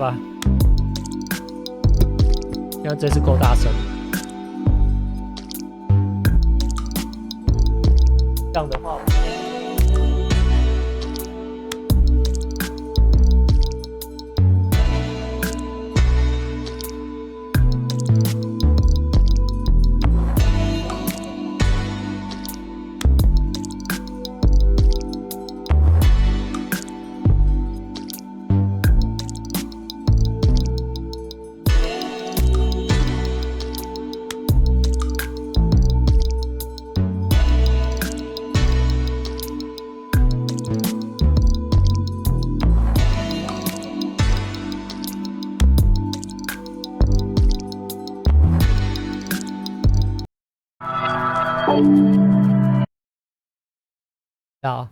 吧？因为这次够大声。这样的话。好。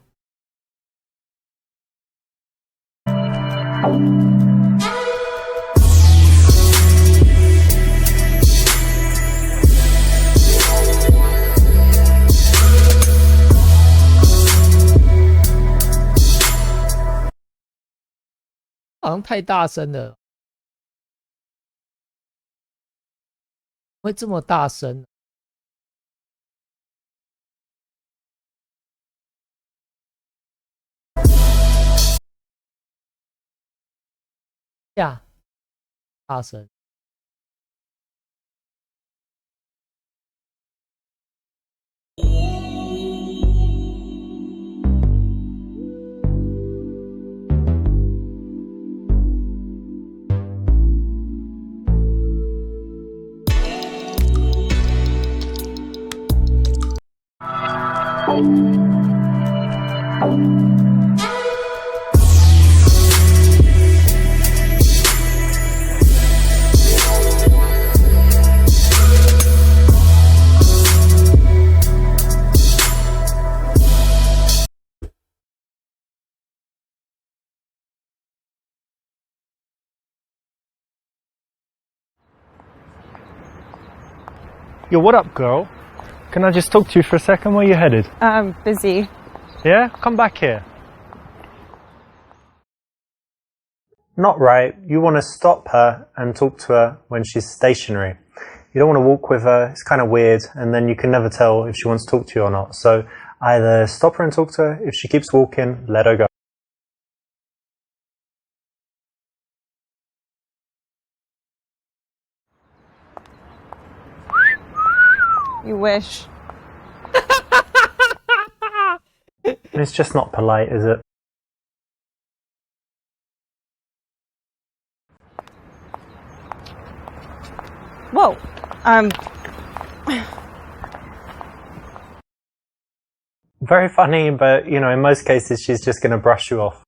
好像太大声了，会这么大声？呀，大声。Yo, what up, girl? Can I just talk to you for a second? Where you headed? Busy. Yeah? Come back here. Not right. You want to stop her and talk to her when she's stationary. You don't want to walk with her. It's kind of weird, and then you can never tell if she wants to talk to you or not. So either stop her and talk to her. If she keeps walking, let her go. You wish. It's just not polite, is it? Whoa. Very funny, but you know, in most cases, she's just going to brush you off.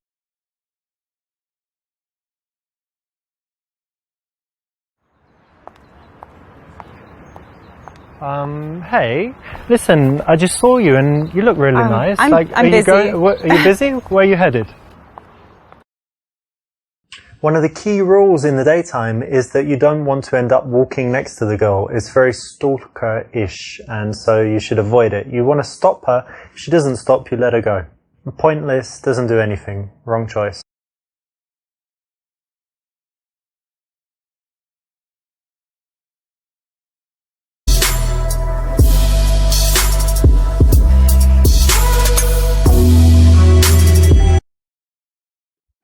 Hey, listen, I just saw you and you look really nice. I'm busy. Are you busy? Where are you headed? One of the key rules in the daytime is that you don't want to end up walking next to the girl. It's very stalker-ish, and so you should avoid it. You want to stop her. If she doesn't stop, you let her go. Pointless, doesn't do anything. Wrong choice.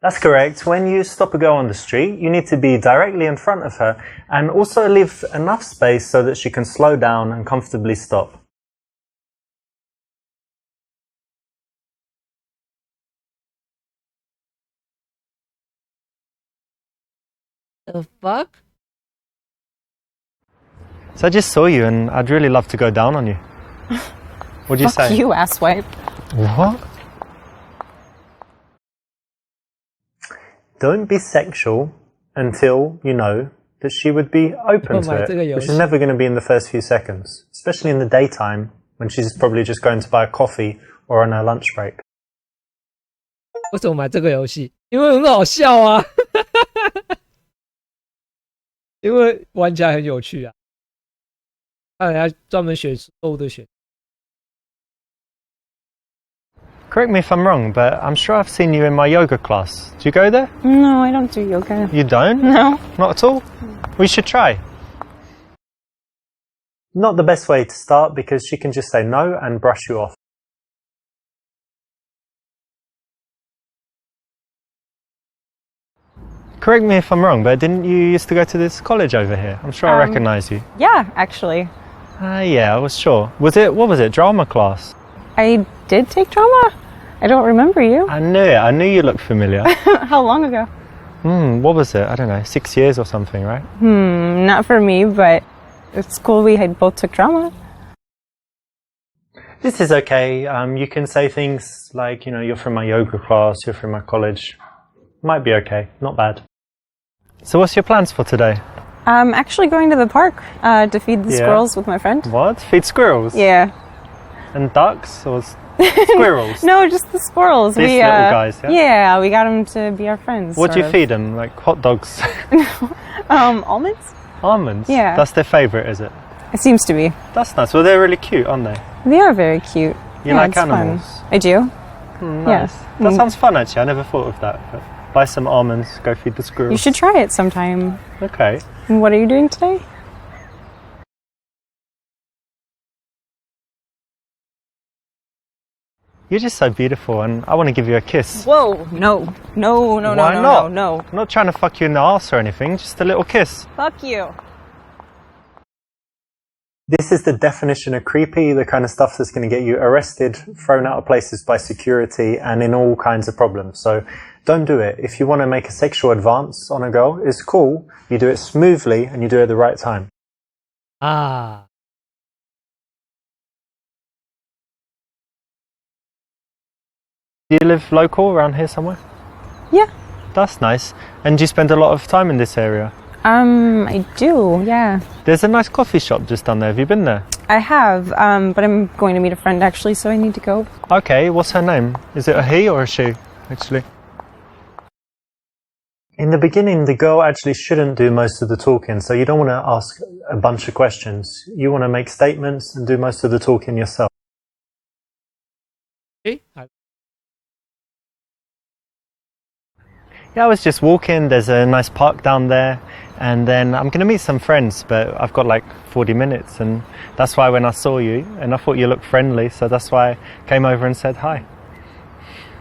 That's correct. When you stop a girl on the street, you need to be directly in front of her and also leave enough space so that she can slow down and comfortably stop. The fuck? So I just saw you and I'd really love to go down on you. What'd you Fuck say? you, asswipe. What? Don't be sexual until you know that she would be open to it, which is never going to be in the first few seconds, especially in the daytime when she's probably just going to buy a coffee or on her lunch break. 为什么买这个游戏？因为很好笑啊，因为玩起来很有趣啊。看人家专门选错误的选。Correct me if I'm wrong, but I'm sure I've seen you in my yoga class. Do you go there? No, I don't do yoga. You don't? No. Not at all? We should try. Not the best way to start because she can just say no and brush you off. Correct me if I'm wrong, but didn't you used to go to this college over here? I'm sure I recognise you. Yeah, actually. Yeah, I was sure. What was it, drama class? I did take drama? I don't remember you. I knew it. I knew you looked familiar. How long ago? What was it? I don't know, 6 years or something, right? Not for me, but at school we had both took drama. This is okay. You can say things like, you're from my yoga class, you're from my college. Might be okay. Not bad. So what's your plans for today? I'm actually going to the park to feed the squirrels with my friend. What? Feed squirrels? Yeah. And ducks or squirrels? No, just the squirrels. These little guys, yeah? Yeah, we got them to be our friends. What do you sort of. feed them? Like hot dogs? Almonds? Almonds? Yeah. That's their favourite, is it? It seems to be. That's nice. Well, they're really cute, aren't they? They are very cute. You like it's fun. animals? I do. Nice. Yeah. That sounds fun, actually. I never thought of that. But buy some almonds, go feed the squirrels. You should try it sometime. Okay. And what are you doing today? You're just so beautiful, and I want to give you a kiss. Whoa, no. No, Why no, not? no. I'm not trying to fuck you in the arse or anything, just a little kiss. Fuck you. This is the definition of creepy, the kind of stuff that's going to get you arrested, thrown out of places by security, and in all kinds of problems. So don't do it. If you want to make a sexual advance on a girl, it's cool. You do it smoothly and you do it at the right time. Ah. Do you live local around here somewhere? Yeah. That's nice. And do you spend a lot of time in this area? I do, yeah. There's a nice coffee shop just down there. Have you been there? I have, but I'm going to meet a friend actually, so I need to go. Okay, what's her name? Is it a he or a she, actually? In the beginning, the girl actually shouldn't do most of the talking, so you don't want to ask a bunch of questions. You want to make statements and do most of the talking yourself. Okay. Yeah, I was just walking. There's a nice park down there. And then I'm going to meet some friends, but I've got like 40 minutes. And that's why when I saw you, and I thought you looked friendly, so that's why I came over and said hi.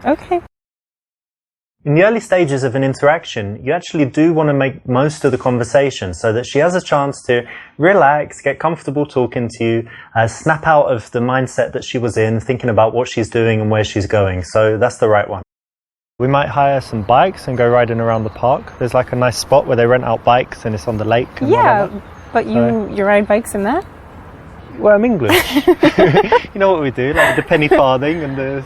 Okay. In the early stages of an interaction, you actually do want to make most of the conversation so that she has a chance to relax, get comfortable talking to you, snap out of the mindset that she was in, thinking about what she's doing and where she's going. So that's the right one. We might hire some bikes and go riding around the park. There's like a nice spot where they rent out bikes and it's on the lake. And Yeah, whatever. but you ride bikes in that? Well, I'm English. You know what we do, like the penny farthing and the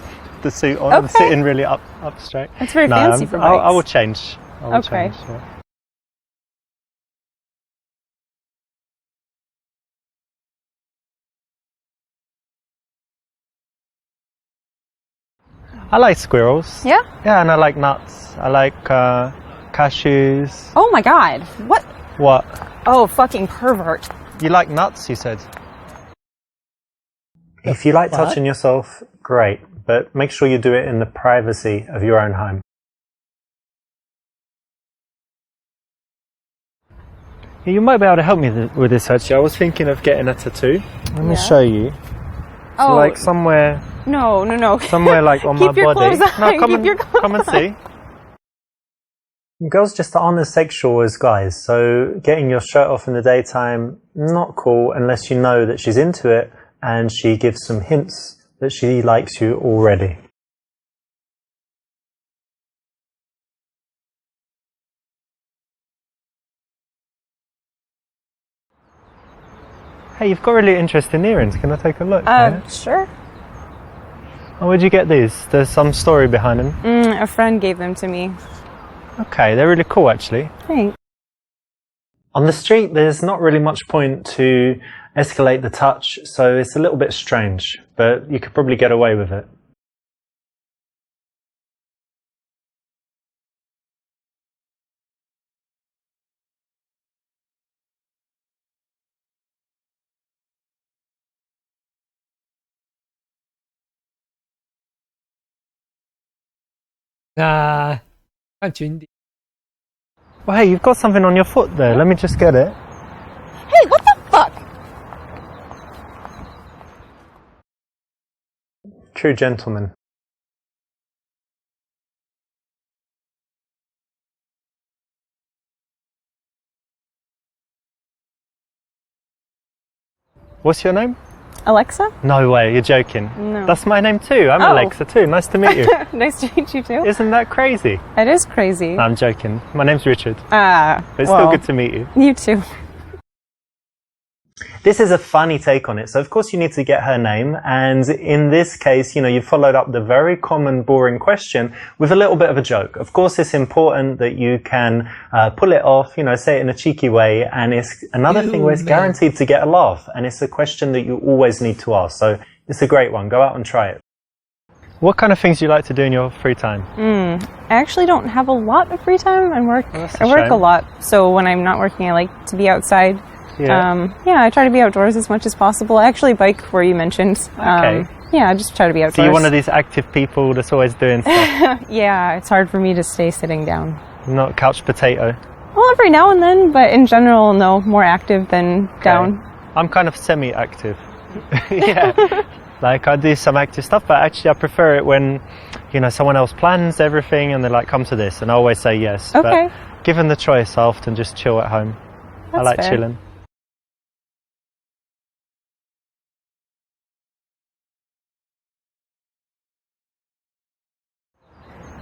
suit on, and Okay. sitting really up straight. That's very fancy for bikes. I will change. I will Okay. change, yeah. I like squirrels. Yeah? Yeah, and I like nuts. I like cashews. Oh my god. What? What? Oh, fucking pervert. You like nuts, you said? If you like What? touching yourself, great, but make sure you do it in the privacy of your own home. Yeah, you might be able to help me with this actually. I was thinking of getting a tattoo. Let me Yeah. show you. So Oh, like somewhere no. somewhere like on Keep my your body. clothes on, No, come keep and your clothes come and see. Girls just aren't as sexual as guys, so getting your shirt off in the daytime, not cool unless you know that she's into it and she gives some hints that she likes you already. Hey, you've got really interesting earrings. Can I take a look? Yeah? Sure. Oh, where'd you get these? There's some story behind them. A friend gave them to me. Okay, they're really cool actually. Thanks. On the street, there's not really much point to escalate the touch, so it's a little bit strange, but you could probably get away with it. 那看裙底。 Well, hey, you've got something on your foot there. Let me just get it. Hey, what the fuck? True gentleman. What's your name? Alexa? No way, you're joking. No. That's my name too. I'm Oh. Alexa too. Nice to meet you. Nice to meet you too. Isn't that crazy? It is crazy. No, I'm joking. My name's Richard. Ah, But it's well, still good to meet you. You too. This is a funny take on it. So of course you need to get her name. And in this case, you know, you followed up the very common boring question with a little bit of a joke. Of course, it's important that you can pull it off, you know, say it in a cheeky way. And it's another thing where it's guaranteed to get a laugh. And it's a question that you always need to ask. So it's a great one. Go out and try it. What kind of things do you like to do in your free time? I actually don't have a lot of free time. I work that's a a shame. lot. So when I'm not working, I like to be outside. Yeah. I try to be outdoors as much as possible. I actually bike where you mentioned. Okay. I just try to be outdoors. So you're one of these active people that's always doing stuff. Yeah, it's hard for me to stay sitting down. Not couch potato. Well, every now and then, but in general, no, more active than down. I'm kind of semi-active. Yeah. Like I do some active stuff, but actually I prefer it when, you know, someone else plans everything and they're like, come to this. And I always say yes. Okay. But given the choice, I often just chill at home. I That's like fair. chilling.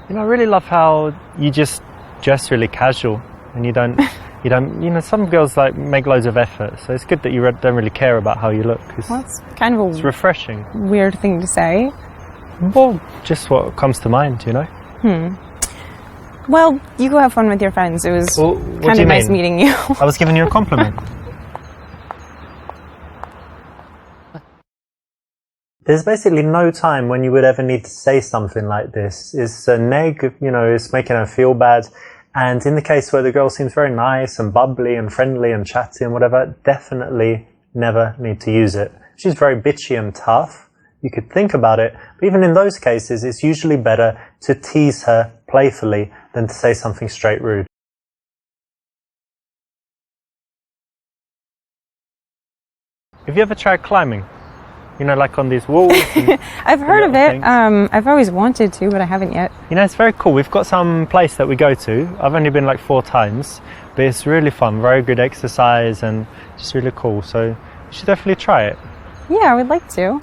You know, I really love how you just dress really casual and you don't, you know, some girls like make loads of effort. So it's good that you don't really care about how you look. Well, it's kind of It's a refreshing. weird thing to say. Well, just what comes to mind, you know? Well, you go have fun with your friends. It was Well, what do kind you of nice mean? meeting you. I was giving you a compliment. There's basically no time when you would ever need to say something like this. It's a neg, you know, it's making her feel bad. And in the case where the girl seems very nice and bubbly and friendly and chatty and whatever, definitely never need to use it. She's very bitchy and tough. You could think about it, but even in those cases, it's usually better to tease her playfully than to say something straight rude. Have you ever tried climbing? You know, like on these walls? And, I've heard of little it. things. I've always wanted to, but I haven't yet. you know, it's very cool. We've got some place that we go to. I've only been like 4 times, but it's really fun. Very good exercise and just really cool. So you should definitely try it. Yeah, I would like to.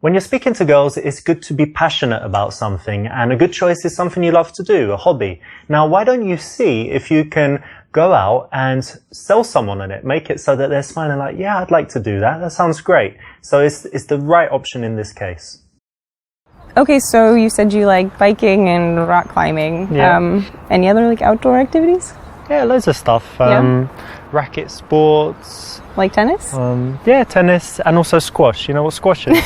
When you're speaking to girls, it's good to be passionate about something, and a good choice is something you love to do, a hobby. Now, why don't you see if you can go out and sell someone on it, make it so that they're smiling like, yeah, I'd like to do that. That sounds great. So it's the right option in this case. Okay, so you said you like biking and rock climbing. Yeah. Any other like outdoor activities? Yeah, loads of stuff. Yeah. Racket sports. Like tennis? Yeah, tennis and also squash. You know what squash is?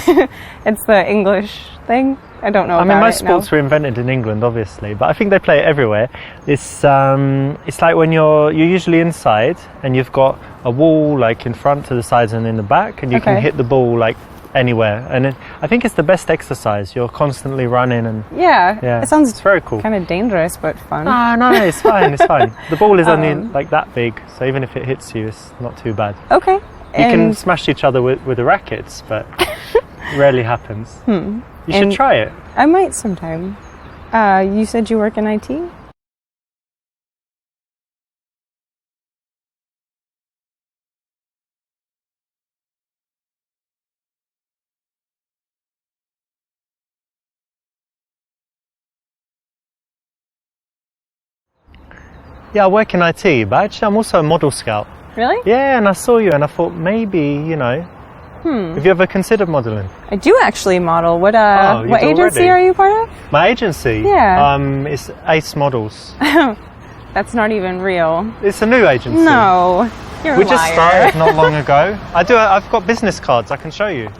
It's the English thing. I don't know. I mean, about most it, no. sports were invented in England, obviously, but I think they play it everywhere. It's like when you're usually inside and you've got a wall like in front, to the sides, and in the back, and you can Okay. hit the ball like anywhere. And I think it's the best exercise. You're constantly running, and Yeah, it sounds it's very cool. kind of dangerous, but fun. No, it's fine. It's fine. The ball is only like that big, so even if it hits you, it's not too bad. Okay. You can smash each other with the rackets, but rarely happens. You should And- try it. I might sometime. You said you work in IT? Yeah, I work in IT, but actually I'm also a model scout. Really? Yeah, and I saw you and I thought maybe, you know, have you ever considered modelling? I do actually model. What you what do agency already? are you part of? My agency? Yeah. It's Ace Models. That's not even real. It's a new agency. No, you're We a just liar. started not long ago. I've got business cards, I can show you.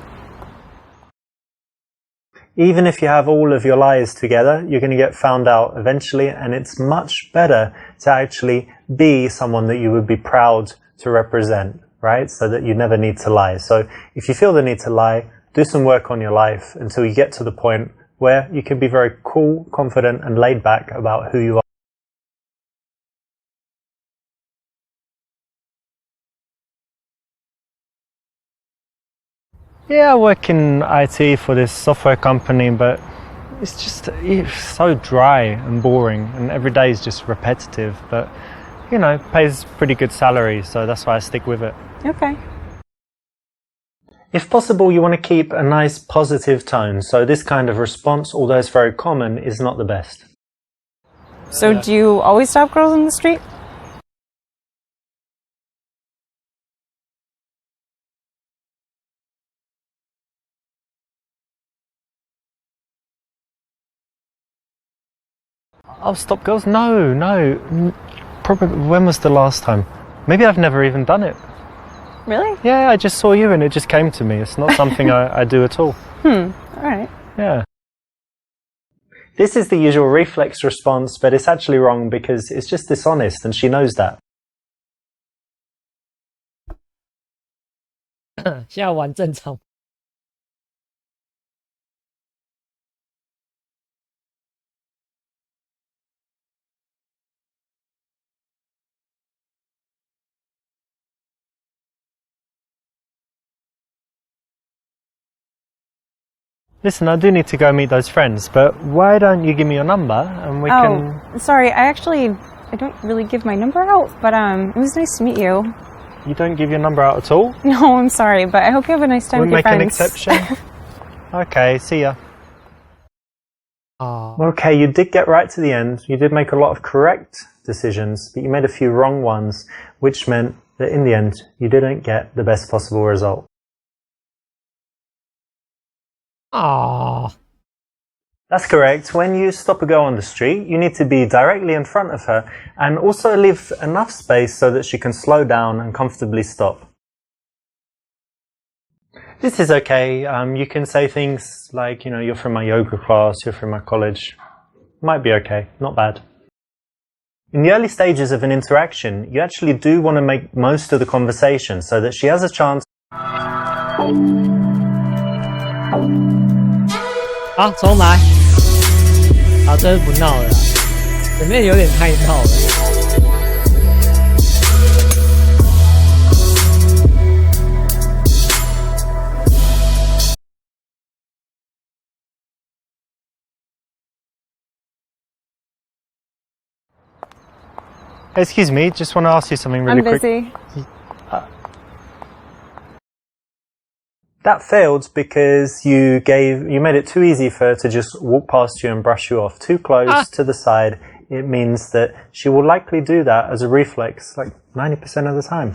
Even if you have all of your lies together, you're going to get found out eventually, and it's much better to actually be someone that you would be proud to represent, right? So that you never need to lie. So if you feel the need to lie, do some work on your life until you get to the point where you can be very cool, confident, and laid back about who you are. Yeah, I work in IT for this software company, but it's so dry and boring, and every day is just repetitive, but you know, pays pretty good salary, so that's why I stick with it. Okay. If possible, you want to keep a nice positive tone, so this kind of response, although it's very common, is not the best. So do you always stop girls in the street? I'll stop girls? No. Probably, when was the last time? Maybe I've never even done it. Really? Yeah, I just saw you and it just came to me. It's not something I do at all. All right. Yeah. This is the usual reflex response, but it's actually wrong because it's just dishonest and she knows that. 现在玩正常。Listen, I do need to go meet those friends, but why don't you give me your number and we can... Sorry, I don't really give my number out, but it was nice to meet you. You don't give your number out at all? No, I'm sorry, but I hope you have a nice time We'll with your make an friends. exception. Okay, see ya. Okay, you did get right to the end. You did make a lot of correct decisions, but you made a few wrong ones, which meant that in the end, you didn't get the best possible result. That's correct. When you stop a girl on the street, you need to be directly in front of her and also leave enough space so that she can slow down and comfortably stop. This is okay. You can say things like, you know, you're from my yoga class, you're from my college. Might be okay, not bad. In the early stages of an interaction, you actually do want to make most of the conversation so that she has a chance. 好，重来。好，这是不闹了啦，前面有点太闹了。Excuse me, just want to ask you something really I'm quick. busy. That failed because you made it too easy for her to just walk past you and brush you off. Too close to the side, it means that she will likely do that as a reflex like 90% of the time.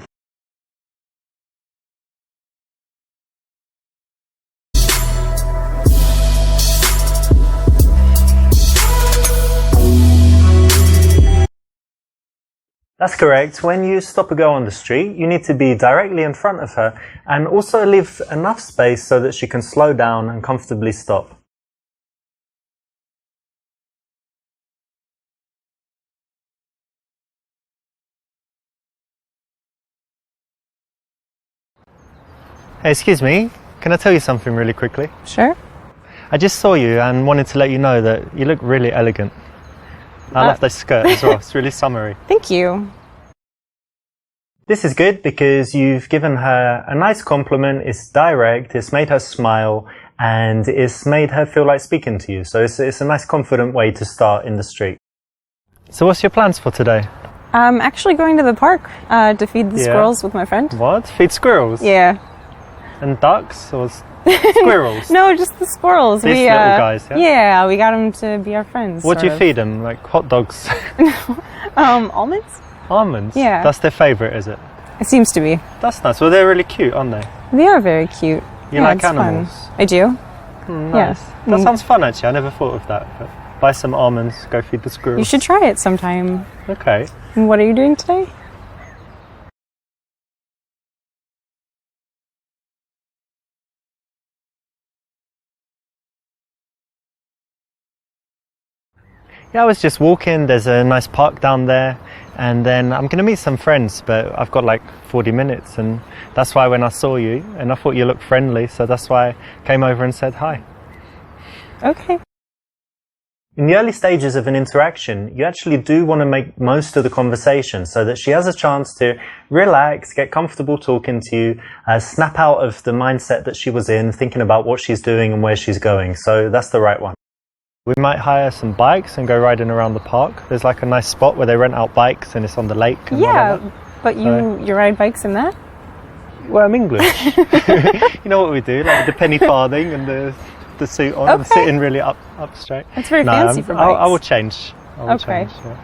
That's correct. When you stop a girl on the street, you need to be directly in front of her and also leave enough space so that she can slow down and comfortably stop. Hey, excuse me, can I tell you something really quickly? Sure. I just saw you and wanted to let you know that you look really elegant. I love this skirt as well, it's really summery. Thank you. This is good because you've given her a nice compliment, it's direct, it's made her smile, and it's made her feel like speaking to you. So it's a nice confident way to start in the street. So what's your plans for today? I'm actually going to the park to feed the squirrels with my friend. What? Feed squirrels? Yeah. And ducks or squirrels? No, just the squirrels. These little guys, yeah? Yeah, we got them to be our friends. What do you feed them? Like hot dogs? Almonds? Almonds? Yeah. That's their favourite, is it? It seems to be. That's nice. Well, they're really cute, aren't they? They are very cute. You like it's fun. animals? I do. Nice. Yeah. That sounds fun, actually. I never thought of that. But buy some almonds, go feed the squirrels. You should try it sometime. Okay. And what are you doing today? Yeah, I was just walking. There's a nice park down there. And then I'm going to meet some friends, but I've got like 40 minutes. And that's why when I saw you, and I thought you looked friendly, so that's why I came over and said hi. Okay. In the early stages of an interaction, you actually do want to make most of the conversation so that she has a chance to relax, get comfortable talking to you, snap out of the mindset that she was in, thinking about what she's doing and where she's going. So that's the right one. We might hire some bikes and go riding around the park. There's like a nice spot where they rent out bikes and it's on the lake. And Yeah, whatever. but you ride bikes in that? Well, I'm English. You know what we do, like the penny farthing and the suit on and Okay. sitting really up straight. That's very fancy for bikes. I will change. I will Okay. change, yeah.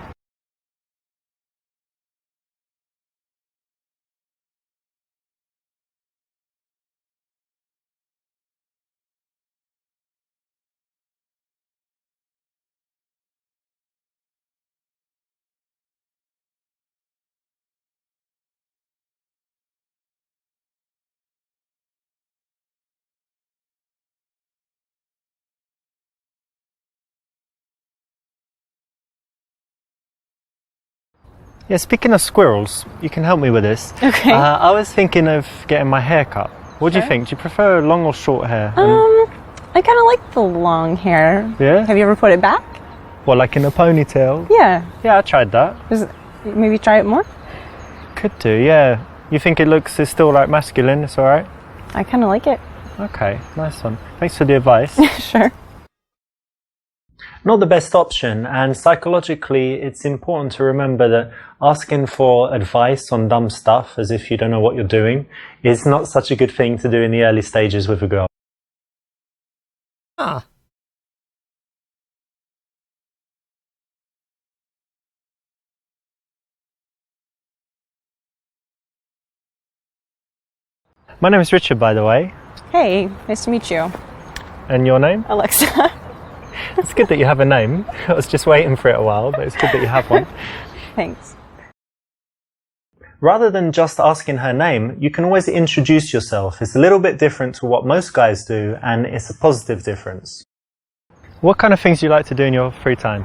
Yeah, speaking of squirrels, you can help me with this. Okay. I was thinking of getting my hair cut. What do you Okay. think? Do you prefer long or short hair? I kind of like the long hair. Yeah? Have you ever put it back? Well, like in a ponytail? Yeah. Yeah, I tried that. Maybe try it more? Could do, yeah. You think it's still like masculine, it's alright? I kind of like it. Okay, nice one. Thanks for the advice. Sure. Not the best option, and psychologically it's important to remember that asking for advice on dumb stuff as if you don't know what you're doing is not such a good thing to do in the early stages with a girl. Ah. My name is Richard, by the way. Hey, nice to meet you. And your name? Alexa. It's good that you have a name. I was just waiting for it a while, but it's good that you have one. Thanks. Rather than just asking her name, you can always introduce yourself. It's a little bit different to what most guys do, and it's a positive difference. What kind of things do you like to do in your free time?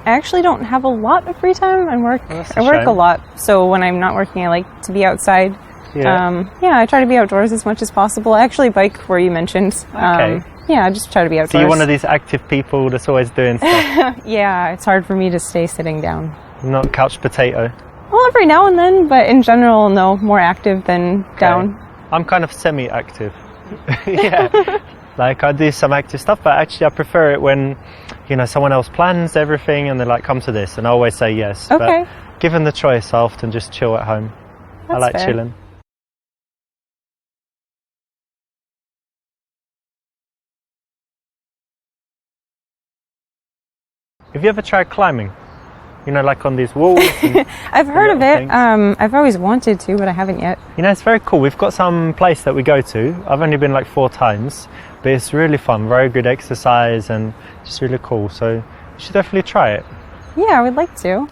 I actually don't have a lot of free time. I work shame. a lot, so when I'm not working, I like to be outside. Yeah. I try to be outdoors as much as possible. I actually bike where you mentioned. Okay. Yeah, I just try to be outdoors. So you're one of these active people that's always doing stuff, Yeah, it's hard for me to stay sitting down. not couch potato. Well, every now and then, but in general, no, more active than down. I'm kind of semi-active. Yeah. Like I do some active stuff, but actually I prefer it when, someone else plans everything and they're like, come to this, and I always say yes. Okay. But given the choice, I often just chill at home. I That's like fair. chilling. Have you ever tried climbing? Like on these walls? And, I've heard of little it. things. I've always wanted to, but I haven't yet. it's very cool. We've got some place that we go to. I've only been like 4 times, but it's really fun. Very good exercise and just really cool. So you should definitely try it. Yeah, I would like to.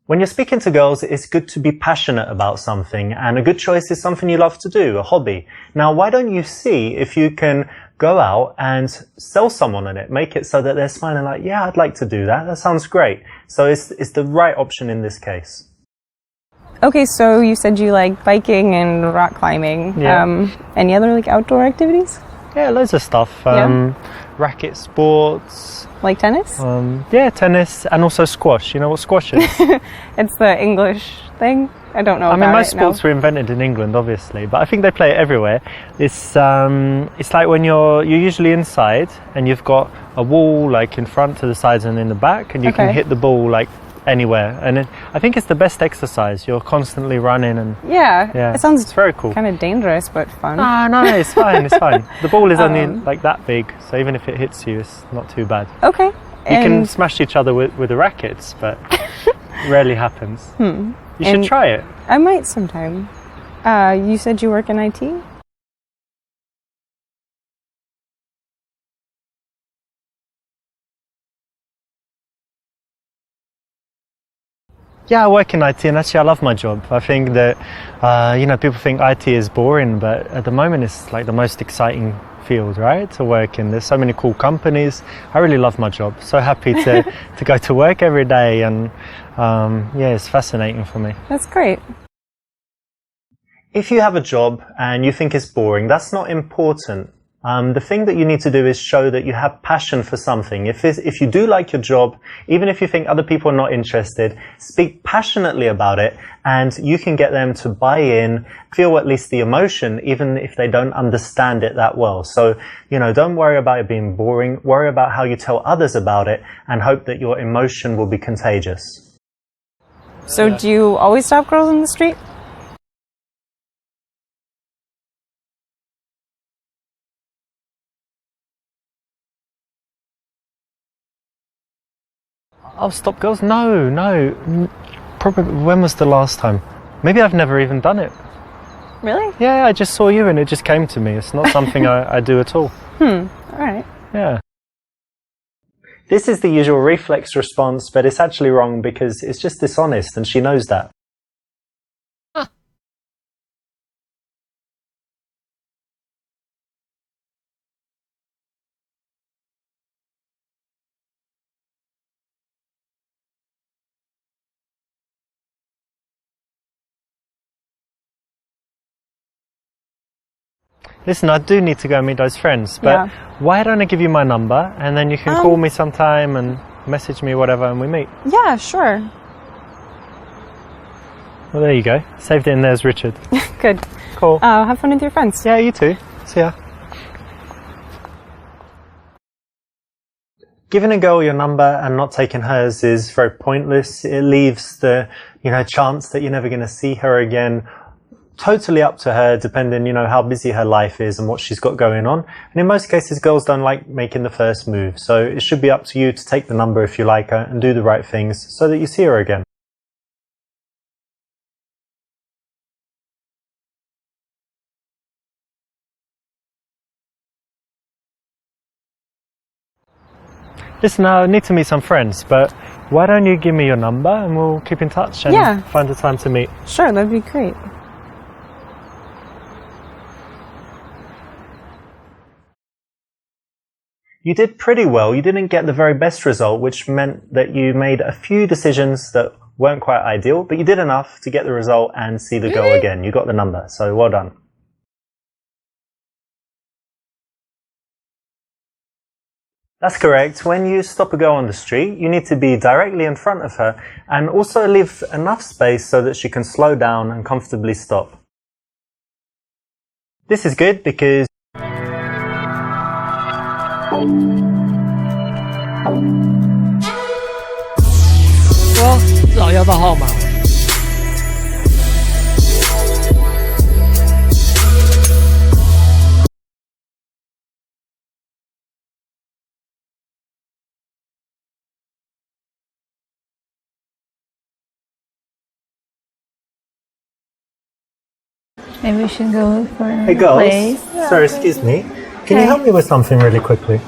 When you're speaking to girls, it's good to be passionate about something, and a good choice is something you love to do, a hobby. Now, why don't you see if you can go out and sell someone on it, make it so that they're smiling like, yeah, I'd like to do that. That sounds great. So it's the right option in this case. Okay, so you said you like biking and rock climbing. Yeah. Any other like outdoor activities? Yeah, loads of stuff. Yeah. Racket sports. Like tennis? Yeah, tennis and also squash. You know what squash is? It's the English thing. I don't know I about mean, most it, no. sports were invented in England, obviously, but I think they play it everywhere. It's like when you're usually inside and you've got a wall like in front, to the sides, and in the back, and you can Okay. hit the ball like anywhere. And I think it's the best exercise. You're constantly running, and Yeah, yeah, it sounds it's very cool. kind of dangerous, but fun. No, it's fine. It's fine. The ball is only like that big, so even if it hits you, it's not too bad. Okay. You can smash each other with the rackets, but rarely happens. You should And- try it. I might sometime. You said you work in IT? Yeah, I work in IT, and actually I love my job. I think that, people think IT is boring, but at the moment it's like the most exciting field, right, to work in. There's so many cool companies. I really love my job. So happy to go to work every day, and it's fascinating for me. That's great. If you have a job and you think it's boring, that's not important. The thing that you need to do is show that you have passion for something. If you do like your job, even if you think other people are not interested, speak passionately about it, and you can get them to buy in, feel at least the emotion, even if they don't understand it that well. So, don't worry about it being boring. Worry about how you tell others about it, and hope that your emotion will be contagious. So do you always stop girls in the street? Oh, stop girls? No. Probably, when was the last time? Maybe I've never even done it. Really? Yeah, I just saw you and it just came to me. It's not something I do at all. All right. Yeah. This is the usual reflex response, but it's actually wrong because it's just dishonest and she knows that. Listen, I do need to go meet those friends, but why don't I give you my number and then you can call me sometime and message me whatever and we meet? Yeah, sure. Well, there you go. Saved it in there as Richard. Good. Cool. Have fun with your friends. Yeah, you too. See ya. Giving a girl your number and not taking hers is very pointless. It leaves the, chance that you're never going to see her again totally up to her, depending, how busy her life is and what she's got going on. And in most cases, girls don't like making the first move. So it should be up to you to take the number if you like her and do the right things so that you see her again. Listen, I need to meet some friends, but why don't you give me your number and we'll keep in touch and find a time to meet? Sure, that'd be great. You did pretty well. You didn't get the very best result, which meant that you made a few decisions that weren't quite ideal, but you did enough to get the result and see the girl again. You got the number, so well done. That's correct. When you stop a girl on the street, you need to be directly in front of her and also leave enough space so that she can slow down and comfortably stop. This is good because说至少要到号码。Maybe we should go for Hey girls, place. sorry, excuse me. Can you help me with something really quickly?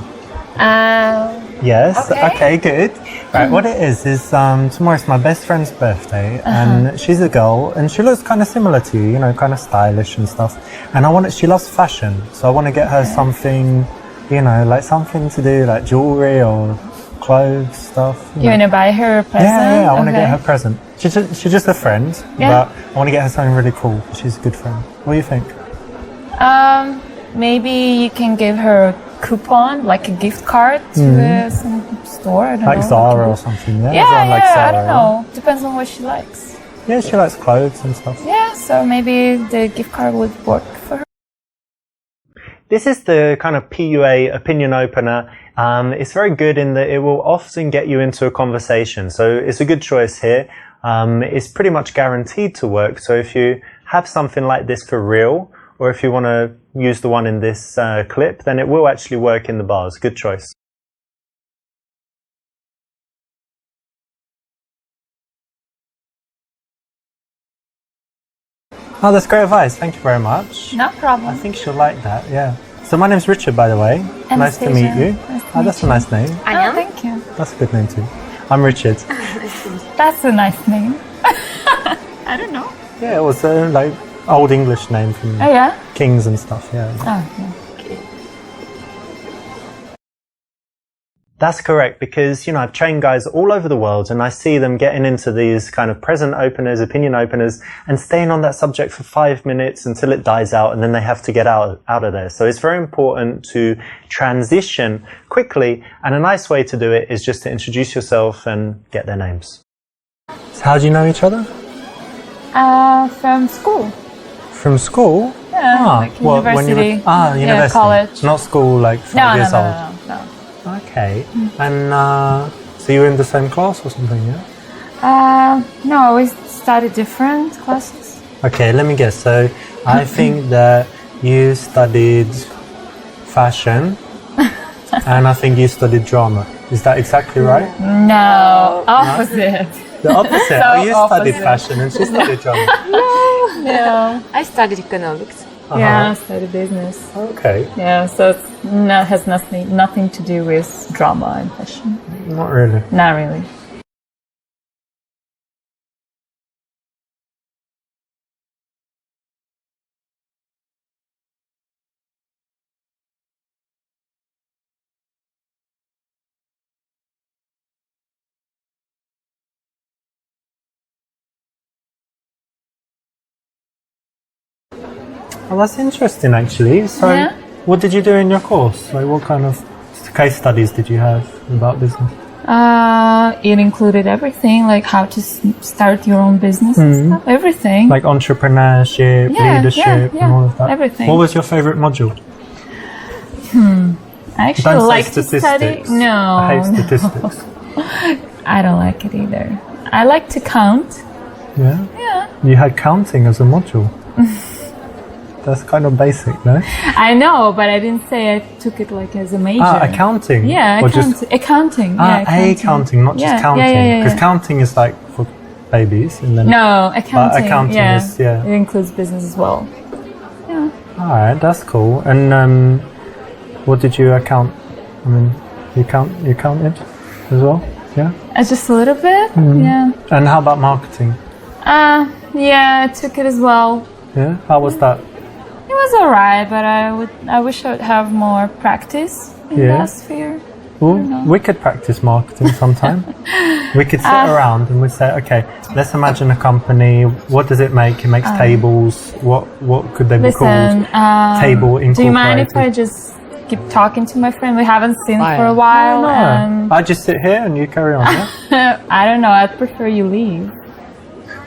Yes, okay, good. Right, what it is tomorrow's my best friend's birthday, and she's a girl, and she looks kind of similar to you, kind of stylish and stuff. And she loves fashion, so I want to get her something, like something to do, like jewelry or clothes, stuff. You want to buy her a present? Yeah, I want to get her a present. She's just a friend, but I want to get her something really cool. She's a good friend. What do you think? Maybe you can give her a coupon, like a gift card to some store. I don't know. Like Zara or something, yeah? Yeah, Zara, I don't know. Depends on what she likes. Yeah, she likes clothes and stuff. Yeah, so maybe the gift card would work for her. This is the kind of PUA opinion opener. It's very good in that it will often get you into a conversation. So it's a good choice here. It's pretty much guaranteed to work. So if you have something like this for real, or if you want to use the one in this clip, then it will actually work in the bars. Good choice. Oh, that's great advice. Thank you very much. No problem. I think she'll like that, yeah. So my name's Richard, by the way. Nice to meet you. That's a nice name. Oh, thank you. That's a good name too. I'm Richard. That's a nice name. I don't know. Yeah, it was like old English name from kings and stuff, yeah. Oh, yeah. That's correct, because, you know, I've trained guys all over the world and I see them getting into these kind of present openers, opinion openers, and staying on that subject for 5 minutes until it dies out, and then they have to get out of there. So it's very important to transition quickly, and a nice way to do it is just to introduce yourself and get their names. So how do you know each other? From school. From school? Yeah, like university. University. Yeah, college. Not school like 5 years old. No. Okay. And so you were in the same class or something, yeah? No, we studied different classes. Okay, let me guess. So I think that you studied fashion and I think you studied drama. Is that exactly right? No, opposite. The opposite. So you studied fashion and she studied drama. No. I studied economics. Yeah, I studied business. Okay. Yeah, so it's has nothing to do with drama and fashion. Not really. Not really. Well, that's interesting actually. So Yeah. what did you do in your course? Like what kind of case studies did you have about business? It included everything, like how to start your own business and stuff. Everything. Like entrepreneurship, leadership and all of that? Everything. What was your favorite module? I actually Don't say like to study. statistics. No, I hate statistics. I don't like it either. I like to count. Yeah? Yeah. You had counting as a module. That's kind of basic, no? I know, but I didn't say I took it like as a major. Accounting? Yeah, Or accounting. accounting, not just counting. Because counting is like for babies. And then No, accounting. accounting is, It includes business as well. Yeah. Alright, that's cool. And what did you account? I mean, you counted as well? Yeah? Just a little bit. Yeah. And how about marketing? Yeah, I took it as well. Yeah? How was that? It was alright, but I wish I would have more practice in that sphere. Well, we could practice marketing sometime. We could sit around and we'd say, okay, let's imagine a company. What does it make? It makes tables. What could they be Listen, called? Table incorporated. do you mind if I just keep talking to my friend? We haven't seen for a while. No. And I just sit here and you carry on, yeah? I don't know. I'd prefer you leave.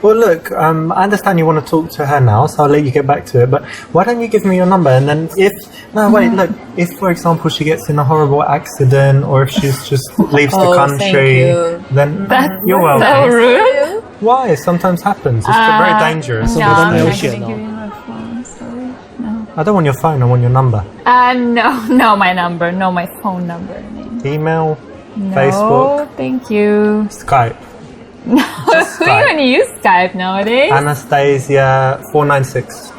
Well, look, I understand you want to talk to her now, so I'll let you get back to it. But why don't you give me your number? And then if, for example, she gets in a horrible accident or if she's just leaves the country, then you're welcome. So rude. Why? It sometimes happens. It's very dangerous. No, There's I'm no not shit, gonna no. give you my phone. Sorry. No. I don't want your phone, I want your number. No, my number. No, my phone number. I mean. Email, No, Facebook, thank you. Skype. No, who even use Skype nowadays? Anastasia 496.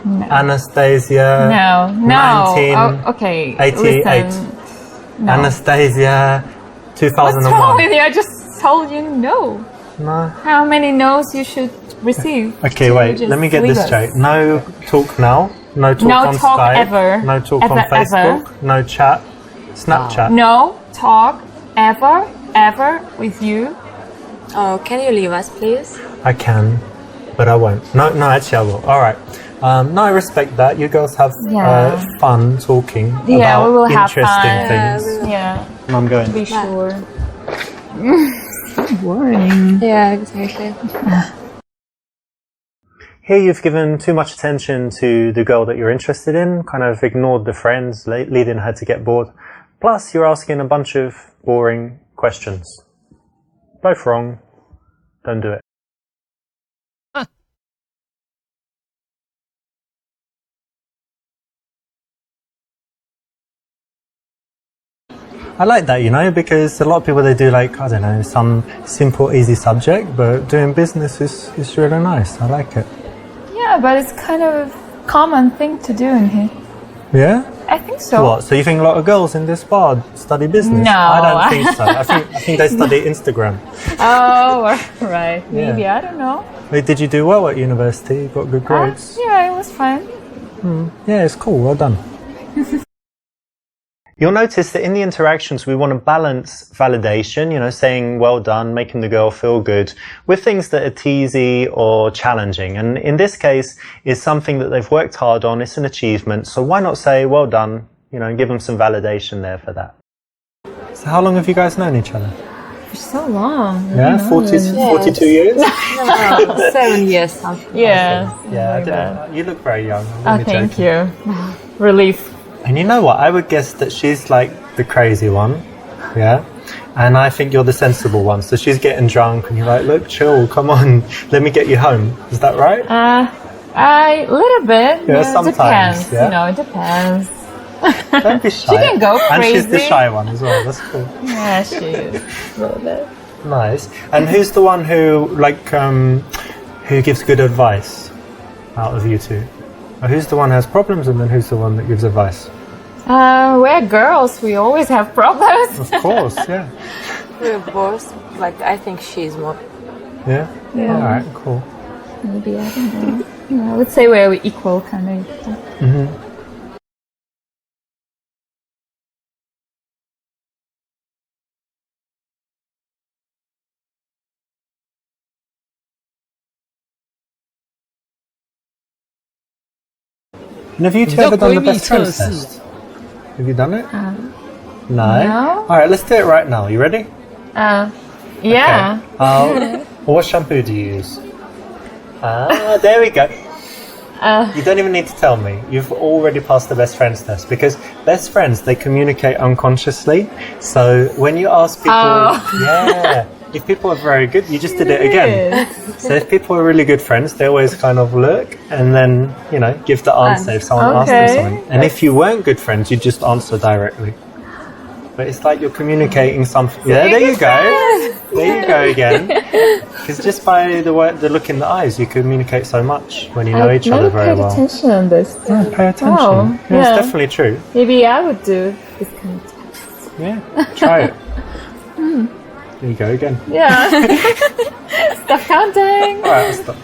No. Anastasia No. 1988. Oh, okay. Listen. No. Anastasia What's 2001. wrong with you? I just told you no. No. How many no's you should receive? Okay, to wait. just Let me get leave this us? straight. No talk now. No talk No on talk Skype. ever. No talk Ever, on Facebook. No chat. Snapchat. No talk ever with you. Oh, can you leave us, please? I can, but I won't. No, actually I will. All right. No, I respect that. You girls have fun talking Yeah, we will about have interesting fun. things. Yeah, I'm going. be sure. Yeah, exactly. Here you've given too much attention to the girl that you're interested in, kind of ignored the friends, leading her to get bored. Plus, you're asking a bunch of boring questions. Both wrong. Don't do it. I like that, you know, because a lot of people, they do like, I don't know, some simple, easy subject, but doing business is really nice. I like it. Yeah, but it's kind of a common thing to do in here. Yeah? I think so. What? So you think a lot of girls in this bar study business? No. I don't think so. I think they study Instagram. Oh, right. Maybe. I don't know. Wait, did you do well at university? You got good grades? Yeah, it was fine. Yeah, it's cool. Well done. You'll notice that in the interactions, we want to balance validation, saying well done, making the girl feel good, with things that are teasy or challenging. And in this case, it's something that they've worked hard on, it's an achievement. So why not say well done, and give them some validation there for that. So how long have you guys known each other? For so long. Yeah, 42 years? No, 7 years something. Yeah. Yeah, like that. you look very young. I'm Oh, only thank joking. you. Relief. And you know what? I would guess that she's like the crazy one, yeah? And I think you're the sensible one. So she's getting drunk and you're like, look, chill, come on, let me get you home. Is that right? A little bit. Yeah, It sometimes, depends. yeah. It depends. Don't be shy. She can go And she's the crazy. shy one as well. That's cool. Yeah, she is. A little bit. Nice. And who's the one who, who gives good advice out of you two? Or who's the one who has problems and then who's the one that gives advice? We're girls. We always have problems. Of course, yeah. We're both, I think she's more. Yeah? Yeah. All right, cool. Maybe, I don't know. Yeah, I would say we're equal, kind of. And have you two ever done the best friends test? Have you done it? No? No. Alright, let's do it right now. You ready? Yeah. Okay. What shampoo do you use? There we go. You don't even need to tell me. You've already passed the best friends test because best friends, they communicate unconsciously. So when you ask people, yeah, if people are very good, you just did it again. So if people are really good friends, they always kind of look and then, give the answer if someone asks them something. And if you weren't good friends, you just answer directly. But it's like you're communicating something. Yeah, there you go. There you go again. Because just by the look in the eyes, you communicate so much when you know each other very well. Pay attention on this. Yeah, pay attention. Oh, yeah, yeah. It's definitely true. Maybe I would do this kind of test. Yeah, try it. There you go again. Yeah. Stop counting. All right, I'll stop.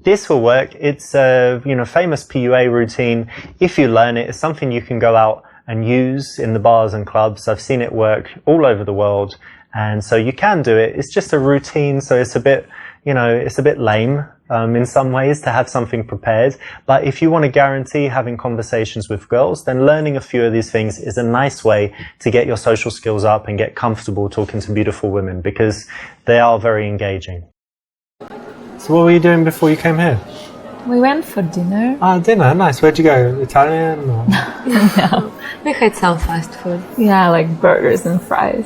This will work. It's a famous PUA routine. If you learn it, it's something you can go out and use in the bars and clubs. I've seen it work all over the world, and so you can do it. It's just a routine, so it's a bit, it's a bit lame in some ways to have something prepared. But if you want to guarantee having conversations with girls, then learning a few of these things is a nice way to get your social skills up and get comfortable talking to beautiful women because they are very engaging. So what were you doing before you came here? We went for dinner. Dinner, nice. Where'd you go? Italian? Or? No. We had some fast food. Yeah, like burgers and fries.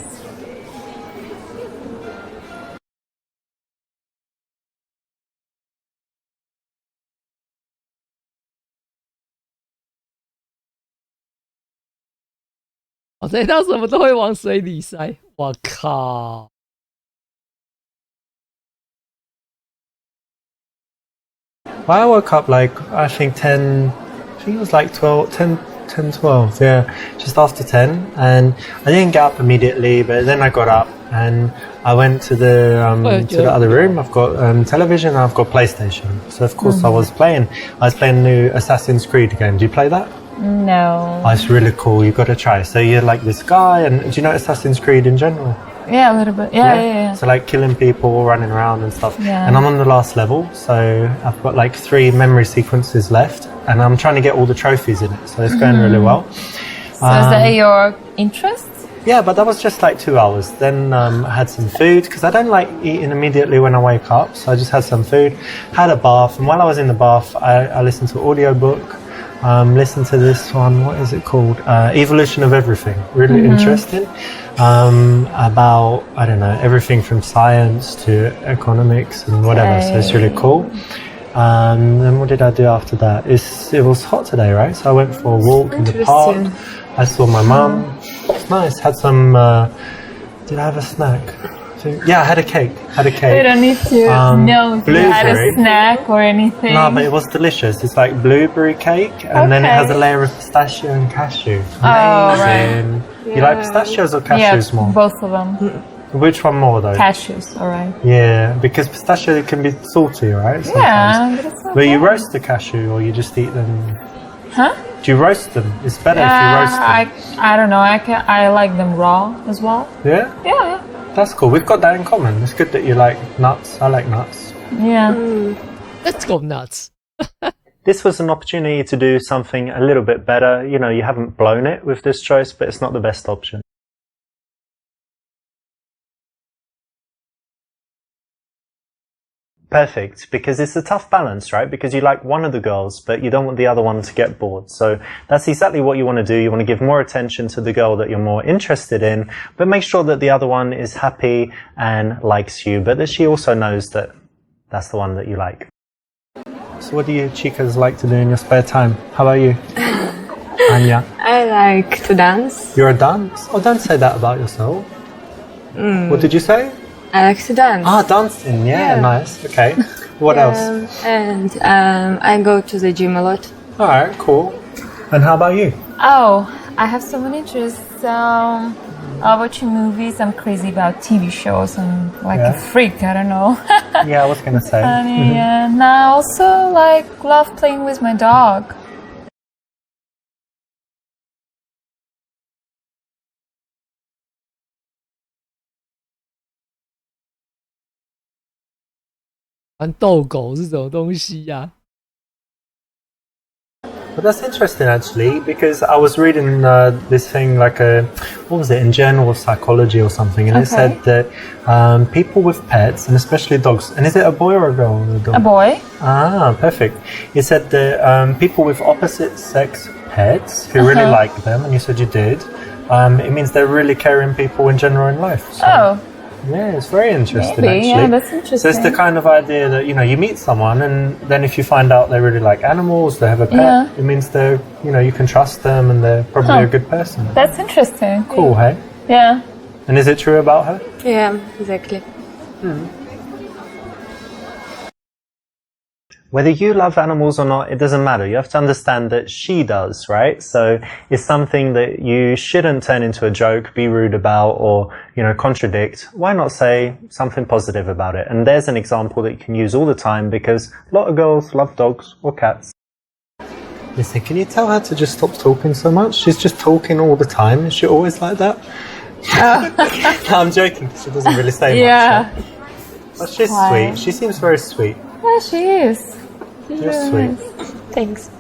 所以到什么都会往水里塞。我靠！ I woke up I think it was 12, yeah, just after 10, and I didn't get up immediately, but then I got up and I went to the other room. I've got television, I've got PlayStation, so of course I was playing the new Assassin's Creed game. Do you play that? No. Oh, it's really cool, you've got to try. So you're like this guy, and do you know Assassin's Creed in general? Yeah, a little bit. Yeah. So killing people, running around and stuff. Yeah. And I'm on the last level, so I've got 3 memory sequences left, and I'm trying to get all the trophies in it, so it's going really well. So is that your interest? Yeah, but that was just 2 hours. Then I had some food, because I don't like eating immediately when I wake up, so I just had some food, had a bath, and while I was in the bath, I listened to an audiobook, listened to this one, what is it called? Evolution of Everything, really interesting. About, I don't know, everything from science to economics and whatever, so it's really cool. Then what did I do after that? It was hot today, right? So I went for a walk in the park. I saw my mum. It's nice. Had some, did I have a snack? Yeah, I had a cake. We don't need to know if you had a blueberry. snack or anything. No, but it was delicious. It's like blueberry cake, and then it has a layer of pistachio and cashew. Amazing. right. You like pistachios or cashews more? both of them. Which one more though? Cashews, alright. Yeah, because pistachio can be salty, right? Sometimes. Yeah, but it's not But you bad. roast the cashew or you just eat them? Huh? Do you roast them? It's better if you roast them. I don't know. I like them raw as well. Yeah? Yeah, That's cool. We've got that in common. It's good that you like nuts. I like nuts. yeah. Let's go nuts. This was an opportunity to do something a little bit better. You know, you haven't blown it with this choice, but it's not the best option. Perfect, because it's a tough balance, right? Because you like one of the girls, but you don't want the other one to get bored. So that's exactly what you want to do. You want to give more attention to the girl that you're more interested in, but make sure that the other one is happy and likes you, but that she also knows that that's the one that you like. So what do you chicas like to do in your spare time? How about you? Anya? I like to dance. You're a dance? Oh, don't say that about yourself. What did you say? I like to dance. Ah, dancing. Yeah, nice. Okay. What else? And I go to the gym a lot. All right, cool. And how about you? Oh, I have so many interests. I watch movies. I'm crazy about TV shows. I'm like a freak. I don't know. Yeah, I was gonna say. And I also like love playing with my dog.玩斗狗是什么东西呀、But that's interesting actually, because I was reading this thing like what was it, in Journal of Psychology or something, and it said that people with pets, and especially dogs, and is it a boy or a girl? A boy. Ah, perfect. It said that people with opposite sex pets who really like them, and you said you did, it means they're really caring people in general in life. So. Yeah, it's very interesting Maybe, actually. yeah, that's interesting. So it's the kind of idea that, you know, you meet someone and then if you find out they really like animals, they have a pet, it means they're, you know, you can trust them and they're probably a good person. That's interesting. Cool, hey? Yeah. And is it true about her? Yeah, exactly. Whether you love animals or not, it doesn't matter. You have to understand that she does, right? So it's something that you shouldn't turn into a joke, be rude about, or, you know, contradict. Why not say something positive about it? And there's an example that you can use all the time because a lot of girls love dogs or cats. Listen, can you tell her to just stop talking so much? She's just talking all the time. Is she always like that? No, I'm joking because she doesn't really say much. So. But she's sweet. She seems very sweet. Yeah, she is. You're sweet. Thanks.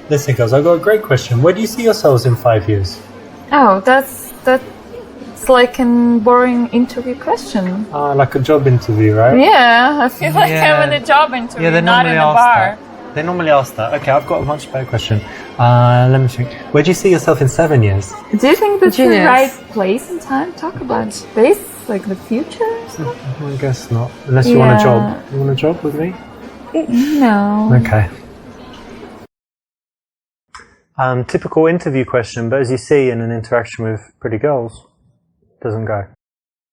Listen, girls, I've got a great question. Where do you see yourselves in 5 years? Oh, that's like a boring interview question. Like a job interview, right? Yeah, I feel like I'm in a job interview, not in a bar. They normally ask that. Okay, I've got a much better question. Let me think. Where do you see yourself in 7 years? Do you think that's Genius. the right place and time to talk about space, like the future or something? I guess not. Unless you want a job. You want a job with me? No. Okay. Typical interview question, but as you see in an interaction with pretty girls, doesn't go.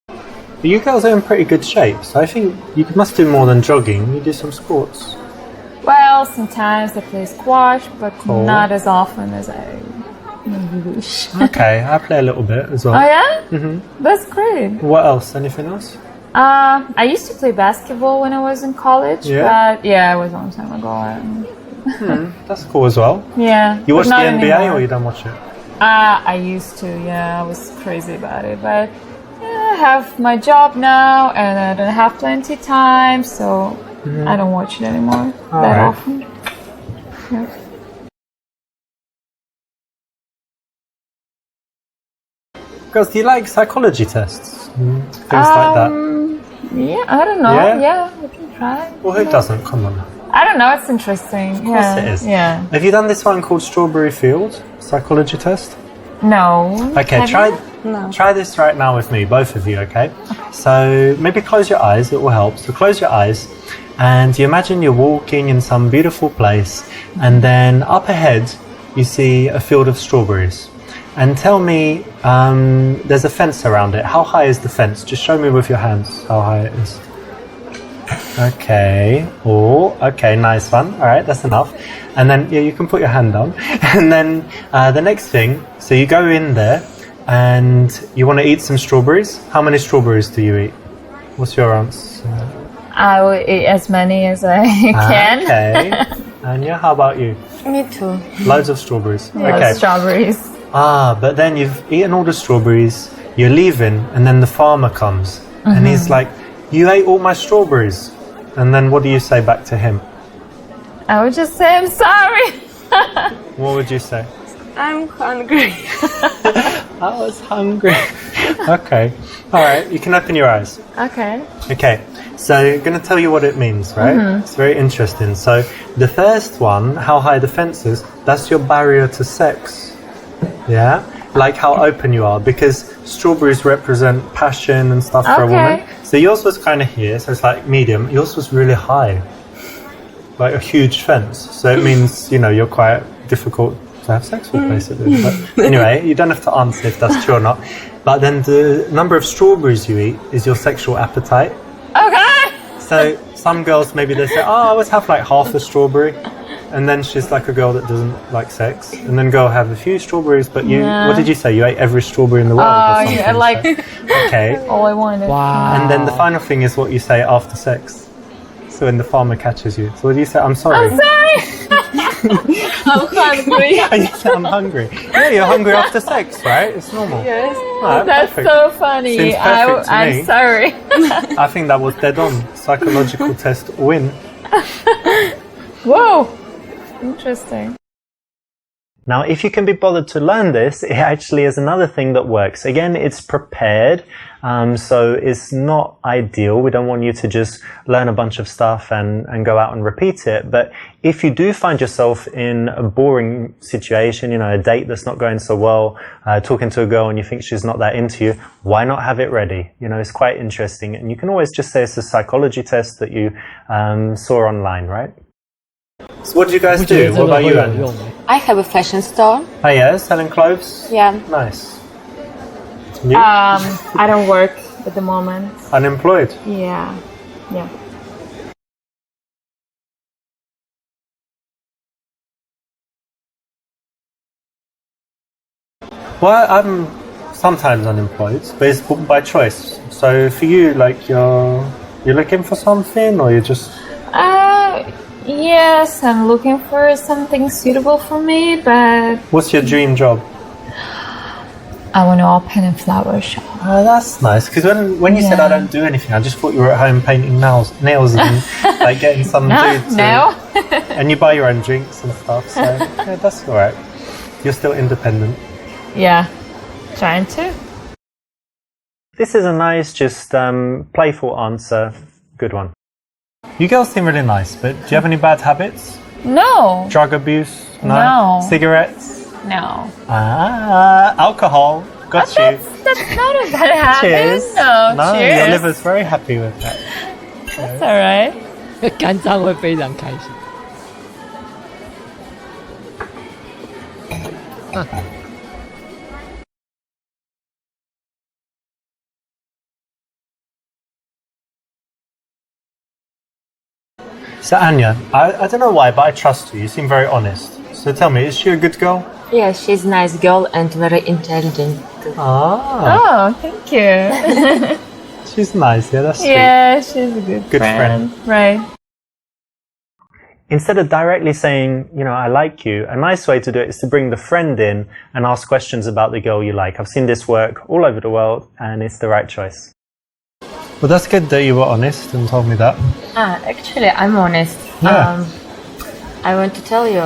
But you girls are in pretty good shape, so I think you must do more than jogging. You do some sports. Well, sometimes I play squash, but not as often as I wish. Okay, I play a little bit as well. Oh yeah? That's great. What else? Anything else? I used to play basketball when I was in college, but it was a long time ago. That's cool as well. Yeah. You watch the not NBA anymore. or you don't watch it? I used to, I was crazy about it, but I have my job now and I don't have plenty time, so I don't watch it anymore that often. Yeah. Girls, do you like psychology tests? Things like that? Yeah, I don't know. Yeah? Yeah, we can try. Well, who doesn't? Come on. I don't know, it's interesting. Of course it is. Yeah. Have you done this one called Strawberry Field psychology test? No. Okay, Have try you? try this right now with me, both of you, okay? So maybe close your eyes, it will help. So close your eyes and you imagine you're walking in some beautiful place and then up ahead you see a field of strawberries. And tell me, there's a fence around it. How high is the fence? Just show me with your hands how high it is. Okay. Oh, okay, nice one. All right, that's enough. And then, you can put your hand down. And then the next thing, so you go in there and you want to eat some strawberries. How many strawberries do you eat? What's your answer? I will eat as many as I can. Okay. Anya, how about you? Me too. Loads of strawberries. Yeah, Okay. strawberries. But then you've eaten all the strawberries, you're leaving, and then the farmer comes. And he's like, you ate all my strawberries. And then what do you say back to him? I would just say I'm sorry. What would you say? I'm hungry. I was hungry. Okay. All right. You can open your eyes. Okay. Okay. So I'm going to tell you what it means, right? It's very interesting. So the first one, how high the fence is, that's your barrier to sex. Yeah? Like how open you are, because strawberries represent passion and stuff for a woman. So yours was kind of here, so it's like medium. Yours was really high. Like a huge fence. So it means, you know, you're quite difficult to have sex with, basically. But anyway, you don't have to answer if that's true or not. But then the number of strawberries you eat is your sexual appetite. Okay. So some girls, maybe they say, oh, I always have like half a strawberry. And then she's like a girl that doesn't like sex. And then go have a few strawberries, but you, what did you say? You ate every strawberry in the world or something? Yeah, like Okay. all I wanted. Wow. And then the final thing is what you say after sex. So when the farmer catches you. So what do you say? I'm sorry. I'm sorry. I'm hungry. You say, I'm hungry. Yeah, you're hungry after sex, right? It's normal. Yes. Right, That's perfect. so funny. Seems perfect to me. I'm sorry. I think that was dead on. Psychological test win. Whoa. Interesting. Now, if you can be bothered to learn this, it actually is another thing that works. Again, it's prepared, so it's not ideal. We don't want you to just learn a bunch of stuff and go out and repeat it. But if you do find yourself in a boring situation, you know, a date that's not going so well, talking to a girl and you think she's not that into you, why not have it ready? You know, it's quite interesting. And you can always just say it's a psychology test that you saw online, right? So what do you guys 不觉得 do? 这 What 个 about 会 you, 有 Anna? 用吗？ I have a fashion store. Oh yeah, selling clothes? Yeah. Nice. You? I don't work at the moment. Unemployed? Yeah. Yeah. Well, I'm sometimes unemployed, but it's by choice. So for you, like you're looking for something, or you're just Yes, I'm looking for something suitable for me, but what's your dream job? I want to open a flower shop. Oh, that's nice. Because when you said I don't do anything, I just thought you were at home painting nails and like getting some dude to, No. and you buy your own drinks and stuff. So yeah, that's all right. You're still independent. Yeah. Trying to. This is a nice, just playful answer. Good one. You girls seem really nice, but do you have any bad habits? No. Drug abuse? No. Cigarettes? No. Alcohol. Got you. That's not a bad habit. Cheers. No, No, cheers. your liver's very happy with that. That's alright. 肝脏会非常开心。So Anya, I don't know why, but I trust you. You seem very honest. So tell me, is she a good girl? Yeah, she's a nice girl and very intelligent. Ah, Oh, thank you. she's nice. Yeah, that's sweet. Yeah, she's a good friend. Right. Instead of directly saying, you know, I like you, a nice way to do it is to bring the friend in and ask questions about the girl you like. I've seen this work all over the world, and it's the right choice. Well, that's good that you were honest and told me that. Actually, I'm honest. Yeah. I want to tell you,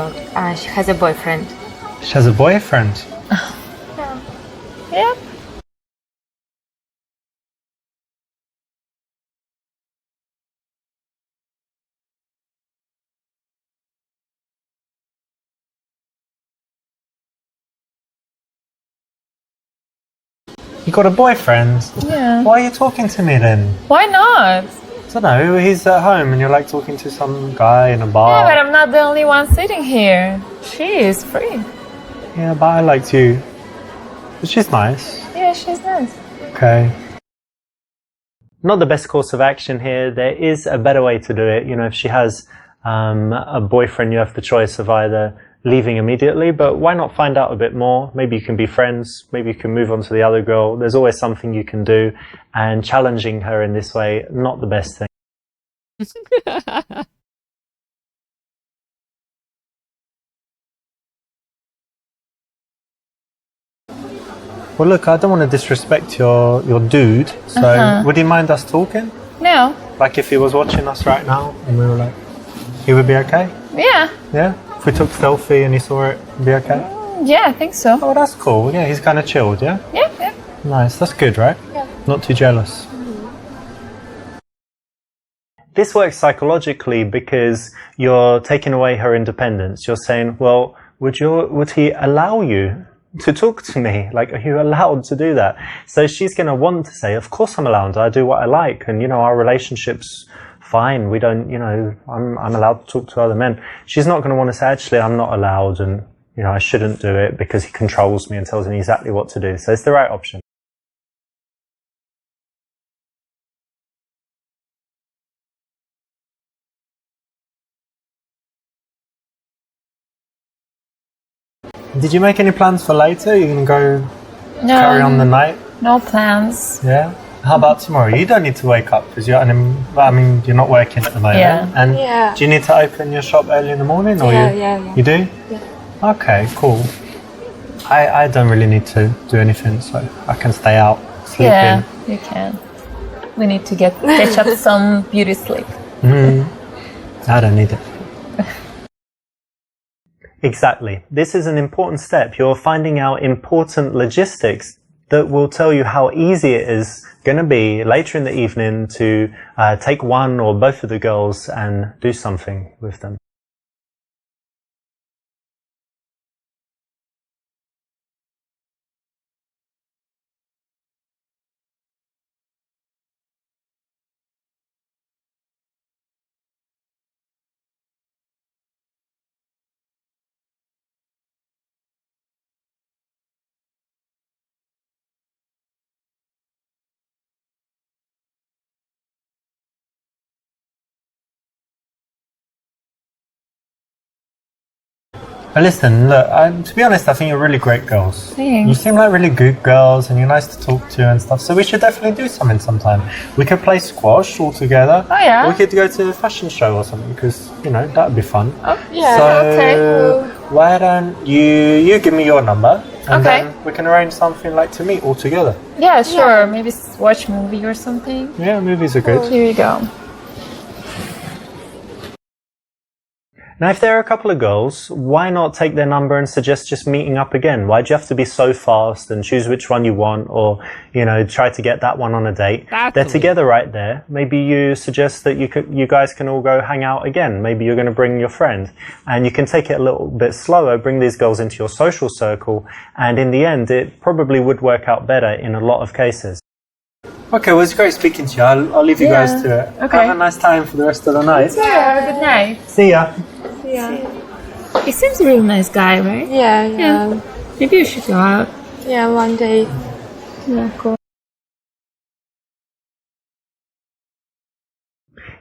she has a boyfriend. She has a boyfriend. Yeah. You got a boyfriend? Yeah. Why are you talking to me then? Why not? I don't know, he's at home and you're like talking to some guy in a Yeah, bar. but I'm not the only one sitting here. She is free. Yeah, but I liked you. But she's nice. Yeah, she's nice. Okay. Not the best course of action here. There is a better way to do it. You know, if she has a boyfriend, you have the choice of either leaving immediately, but why not find out a bit more? Maybe you can be friends. Maybe you can move on to the other girl. There's always something you can do, and challenging her in this way, not the best thing. Well, look, I don't want to disrespect your dude, so would he mind us talking? No. Like if he was watching us right now and we were like, he would be okay? Yeah. Yeah? If we took selfie and he saw it, it'd be okay? Yeah, I think so. Oh, that's cool. Yeah, he's kind of chilled, yeah? Yeah, yeah. Nice, that's good, right? Yeah. Not too jealous. This works psychologically because you're taking away her independence. You're saying, well, would he allow you to talk to me? Like, are you allowed to do that? So she's going to want to say, of course I'm allowed. I do what I like. And, our relationship's fine. We don't, I'm allowed to talk to other men. She's not going to want to say, actually, I'm not allowed. And, I shouldn't do it because he controls me and tells me exactly what to do. So it's the right option. Did you make any plans for later? You're going to go carry on the night? No plans. Yeah? How about tomorrow? You don't need to wake up because you're not working at the moment. Yeah. And do you need to open your shop early in the morning? Or Yeah. You do? Yeah. Okay, cool. I don't really need to do anything, so I can stay out, sleep Yeah, in. you can. We need to catch up some beauty sleep. I don't need it. Exactly. This is an important step. You're finding out important logistics that will tell you how easy it is going to be later in the evening to take one or both of the girls and do something with them. But listen, look, to be honest, I think you're really great girls. Thanks. You seem like really good girls and you're nice to talk to and stuff, so we should definitely do something sometime. We could play squash all together. Oh, yeah? Or we could go to a fashion show or something, because, that would be fun. Oh, yeah, So, okay. why don't you give me your number and Okay. then we can arrange something like to meet all together. Yeah, sure. Maybe watch a movie or something. Yeah, movies are good. Here you go. Now, if there are a couple of girls, why not take their number and suggest just meeting up again? Why do you have to be so fast and choose which one you want or, try to get that one on a date? They're together right there. Maybe you suggest that you guys can all go hang out again. Maybe you're going to bring your friend and you can take it a little bit slower, bring these girls into your social circle. And in the end, it probably would work out better in a lot of cases. Okay, well, it's great speaking to you. I'll leave you guys to it. Okay. Have a nice time for the rest of the night. Yeah, have a good night. See ya. He seems a real nice guy, right? Yeah. Maybe you should go out. Yeah, one day. Yeah, cool.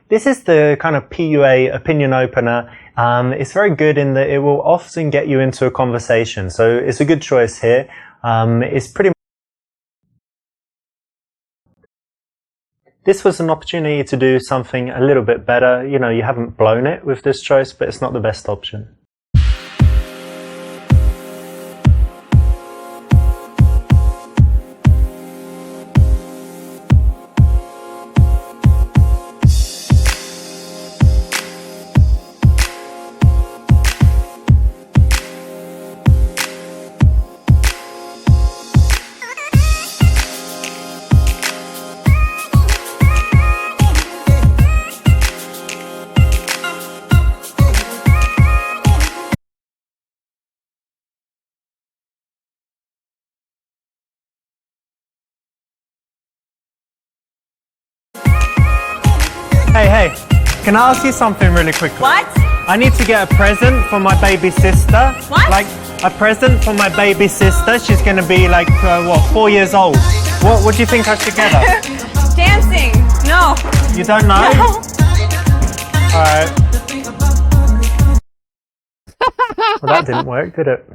This is the kind of PUA opinion opener. It's very good in that it will often get you into a conversation. So it's a good choice here. This was an opportunity to do something a little bit better. You haven't blown it with this choice, but it's not the best option. Hey, can I ask you something really quickly? What? I need to get a present for my baby sister. What? Like, a present for my baby sister. She's going to be 4 years old. What do you think I should get her? Dancing. No. You don't know? No. Alright. Well, that didn't work, did it?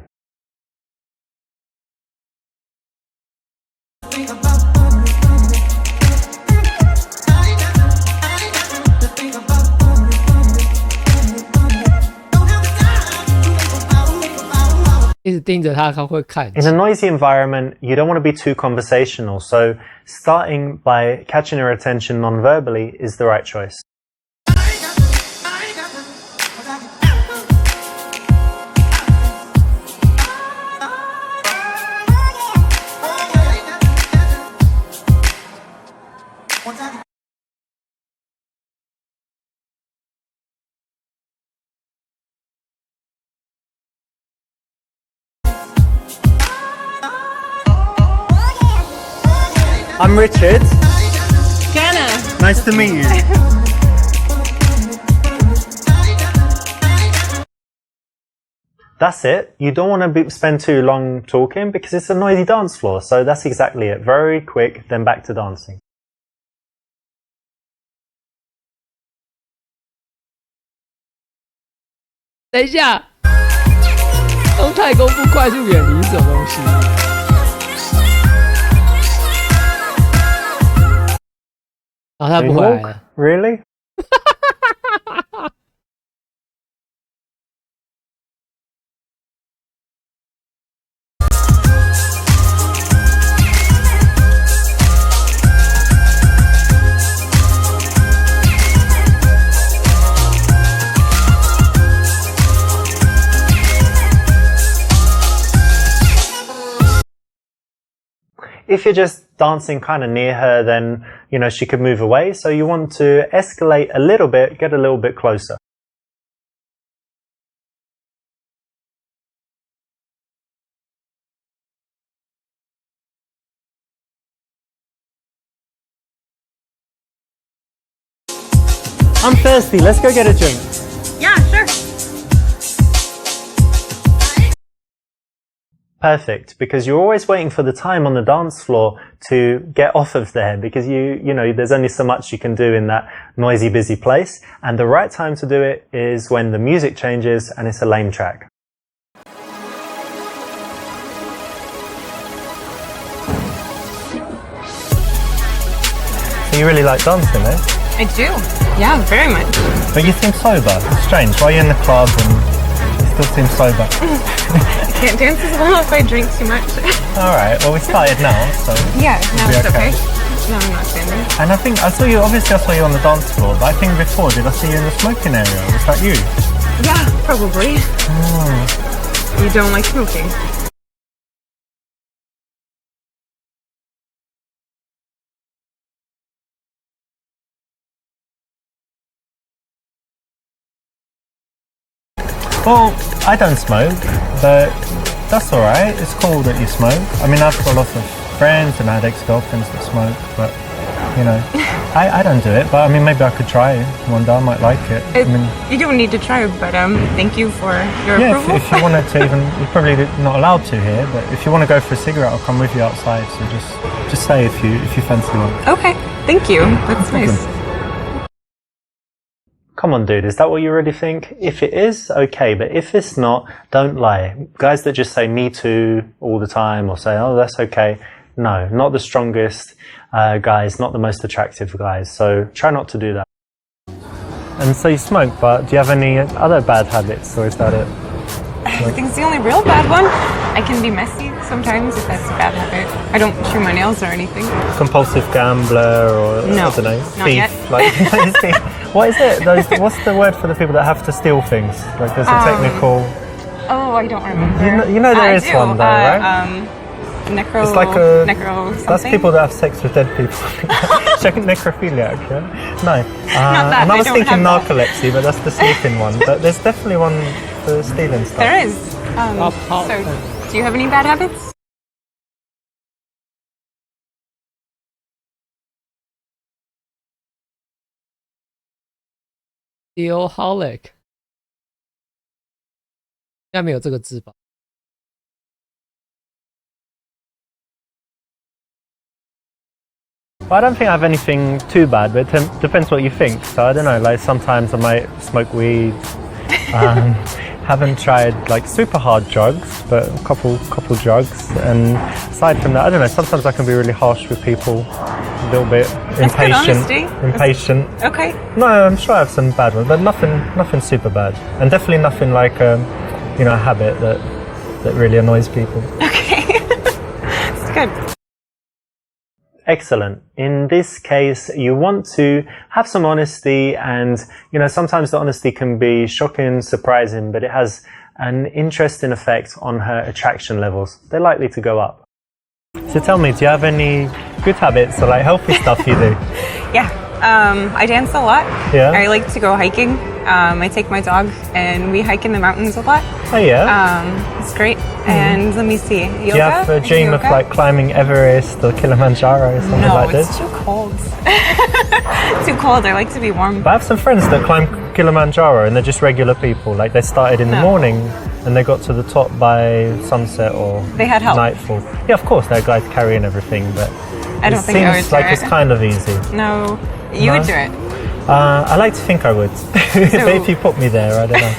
直盯着他，他会看。 In a noisy environment, you don't want to be too conversational, so starting by catching her attention non-verbally is the right choice. I'm Richard. Jana. Nice to meet you. That's it. You don't want to spend too long talking because it's a noisy dance floor. So that's exactly it. Very quick, then back to dancing. 等一下，从太空步快速远离是什么东西？然后他不回来了。 Really? If you're just dancing kind of near her, then, you know, she could move away. So you want to escalate a little bit, get a little bit closer. I'm thirsty. Let's go get a drink. Yeah, sure. Perfect, because you're always waiting for the time on the dance floor to get off of there because you know, there's only so much you can do in that noisy, busy place. And the right time to do it is when the music changes and it's a lame track. So you really like dancing, eh? I do. Yeah, very much. But you seem sober. It's strange. Why are you in the club and you still seem sober? I can't dance as well if I drink too much. Alright, well we started now, so... Yeah, we'll no, be it's okay. okay. No, I'm not standing. And I think, I saw you on the dance floor, but I think before, did I see you in the smoking area? Was that you? Yeah, probably. Oh. You don't like smoking? Well, I don't smoke, but that's alright. It's cool that you smoke. I mean, I've got lots of friends and I had ex-girlfriends that smoke, but, you know, I don't do it. But, I mean, maybe I could try one day. I might like it. I mean, You don't need to try, but thank you for your yeah, approval. if you wanted to even, you're probably not allowed to here, but if you want to go for a cigarette, I'll come with you outside. So just say if you fancy one. Okay, thank you. That's nice. Come on, dude, is that what you really think? If it is, okay, but if it's not, don't lie. Guys that just say me too all the time or say, oh, that's okay. No, not the strongest guys, not the most attractive guys. So try not to do that. And so you smoke, but do you have any other bad habits or is that it? I think it's the only real bad one. I can be messy sometimes if that's a bad habit. I don't chew my nails or anything. Compulsive gambler or, No, I don't know, not thief. yet. Like, what is it? What's the word for the people that have to steal things? Like there's a technical... Oh, I don't remember. You know there I is do. one though, right? Necro. It's like a... necro something. That's people that have sex with dead people. Check necrophiliac, yeah? No. that, and I was don't thinking have that. narcolepsy, but that's the sleeping one. But there's definitely one for stealing stuff. There is. So, do you have any bad habits? Dealholic 应该没有这个字吧？ Well, I don't think I have anything too bad, but it depends what you think. So I don't know, like sometimes I might smoke weed. Haven't tried like super hard drugs, but a couple drugs. And aside from that, I don't know, sometimes I can be really harsh with people, a little bit impatient. Okay. No, I'm sure I have some bad ones, but nothing super bad. And definitely nothing like, a habit that that really annoys people. Okay. It's good. Excellent. In this case, you want to have some honesty, and sometimes the honesty can be shocking, surprising, but it has an interesting effect on her attraction levels. They're likely to go up. So tell me, do you have any good habits or like healthy stuff you do? Yeah. I dance a lot. Yeah. I like to go hiking. I take my dog and we hike in the mountains a lot. Oh yeah. It's great. And let me see. Yoga? Do you have a I do dream of yoga. like climbing Everest or Kilimanjaro or something No, like this? it's too cold. Too cold. I like to be warm. But I have some friends that climb Kilimanjaro and they're just regular people. Like they started in the No. morning and they got to the top by sunset or They had help. nightfall. Yeah, of course, there are guys carrying everything, but I don't it think I would seems do like it. it's kind of easy. No, you No? would do it. I like to think I would. But if you put me there, I don't know.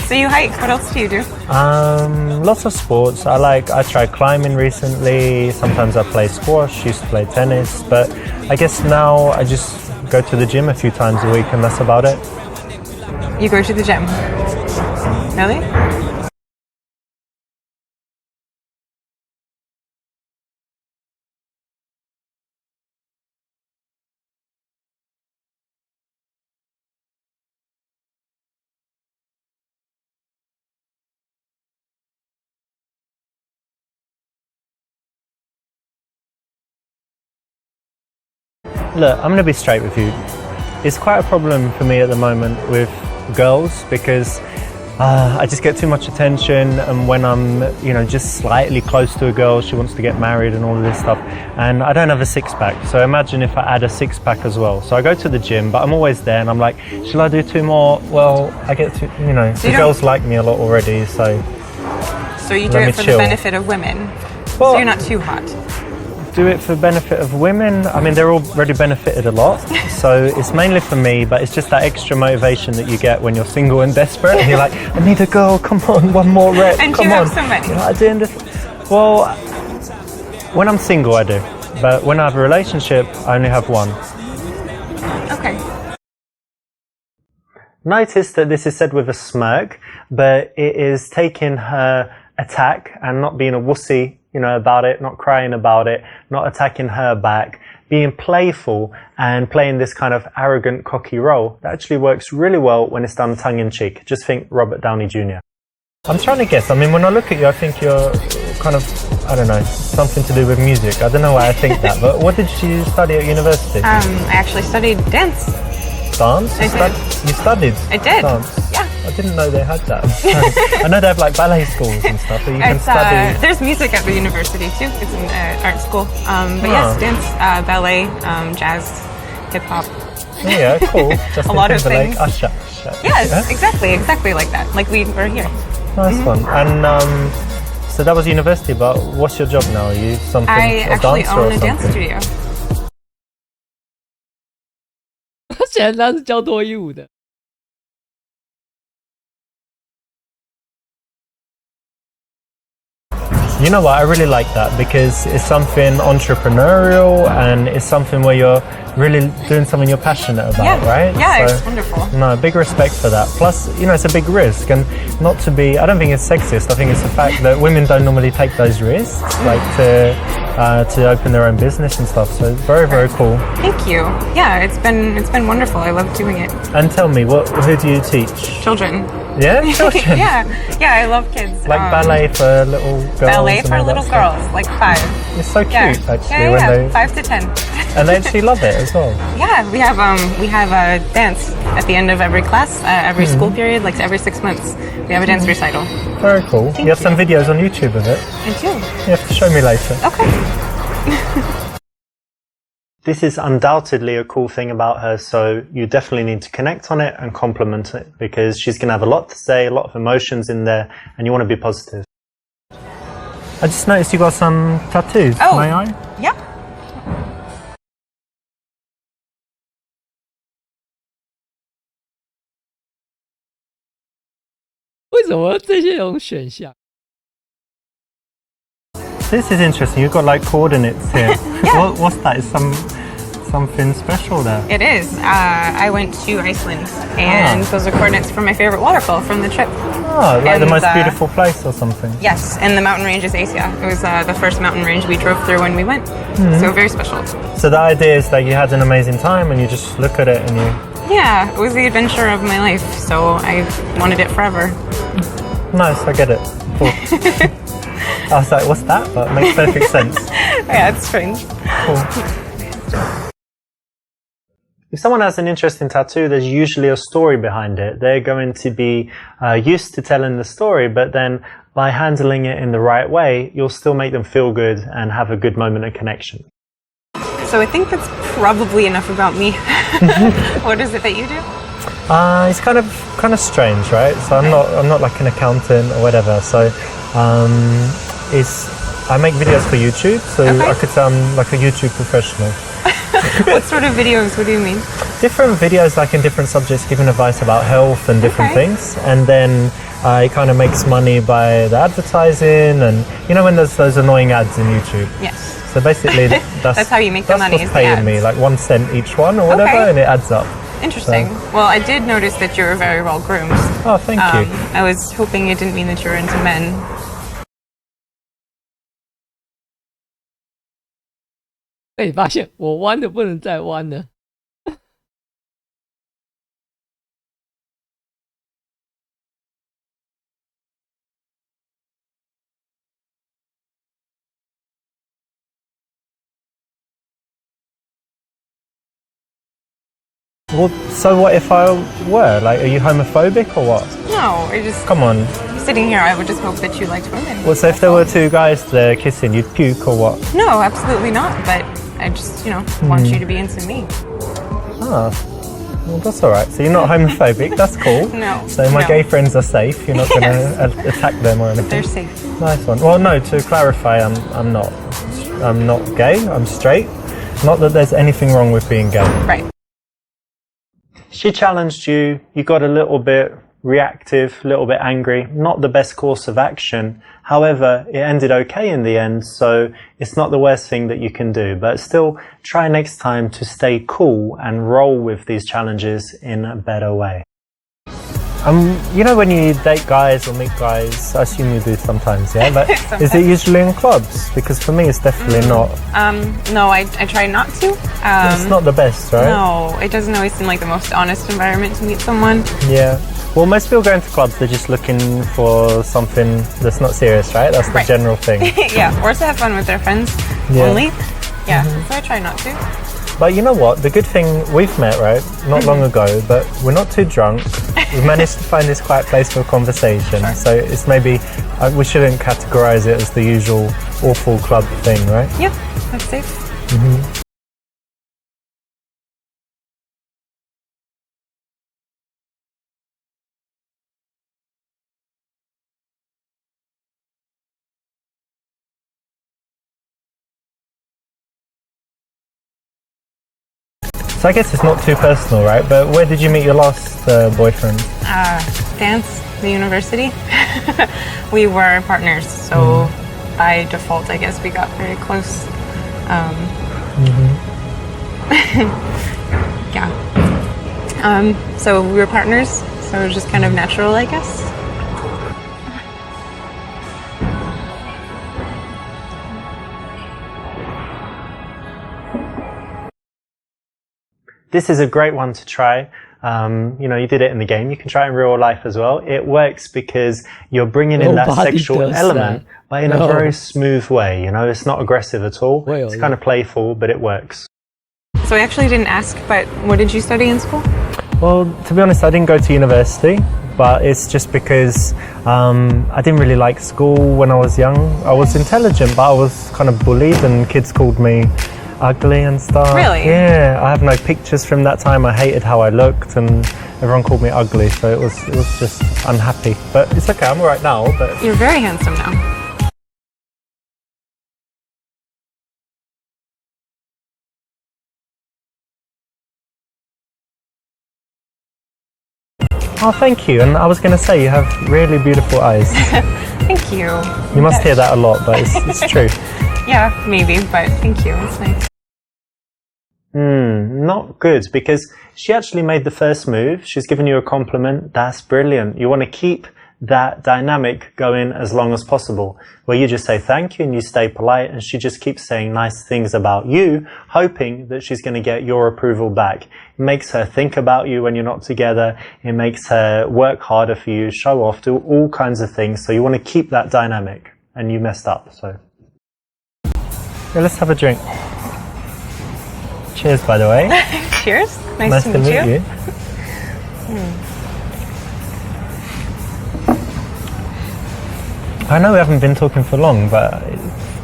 So you hike. What else do you do? Lots of sports. I tried climbing recently. Sometimes I play squash, used to play tennis, but I guess now I just go to the gym a few times a week and that's about it. You go to the gym. Really? Look, I'm going to be straight with you. It's quite a problem for me at the moment with girls because I just get too much attention, and when I'm, just slightly close to a girl, she wants to get married and all of this stuff, and I don't have a six-pack. So imagine if I add a six-pack as well. So I go to the gym, but I'm always there, and I'm like, shall I do two more? Well, I get to, the girls like me a lot already, so. So you do Let me it for chill. the benefit of women. Well, So you're not too hot. do it for the benefit of women. I mean, they're already benefited a lot, so it's mainly for me, but it's just that extra motivation that you get when you're single and desperate, and you're like, I need a girl, come on, one more rep, And come you have on. so many. I didn't. Well, when I'm single, I do, but when I have a relationship, I only have one. Okay. Notice that this is said with a smirk, but it is taking her attack and not being a wussy, about it, not crying about it, not attacking her back, being playful and playing this kind of arrogant, cocky role. That actually works really well when it's done tongue-in-cheek. Just think Robert Downey Jr. I'm trying to guess. I mean, when I look at you, I think you're kind of, I don't know, something to do with music. I don't know why I think that, but what did you study at university? I actually studied dance. Dance? I did. You studied I did. dance? Yeah. I didn't know they had that. I know they have like ballet schools and stuff, but you can study. There's music at the university too. It's an art school. But yes, dance, ballet, jazz, hip hop. Yeah, cool. Justin lot of Timberlake, things. Usher. Yes, Yeah? exactly like that. Like we were here. Nice one. And so that was university, but what's your job now? Are you something? I actually dancer own or a dance something? studio. 显然他是教脱衣舞的。You know what? I really like that because it's something entrepreneurial and it's something where you're really doing something you're passionate about, Yeah. right? Yeah, So, it's wonderful. No, big respect for that. Plus, it's a big risk, and not to be. I don't think it's sexist. I think it's the fact that women don't normally take those risks, like to open their own business and stuff. So very, very cool. Thank you. Yeah, it's been wonderful. I love doing it. And tell me, who do you teach? Children. Yeah, children. Yeah, I love kids. Like ballet for little girls. Ballet and for all that little stuff. girls, like 5. It's so cute, Yeah, actually, when they 5 to 10. and they actually love it as well. Yeah, we have a dance at the end of every class, every school period, like every 6 months. We have a dance recital. Very cool. You have some videos on YouTube of it. I do. You have to show me later. Okay. This is undoubtedly a cool thing about her, so you definitely need to connect on it and compliment it, because she's going to have a lot to say, a lot of emotions in there, and you want to be positive. I just noticed you got some tattoos. Oh. May I? Yeah. This is interesting. You've got like coordinates here. What's that? Is something special there. It is. I went to Iceland, and those are coordinates for my favorite waterfall from the trip. Oh, like And, the most beautiful place or something. Yes, and the mountain range is Asia. It was the first mountain range we drove through when we went. So very special. So the idea is that you had an amazing time and you just look at it and you... Yeah, it was the adventure of my life, so I wanted it forever. Nice, I get it. Cool. I was like, what's that? But it makes perfect sense. Yeah, it's strange. Cool. If someone has an interesting tattoo, there's usually a story behind it. They're going to be used to telling the story, but then by handling it in the right way, you'll still make them feel good and have a good moment of connection. So I think that's probably enough about me. What is it that you do? It's kind of strange, right? So I'm not like an accountant or whatever. So I make videos for YouTube. So I could say I'm like a YouTube professional. What sort of videos? What do you mean? Different videos, like in different subjects, giving advice about health and different things. And then it kind of makes money by the advertising, and you know when there's those annoying ads in YouTube. Yes. So basically, that's how you make the money. That's what's paying me, like 1 cent each one or whatever, and it adds up. Interesting. So. Well, I did notice that you were very well groomed. Oh, thank you. I was hoping it didn't mean that you were into men. 被你发现我弯的不能再弯了。Well, so what if I were? Like, are you homophobic or what? No, I just... Come on. Sitting here, I would just hope that you liked women. Well, so if there were two guys there kissing, you'd puke or what? No, absolutely not. But I just, want you to be into me. Ah, well, that's all right. So you're not homophobic. That's cool. No. So my gay friends are safe. You're not going to attack them or anything. They're safe. Nice one. Well, no. To clarify, I'm not. I'm not gay. I'm straight. Not that there's anything wrong with being gay. Right. She challenged you, you got a little bit reactive, a little bit angry, not the best course of action. However, it ended okay in the end, so it's not the worst thing that you can do. But still, try next time to stay cool and roll with these challenges in a better way. You know when you date guys or meet guys, I assume you do sometimes, yeah? But is it usually in clubs? Because for me it's definitely not. No, I try not to. It's not the best, right? No, it doesn't always seem like the most honest environment to meet someone. Yeah. Well, most people going to clubs, they're just looking for something that's not serious, right? That's the general thing. Yeah, or to have fun with their friends only. Yeah, so I try not to. But you know what? The good thing, we've met, right? Not long ago, but we're not too drunk. We've managed to find this quiet place for conversation. Sure. So it's maybe, we shouldn't categorize it as the usual awful club thing, right? Yeah, that's safe. So I guess it's not too personal, right? But where did you meet your last boyfriend? Dance, the university. We were partners, so by default, I guess we got very close. Yeah. So we were partners, so it was just kind of natural, I guess. This is a great one to try. You did it in the game. You can try it in real life as well. It works because you're bringing in that sexual element, but in a very smooth way. It's not aggressive at all. It's kind of playful, but it works. So I actually didn't ask, but what did you study in school? Well, to be honest, I didn't go to university, but it's just because I didn't really like school when I was young. I was intelligent, but I was kind of bullied, and kids called me ugly and stuff. Really? Yeah, I have no pictures from that time. I hated how I looked, and everyone called me ugly, so it was just unhappy. But it's okay, I'm alright now. But you're very handsome now. Oh, thank you. And I was going to say, you have really beautiful eyes. Thank you. You must hear that a lot, but it's true. Yeah, maybe, but thank you. It's nice. Not good, because she actually made the first move. She's given you a compliment. That's brilliant. You want to keep that dynamic going as long as possible, where you just say thank you and you stay polite, and she just keeps saying nice things about you, hoping that she's going to get your approval back. It makes her think about you when you're not together. It makes her work harder for you, show off, do all kinds of things. So you want to keep that dynamic, and you messed up. So yeah, let's have a drink. Cheers, by the way. Cheers. Nice to meet you. I know we haven't been talking for long, but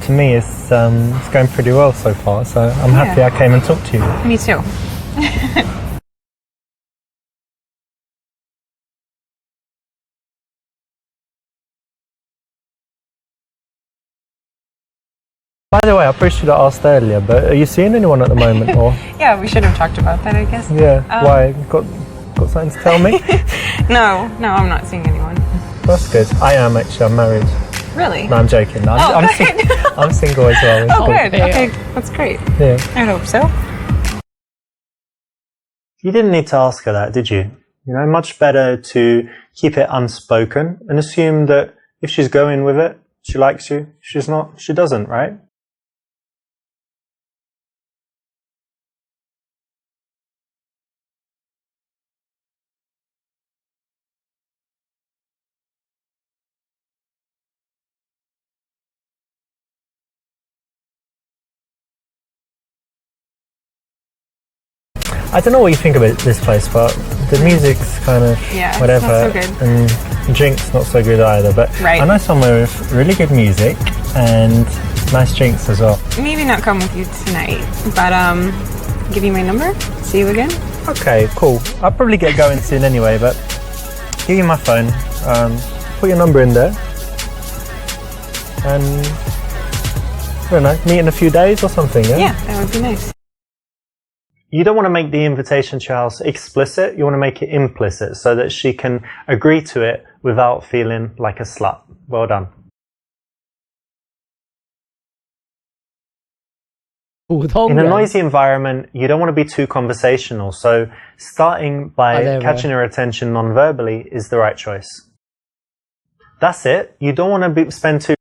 to me it's going pretty well so far, so I'm happy I came and talked to you. Me too. By the way, I probably should have asked earlier, but are you seeing anyone at the moment? Or Yeah, we should have talked about that, I guess. yeah, why? Got something to tell me? No, I'm not seeing anyone. That's good. I am actually. I'm married. Really? No, I'm joking. I'm single as well. It's Oh, cool. good. Okay, that's great. Yeah. I hope so. You didn't need to ask her that, did you? You know, much better to keep it unspoken and assume that if she's going with it, she likes you. If she's not, she doesn't, right? I don't know what you think about this place, but the music's kind of Yeah, it's whatever, not so good. and drinks not so good either. But Right. I know somewhere with really good music and nice drinks as well. Maybe not come with you tonight, but give you my number. See you again. Okay, cool. I'll probably get going soon anyway, but give you my phone. Put your number in there, and I don't know, meet in a few days or something. Yeah. Yeah, that would be nice. You don't want to make the invitation to your house explicit. You want to make it implicit so that she can agree to it without feeling like a slut. Well done. In a noisy environment, you don't want to be too conversational. So starting by catching her attention non-verbally is the right choice. That's it. You don't want to spend too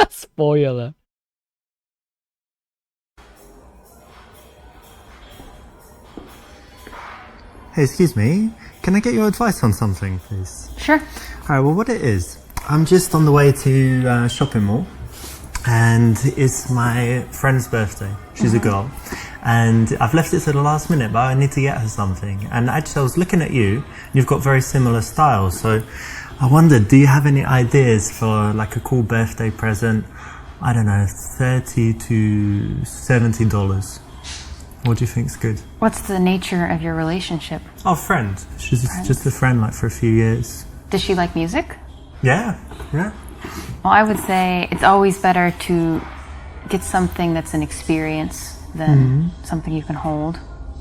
Spoiler. Hey, excuse me. Can I get your advice on something, please? Sure. Alright, well, what it is, I'm just on the way to shopping mall, and it's my friend's birthday. She's a girl, and I've left it to the last minute, but I need to get her something. And actually, I was looking at you, and you've got very similar styles, so I wondered, do you have any ideas for like a cool birthday present? I don't know, $30 to $70. What do you think's good? What's the nature of your relationship? Oh, friend. She's just a friend, like, for a few years. Does she like music? Yeah, yeah. Well, I would say it's always better to get something that's an experience than something you can hold.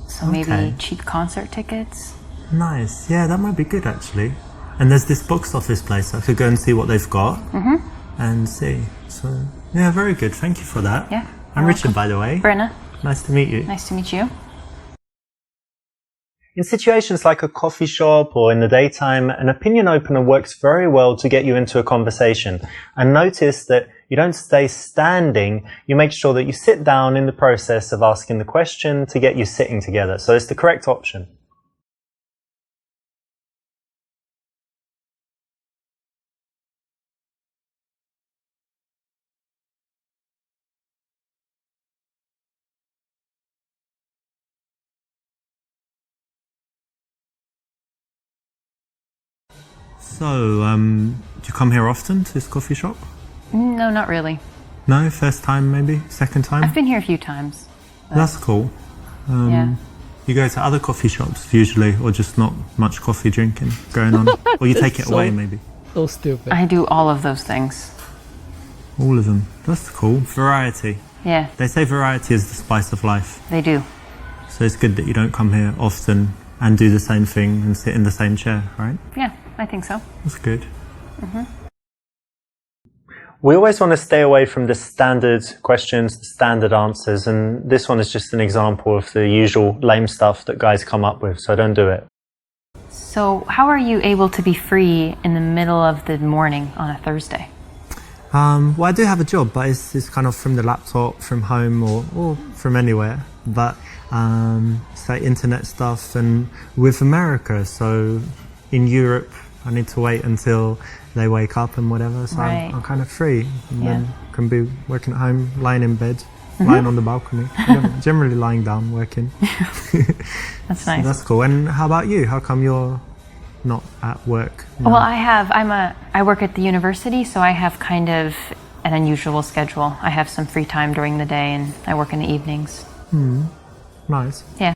So maybe cheap concert tickets. Nice. Yeah, that might be good, actually. And there's this box office place. I could go and see what they've got and see. So, yeah, very good. Thank you for that. Yeah. I'm Richard, by the way. Brenna, Nice to meet you. nice to meet you. In situations like a coffee shop or in the daytime, an opinion opener works very well to get you into a conversation. And notice that you don't stay standing, you make sure that you sit down in the process of asking the question to get you sitting together. So it's the correct option. So, do you come here often to this coffee shop? No, not really. No? First time maybe? Second time? I've been here a few times. That's cool. Yeah. You go to other coffee shops usually, or just not much coffee drinking going on? Or you take it away maybe? So stupid. I do all of those things. All of them. That's cool. Variety. Yeah, They say variety is the spice of life. they do. So it's good that you don't come here often and do the same thing and sit in the same chair, right? Yeah, I think so. That's good. We always want to stay away from the standard questions, the standard answers, and this one is just an example of the usual lame stuff that guys come up with, so don't do it. So, how are you able to be free in the middle of the morning on a Thursday? Well, I do have a job, but it's kind of from the laptop, from home, or from anywhere. But it's like internet stuff, and with America, so in Europe, I need to wait until they wake up and whatever, so Right. I'm kind of free. And Yeah. then can be working at home, lying in bed, lying on the balcony, generally lying down, working. That's So nice. that's cool. And how about you? How come you're not at work now? Well, I work at the university, so I have kind of an unusual schedule. I have some free time during the day, and I work in the evenings. Nice. Yeah.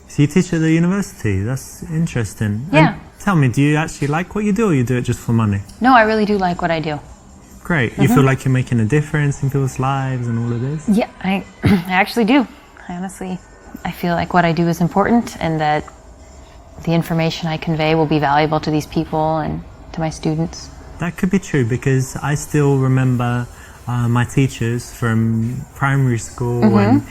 So you teach at the university? That's interesting. Yeah. And tell me, do you actually like what you do, or you do it just for money? No, I really do like what I do. Great. You feel like you're making a difference in people's lives and all of this? Yeah, I actually do. I feel like what I do is important, and that the information I convey will be valuable to these people and to my students. That could be true, because I still remember my teachers from primary school and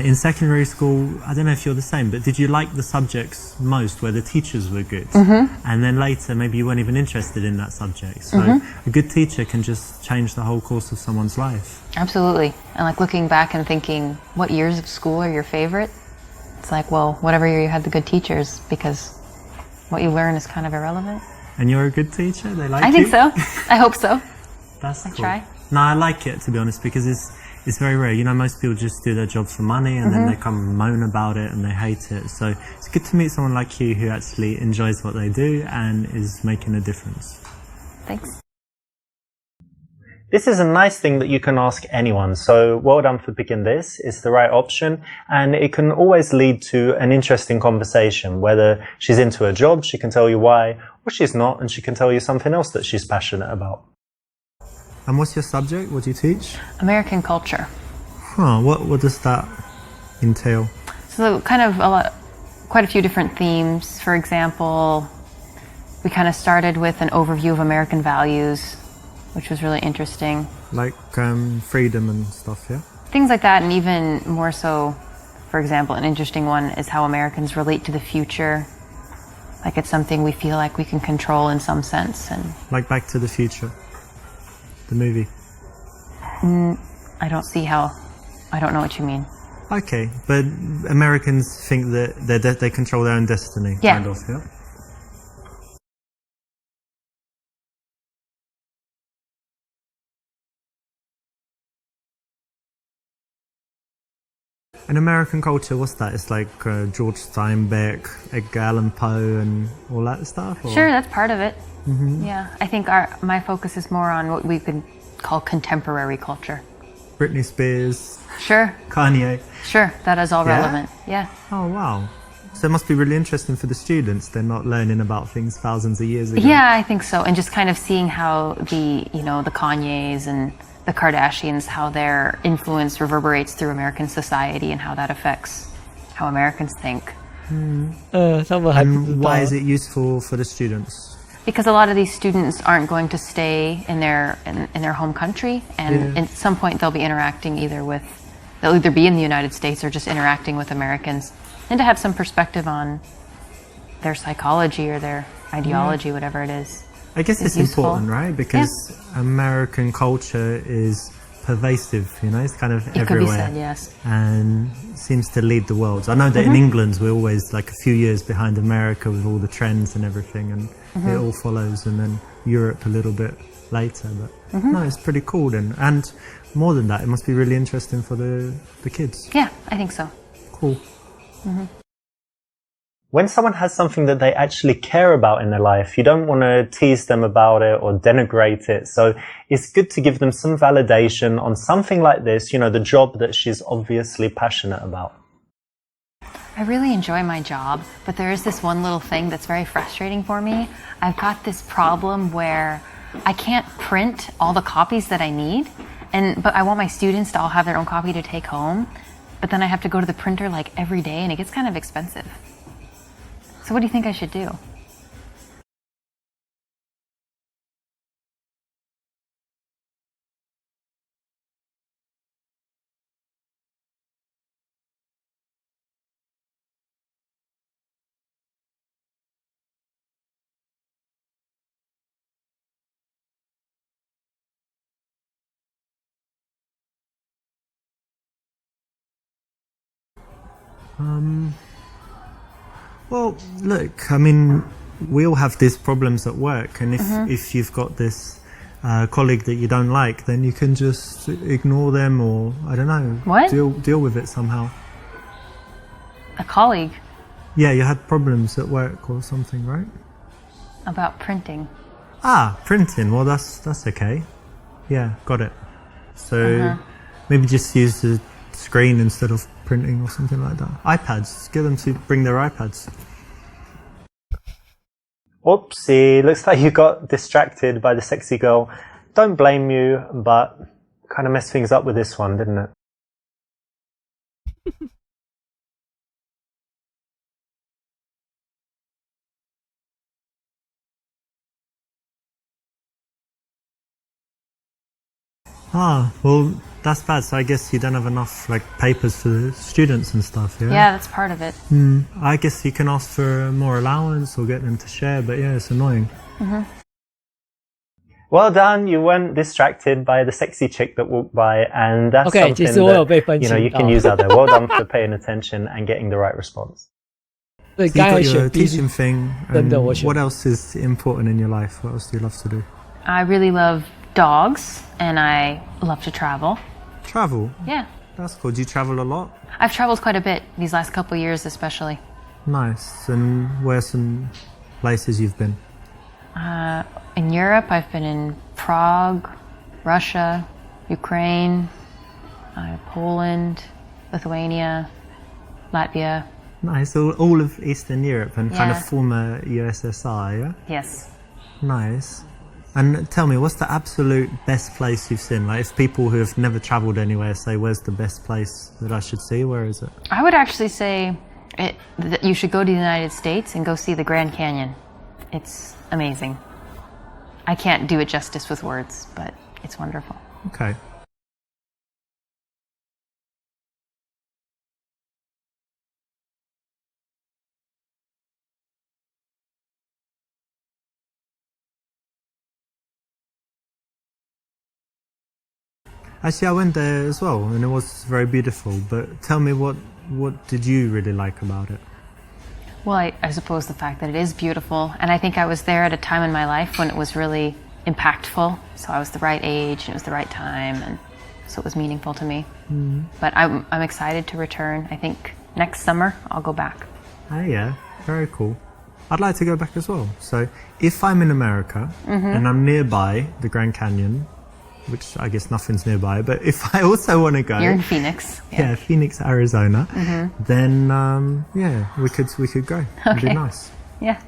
in secondary school. I don't know if you're the same, but did you like the subjects most where the teachers were good? And then later maybe you weren't even interested in that subject. So a good teacher can just change the whole course of someone's life. Absolutely. And like looking back and thinking, what years of school are your favorite? It's like, well, whatever year you had the good teachers, because what you learn is kind of irrelevant. And you're a good teacher? They like you? I think so. I hope so. That's cool. try. No, I like it, to be honest, because it's very rare. You know, most people just do their job for money, and then they come and moan about it and they hate it. So it's good to meet someone like you who actually enjoys what they do and is making a difference. Thanks. This is a nice thing that you can ask anyone, so well done for picking this. It's the right option, and it can always lead to an interesting conversation. Whether she's into her job, she can tell you why, or she's not, and she can tell you something else that she's passionate about. And what's your subject? What do you teach? American culture. Huh, what does that entail? So kind of quite a few different themes. For example, we kind of started with an overview of American values, which was really interesting. Like freedom and stuff, yeah? Things like that, and even more so, for example, an interesting one is how Americans relate to the future. Like it's something we feel like we can control in some sense. And Like Back to the Future, the movie. I don't know what you mean. Okay, but Americans think that they control their own destiny, Yeah. kind of, yeah? In American culture, what's that? It's like George Steinbeck, Edgar Allan Poe, and all that stuff? Or? Sure, that's part of it. Yeah, I think my focus is more on what we could call contemporary culture. Britney Spears, Sure, Kanye. sure, that is all Yeah? relevant. Yeah. Oh, wow. So it must be really interesting for the students. They're not learning about things thousands of years ago. Yeah, I think so. And just kind of seeing how the Kanyes and the Kardashians, how their influence reverberates through American society and how that affects how Americans think. 他们还不知 And 道 why is it useful for the students? Because a lot of these students aren't going to stay in their home country, and at some point they'll be interacting they'll either be in the United States or just interacting with Americans, and to have some perspective on their psychology or their ideology, whatever it is. I guess it's useful. important, right? Because American culture is pervasive, you know, it's kind of It could be everywhere. said, yes. And seems to lead the world. I know that in England we're always like a few years behind America with all the trends and everything, and it all follows, and then Europe a little bit later. But no, it's pretty cool then. And more than that, it must be really interesting for the kids. Yeah, I think so. Cool. When someone has something that they actually care about in their life, you don't want to tease them about it or denigrate it. So it's good to give them some validation on something like this, you know, the job that she's obviously passionate about. I really enjoy my job, but there is this one little thing that's very frustrating for me. I've got this problem where I can't print all the copies that I need, but I want my students to all have their own copy to take home, but then I have to go to the printer like every day and it gets kind of expensive. So what do you think I should do? Well, look, I mean, we all have these problems at work, and if you've got this colleague that you don't like, then you can just ignore them, or I don't know, What? deal with it somehow. A colleague Yeah, you had problems at work or something, right? about printing. Ah, printing. Well, that's okay. Yeah, got it. So maybe just use the screen instead of printing or something like that. iPads. Get them to bring their iPads. Oopsie, looks like you got distracted by the sexy girl. Don't blame you, but kind of messed things up with this one, didn't it? Ah, well, that's bad. So I guess you don't have enough like papers for the students and stuff, yeah? Yeah, that's part of it. I guess you can ask for more allowance or get them to share, but yeah, it's annoying. Well done, you weren't distracted by the sexy chick that walked by, and that's Okay, something 其实我有被 that 分 you know 析 you 到 can use out there. Well done for paying attention and getting the right response. 所以 So 刚 you 才 got your 选 B teaching thing, 真的 and 我选 what else is important in your life? What else do you love to do? I really love dogs and I love to travel. Travel. Yeah. That's cool. Do you travel a lot? I've traveled quite a bit these last couple of years especially. Nice. And where some places you've been? In Europe, I've been in Prague, Russia, Ukraine, Poland, Lithuania, Latvia. Nice. All of Eastern Europe and kind of Yeah. former USSR, yeah? Yes. Nice. And tell me, what's the absolute best place you've seen? Like, if people who have never travelled anywhere say, where's the best place that I should see? Where is it? I would actually say that you should go to the United States and go see the Grand Canyon. It's amazing. I can't do it justice with words, but it's wonderful. Okay. Actually, I went there as well, and it was very beautiful. But tell me, what did you really like about it? Well, I suppose the fact that it is beautiful, and I think I was there at a time in my life when it was really impactful. So I was the right age, and it was the right time, and so it was meaningful to me. But I'm excited to return. I think next summer I'll go back. Oh yeah, very cool. I'd like to go back as well. So if I'm in America and I'm nearby the Grand Canyon, which I guess nothing's nearby, but if I also want to go, You're in Phoenix. yeah, Phoenix, Arizona, then yeah, we could go. It'd be Okay. nice. Yeah.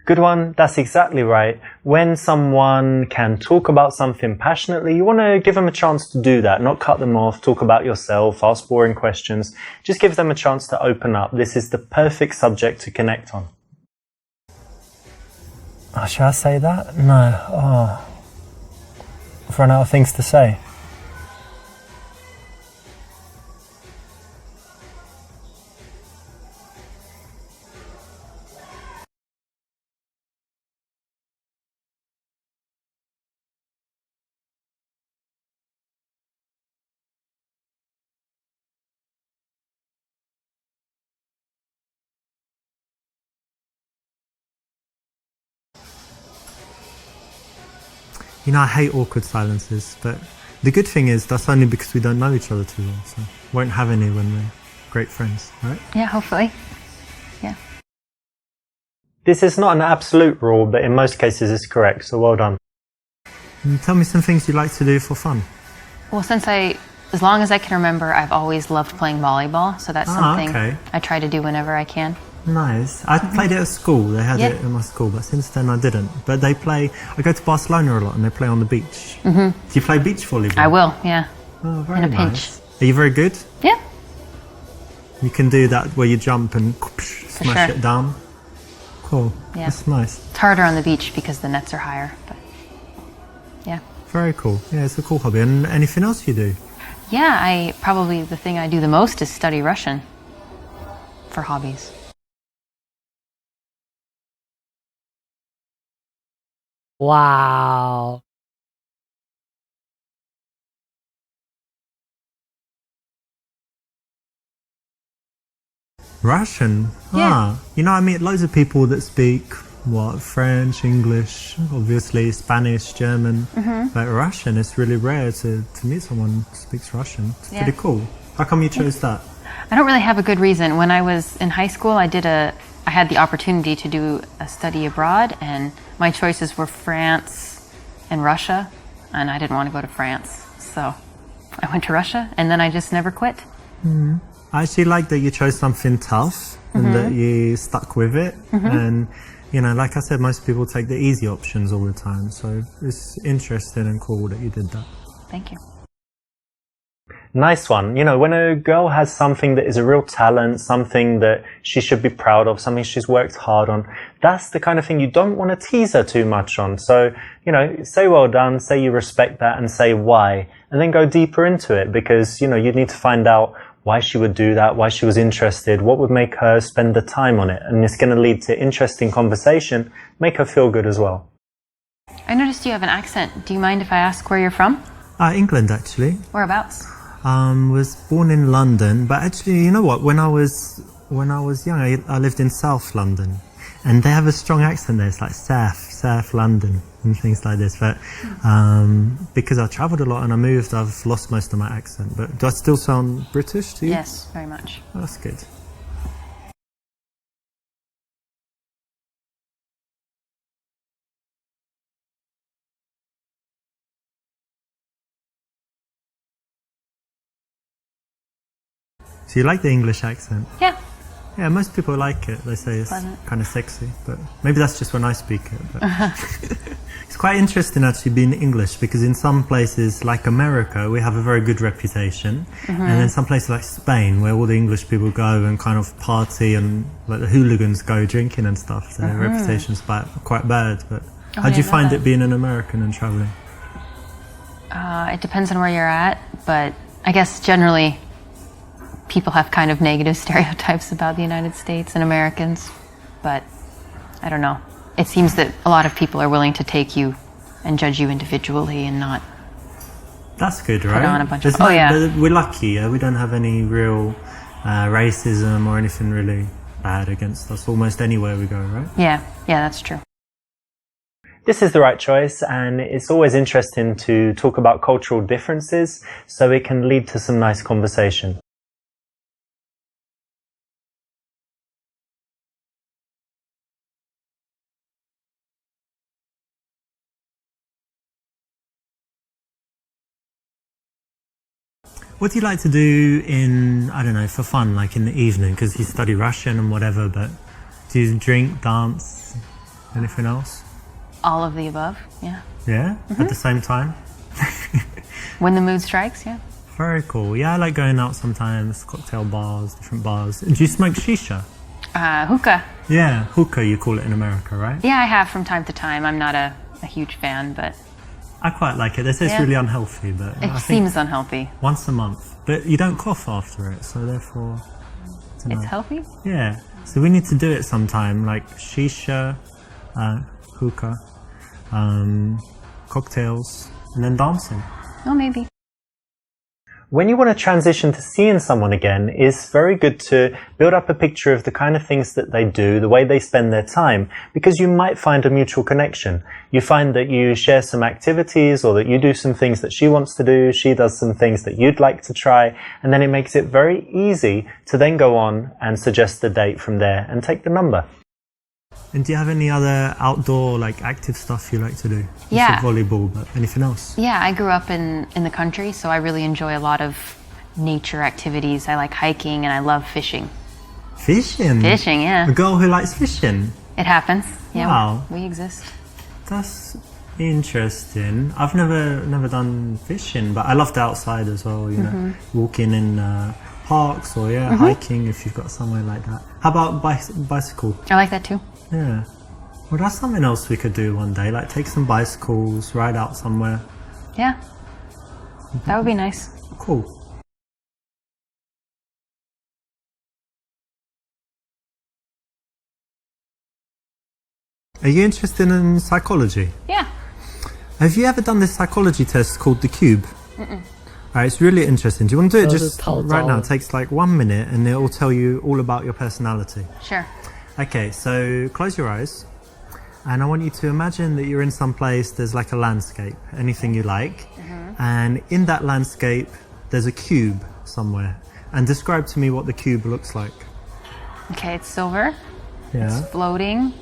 Good one, that's exactly right. When someone can talk about something passionately, you want to give them a chance to do that, not cut them off, talk about yourself, ask boring questions. Just give them a chance to open up. This is the perfect subject to connect on. Oh, should I say that? No. Oh. I've run out of things to say. You know, I hate awkward silences, but the good thing is that's only because we don't know each other too well, so won't have any when we're great friends, right? Yeah, hopefully. Yeah. This is not an absolute rule, but in most cases it's correct, so well done. And tell me some things you like to do for fun. Well, as long as I can remember, I've always loved playing volleyball, so that's something okay. I try to do whenever I can. Nice. I played it at school. They had it in my school, but since then I didn't. But I go to Barcelona a lot and they play on the beach. Do you play beach volleyball? I will, yeah. Oh, very in a nice. pinch. Are you very good? Yeah. You can do that where you jump and smash sure. it down. Cool. Yeah. That's nice. It's harder on the beach because the nets are higher, but yeah. Very cool. Yeah, it's a cool hobby. And anything else you do? Yeah, probably the thing I do the most is study Russian for hobbies. Wow. Russian? Yeah. You know, I meet loads of people that speak, French, English, obviously Spanish, German. But Russian, it's really rare to meet someone who speaks Russian. It's pretty cool. How come you chose that? I don't really have a good reason. When I was in high school, I had the opportunity to do a study abroad, and my choices were France and Russia, and I didn't want to go to France. So I went to Russia, and then I just never quit. I actually like that you chose something tough and that you stuck with it. And, you know, like I said, most people take the easy options all the time. So it's interesting and cool that you did that. Thank you. Nice one. You know, when a girl has something that is a real talent, something that she should be proud of, something she's worked hard on, that's the kind of thing you don't want to tease her too much on. So, you know, say well done, say you respect that, and say why, and then go deeper into it, because, you know, you need to find out why she would do that, why she was interested, what would make her spend the time on it. And it's going to lead to interesting conversation, make her feel good as well. I noticed you have an accent. Do you mind if I ask where you're from? England, actually. Whereabouts? Was born in London, but actually, you know what? When I was young, I lived in South London, and they have a strong accent there. It's like South London and things like this. But because I travelled a lot and I moved, I've lost most of my accent. But do I still sound British to you? Yes, very much. Oh, that's good. So you like the English accent? Yeah. Yeah, most people like it. They say it's Pleasant. kind of sexy, but maybe that's just when I speak it. But it's quite interesting actually being English, because in some places like America, we have a very good reputation. And then some places like Spain, where all the English people go and kind of party and like the hooligans go drinking and stuff, so their reputation's quite bad. But how do you find it being an American and traveling? It depends on where you're at, but I guess generally people have kind of negative stereotypes about the United States and Americans, but I don't know. It seems that a lot of people are willing to take you and judge you individually and not. That's good, right? Put on a bunch of. We're lucky. We don't have any real racism or anything really bad against us almost anywhere we go, right? Yeah, that's true. This is the right choice, and it's always interesting to talk about cultural differences so it can lead to some nice conversation. What do you like to do for fun, like in the evening? Because you study Russian and whatever, but do you drink, dance, anything else? All of the above, yeah. Yeah? At the same time? When the mood strikes, yeah. Very cool. Yeah, I like going out sometimes, cocktail bars, different bars. Do you smoke shisha? Hookah. Yeah, hookah you call it in America, right? Yeah, I have from time to time. I'm not a huge fan, but I quite like it. They say it's really unhealthy, but it seems unhealthy. Once a month. But you don't cough after it, so therefore It's healthy? Yeah. So we need to do it sometime, like shisha, hookah, cocktails, and then dancing. Oh, maybe. When you want to transition to seeing someone again, it's very good to build up a picture of the kind of things that they do, the way they spend their time, because you might find a mutual connection. You find that you share some activities, or that you do some things that she wants to do, she does some things that you'd like to try, and then it makes it very easy to then go on and suggest the date from there and take the number. And do you have any other outdoor, like, active stuff you like to do? You Yeah. said volleyball, but anything else? Yeah, I grew up in the country, so I really enjoy a lot of nature activities. I like hiking and I love fishing. Fishing? Fishing, yeah. A girl who likes fishing? It happens. Yeah, Wow. we exist. That's interesting. I've never done fishing, but I love the outside as well, you know, walking in parks or hiking if you've got somewhere like that. How about bicycle? I like that too. Yeah. Well, that's something else we could do one day, like take some bicycles, ride out somewhere. Yeah, that would be nice. Cool. Are you interested in psychology? Yeah. Have you ever done this psychology test called the Cube? Alright, it's really interesting. Do you want to do it just right now? It takes like 1 minute and it will tell you all about your personality. Sure. Okay, so close your eyes and I want you to imagine that you're in some place, there's like a landscape, anything you like, and in that landscape there's a cube somewhere, and describe to me what the cube looks like. Okay, it's silver. Yeah. It's floating.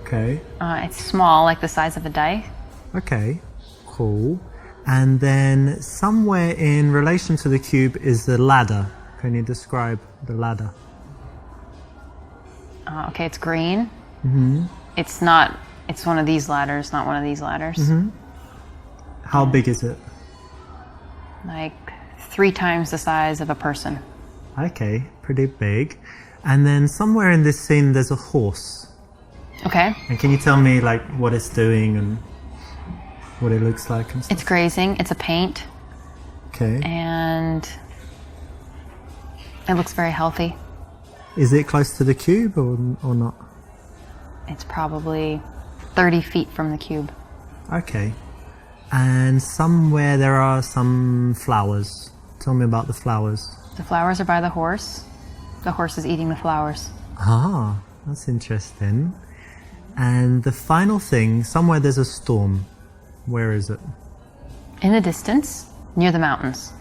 Okay. It's small, like the size of a die. Okay, cool. And then somewhere in relation to the cube is the ladder. Can you describe the ladder? Okay, it's green. It's not. It's one of these ladders, not one of these ladders. How big is it? Like 3 times the size of a person. Okay, pretty big. And then somewhere in this scene there's a horse. Okay. And can you tell me like what it's doing and what it looks like and stuff? It's grazing. It's a paint, Okay. and it looks very healthy. Is it close to the cube or not? It's probably 30 feet from the cube. Okay. And somewhere there are some flowers. Tell me about the flowers. The flowers are by the horse. The horse is eating the flowers. Ah, that's interesting. And the final thing, somewhere there's a storm. Where is it? In the distance, near the mountains.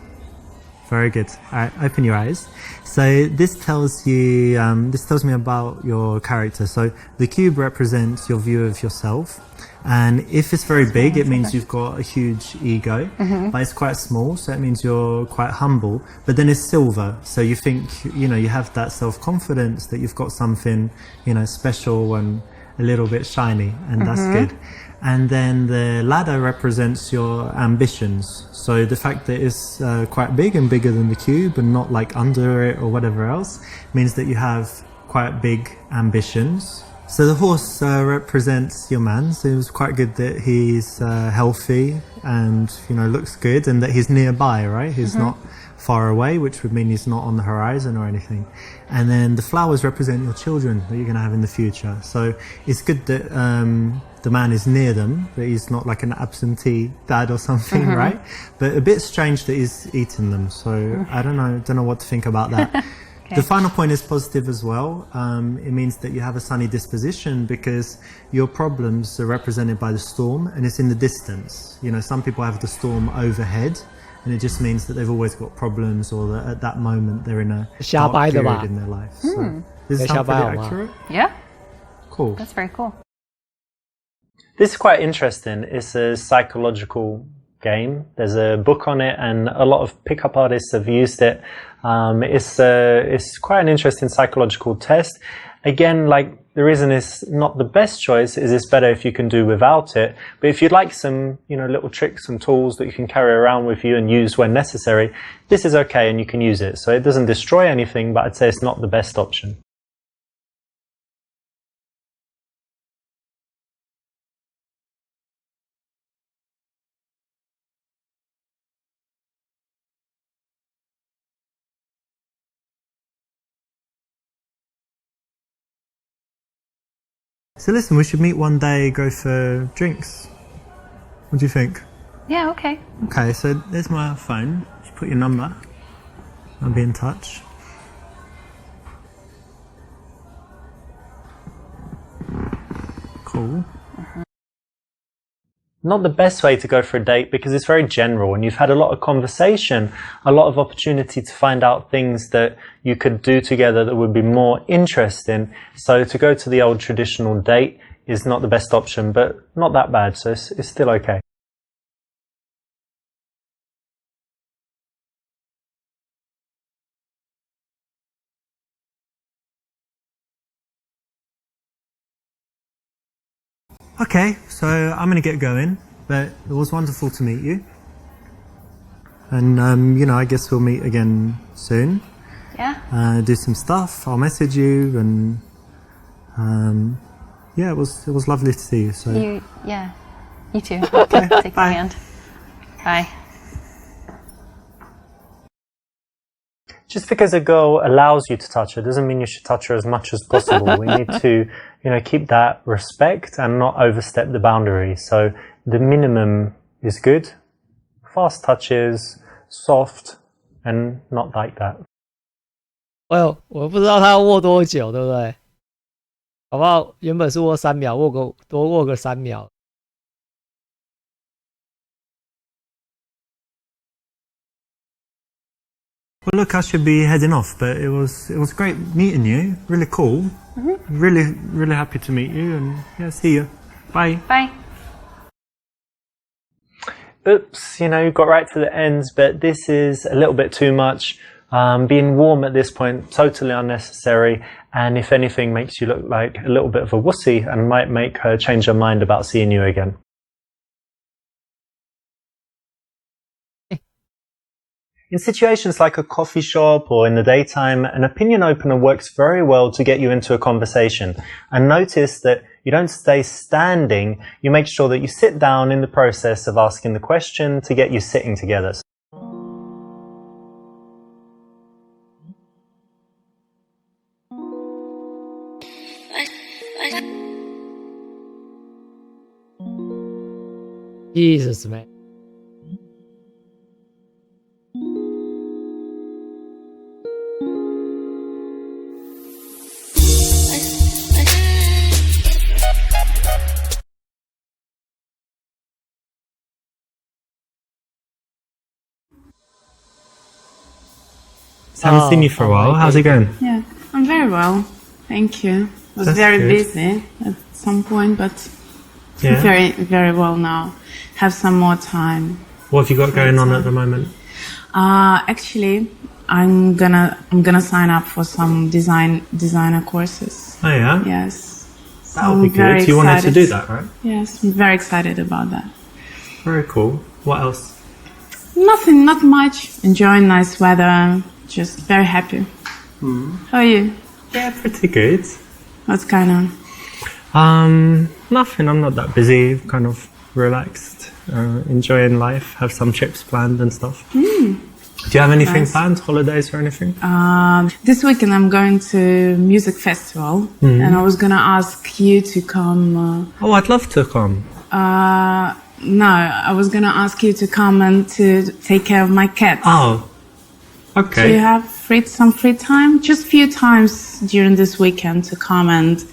Very good. All right, open your eyes. So this tells you, this tells me about your character. So the cube represents your view of yourself. And if it's very big, it means you've got a huge ego, but it's quite small, so it means you're quite humble. But then it's silver, so you think, you know, you have that self-confidence that you've got something, you know, special and a little bit shiny, and that's good. And then the ladder represents your ambitions. So the fact that it's quite big and bigger than the cube and not like under it or whatever else means that you have quite big ambitions. So the horse represents your man, so it was quite good that he's healthy and, you know, looks good, and that he's nearby, right? He's not far away, which would mean he's not on the horizon or anything. And then the flowers represent your children that you're going to have in the future. So it's good that the man is near them, but he's not like an absentee dad or something, right? But a bit strange that he's eating them. So I don't know what to think about that. The final point is positive as well. It means that you have a sunny disposition because your problems are represented by the storm, and it's in the distance. You know, some people have the storm overhead, and it just means that they've always got problems, or that at that moment they're in a dark period in their life. So does it sound pretty accurate? Yeah, Cool. that's very cool. This is quite interesting. It's a psychological game. There's a book on it, and a lot of pickup artists have used it. It's quite an interesting psychological test. Again, like, the reason it's not the best choice is it's better if you can do without it. But if you'd like some, you know, little tricks and tools that you can carry around with you and use when necessary, this is okay and you can use it. So it doesn't destroy anything, but I'd say it's not the best option. So listen, we should meet one day, go for drinks. What do you think? Yeah, okay. Okay, so there's my phone. put your number. I'll be in touch. Cool. Not the best way to go for a date because it's very general and you've had a lot of conversation, a lot of opportunity to find out things that you could do together that would be more interesting. So to go to the old traditional date is not the best option, but not that bad, so it's still okay. Okay, so I'm going to get going, but it was wonderful to meet you. And, you know, I guess we'll meet again soon. Yeah. Do some stuff, I'll message you, and yeah, it was lovely to see you. So You too. Okay, take bye. my hand. Bye. Just because a girl allows you to touch her doesn't mean you should touch her as much as possible. We need to, you know, keep that respect and not overstep the boundary. So the minimum is good. Fast touches, soft, and not like that. 我不知道他要握多久，对不对？好不好？原本是握3秒，多握个3秒。Well, look, I should be heading off, but it was great meeting you. Really cool. Mm-hmm. Really happy to meet you, and yeah, see you. Bye. Bye. Oops, you know, got right to the end, but this is a little bit too much. Being warm at this point, totally unnecessary, and if anything, makes you look like a little bit of a wussy and might make her change her mind about seeing you again. In situations like a coffee shop or in the daytime, an opinion opener works very well to get you into a conversation. And notice that you don't stay standing, you make sure that you sit down in the process of asking the question to get you sitting together. Jesus, man. Haven't seen you for a while. How's it going? Yeah, I'm very well. Thank you. I was very busy at some point, but Yeah. very well now. Have some more time. What have you got going on at the moment? Actually, I'm gonna sign up for some designer courses. Oh yeah? Yes. So That'll be I'm very good. You wanted to excited. do that, right? Yes, I'm very excited about that. Very cool. What else? Nothing, not much. Enjoying nice weather. Just very happy. How are you? Yeah, pretty good. What's going on? Nothing. I'm not that busy. Kind of relaxed, enjoying life. Have some trips planned and stuff. Do you have anything Nice. planned? Holidays or anything? This weekend I'm going to music festival, and I was gonna ask you to come. Oh, I'd love to come. No, I was gonna ask you to come and to take care of my cat. Oh, Do you okay. have some free time? Just a few times during this weekend to come and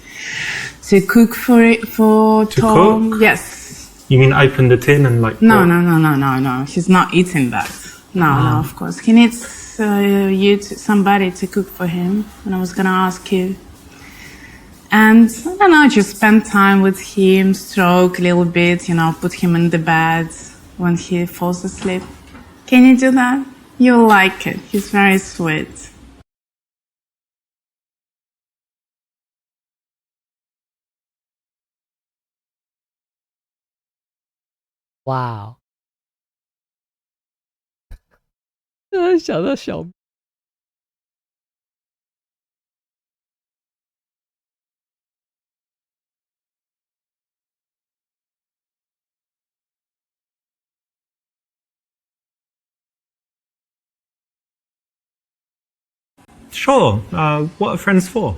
to cook for To Tom. cook? Yes. You mean open the tin and like? No, what? no. He's not eating that. No, of course. He needs somebody to cook for him. And I was gonna ask you. And I don't know, just spend time with him, stroke a little bit, put him in the bed when he falls asleep. Can you do that? You'll like it. He's very sweet. Wow. 想到小 Sure. What are friends for?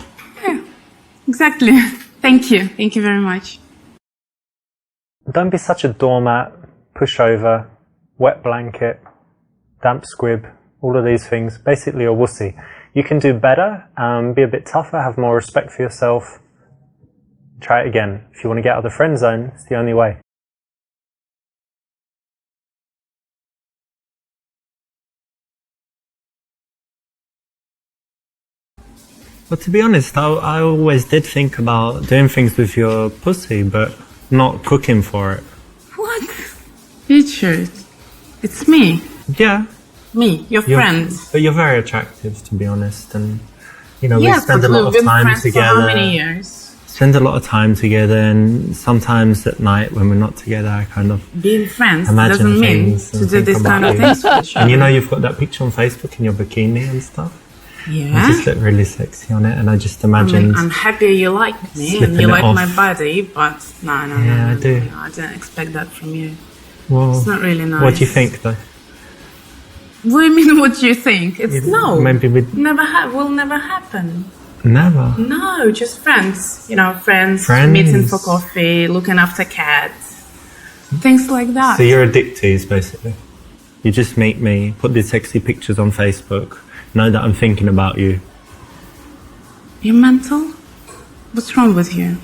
Exactly. Thank you. Thank you very much. Don't be such a doormat, pushover, wet blanket. damp squib, all of these things. Basically a wussy. You can do better, be a bit tougher, have more respect for yourself. Try it again. If you want to get out of the friend zone, it's the only way. Well, to be honest, I always did think about doing things with your pussy, but not cooking for it. What? Richard, it's me. Yeah. Me, your friend. But you're very attractive, to be honest, and we Yes, spend a but lot we've of been time friends together. for how many years? Spend a lot of time together, and sometimes at night when we're not together, I kind of Being friends imagine doesn't mean things to and do think this kind about of you. things with each And other. you've got that picture on Facebook in your bikini and stuff. You Yeah. just look really sexy on it, and I just I imagined. mean, I'm happy you like me Slipping and you it like off. my body, but no, Yeah, I do. no, I didn't expect that from you. Well, It's not really nice. what do you think, though? What do you mean? What do you think? It's no. Maybe we Will never happen. never. No, just friends. Friends. Friends. Meeting for coffee, looking after cats, things like that. So you're a dick tease, basically. You just meet me, put these sexy pictures on Facebook, know that I'm thinking about you. You mental? What's wrong with you?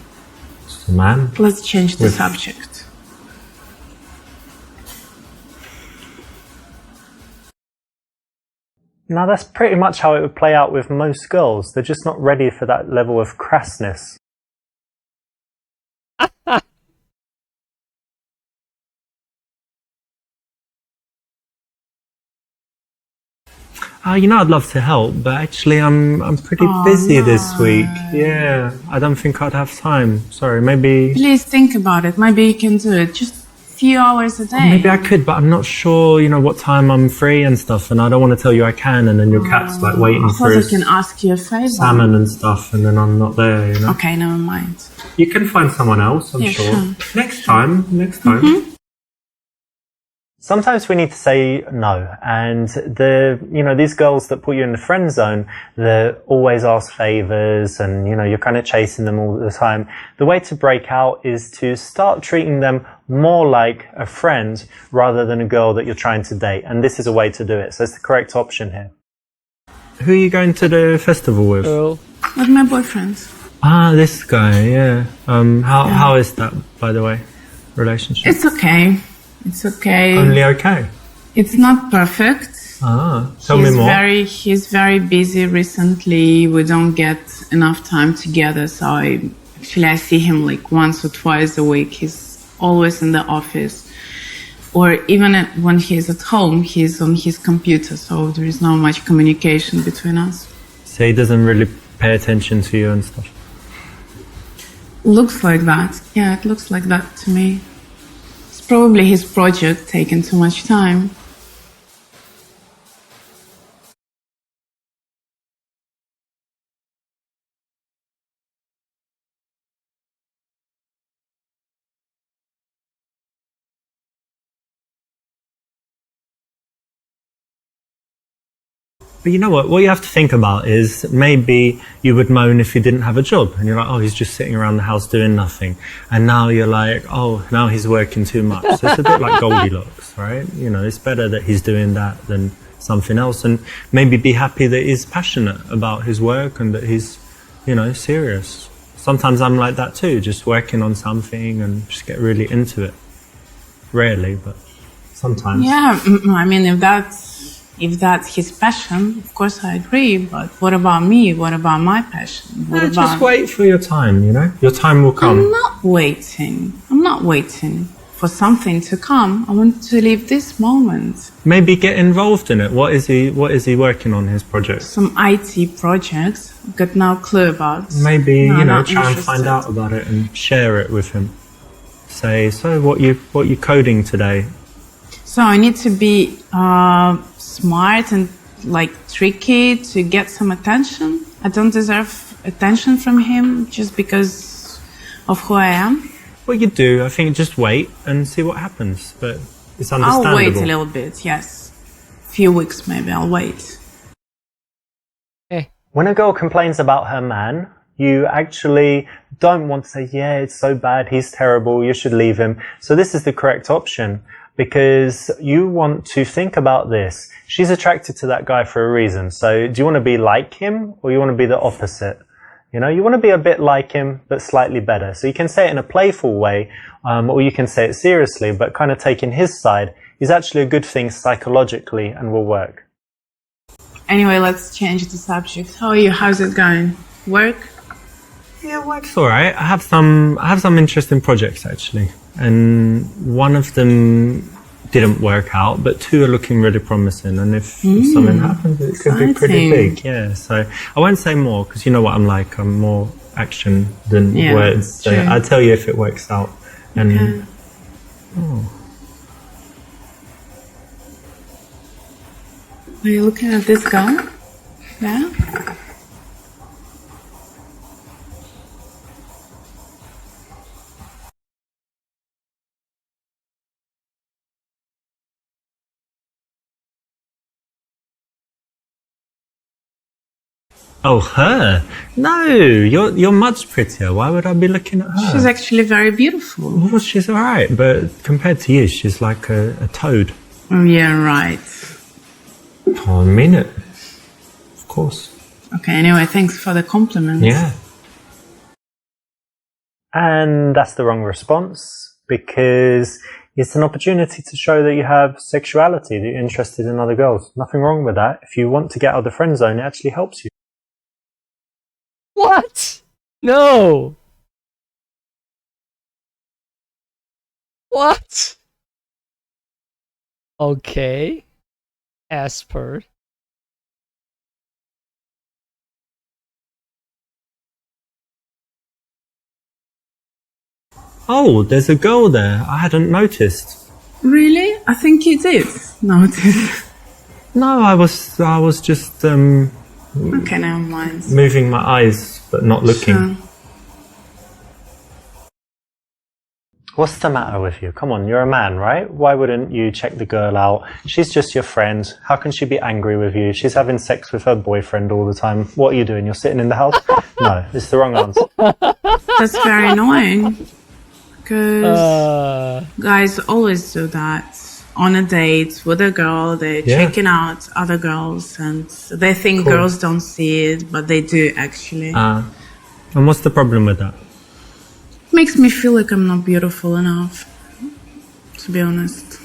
Just a man. Let's change the With- subject. Now that's pretty much how it would play out with most girls. They're just not ready for that level of crassness. I'd love to help, but actually I'm pretty busy this week. Yeah, I don't think I'd have time. Sorry, maybe Please think about it. Maybe you can do it. Just a few hours a day. maybe I could, but I'm not sure, what time I'm free and stuff, and I don't want to tell you I can, and then your cat's like waiting I for thought I his can ask you a favor. salmon and stuff, and then I'm not there, Okay, never mind. You can find someone else, I'm Yeah, sure. sure. Next time. Sometimes we need to say no, and these girls that put you in the friend zone, they always ask favors, and you're kind of chasing them all the time. The way to break out is to start treating them more like a friend rather than a girl that you're trying to date, and this is a way to do it. So it's the correct option here. Who are you going to the festival with? Girl. With my boyfriend. This guy, yeah. How is that, by the way, relationship? It's okay. It's okay. Only okay. It's not perfect. Tell me more. He's very busy recently. We don't get enough time together. So I see him like once or twice a week. He's always in the office. Or even when he's at home, he's on his computer. So there is not much communication between us. So he doesn't really pay attention to you and stuff. Looks like that. Yeah, it looks like that to me. It's probably his project taking too much time. But you know what? What you have to think about is maybe you would moan if you didn't have a job. And you're like, oh, he's just sitting around the house doing nothing. And now you're like, oh, now he's working too much. So it's a bit like Goldilocks, right? It's better that he's doing that than something else. And maybe be happy that he's passionate about his work and that he's, serious. Sometimes I'm like that too, just working on something and just get really into it. Rarely, but sometimes. Yeah, I mean, if that's his passion, of course I agree. But what about me? What about my passion? What about... Just wait for your time, Your time will come. I'm not waiting. I'm not waiting for something to come. I want to live this moment. Maybe get involved in it. What is he working on, his project? Some IT projects. I've got no clue about. Maybe, No, not try and find interested. out about it and share it with him. Say, so what you coding today? So I need to be smart and tricky to get some attention. I don't deserve attention from him just because of who I am. What you do, I think, just wait and see what happens. But it's understandable. I'll wait a little bit, yes. Few weeks maybe, I'll wait. When a girl complains about her man, you actually don't want to say, yeah, it's so bad, he's terrible, you should leave him. So this is the correct option. because you want to think about this. She's attracted to that guy for a reason. So do you want to be like him or you want to be the opposite? You know, you want to be a bit like him, but slightly better. So you can say it in a playful way, or you can say it seriously, but kind of taking his side is actually a good thing psychologically and will work. Anyway, let's change the subject. How are you? How's it going? Work? Yeah, work's alright. I have some interesting projects actually, and one of them didn't work out, but two are looking really promising. And if something happens, it could be pretty big. Yeah. So I won't say more because you know what I'm like. I'm more action than words. So I'll tell you if it works out. And Are you looking at this girl? Yeah. oh, her? No, you're much prettier. Why would I be looking at her? She's actually very beautiful. Well, she's alright, but compared to you, she's like a toad. Oh, yeah, right. Oh, I mean it. Of course. Okay, anyway, thanks for the compliment. Yeah. And that's the wrong response, because it's an opportunity to show that you have sexuality, that you're interested in other girls. Nothing wrong with that. If you want to get out of the friend zone, it actually helps you. What? No. What? Okay. As per. Oh, there's a girl there. I hadn't noticed. Really? I think you did notice. No, I was just Okay, never mind. moving my eyes but not looking. Sure. What's the matter with you? Come on, you're a man, right? Why wouldn't you check the girl out? She's just your friend. How can she be angry with you? She's having sex with her boyfriend all the time. What are you doing? You're sitting in the house? No, it's the wrong answer. That's very annoying. Because guys always do that. On a date with a girl, they're checking out other girls and they think girls don't see it, but they do actually. And what's the problem with that? Makes me feel like I'm not beautiful enough, to be honest.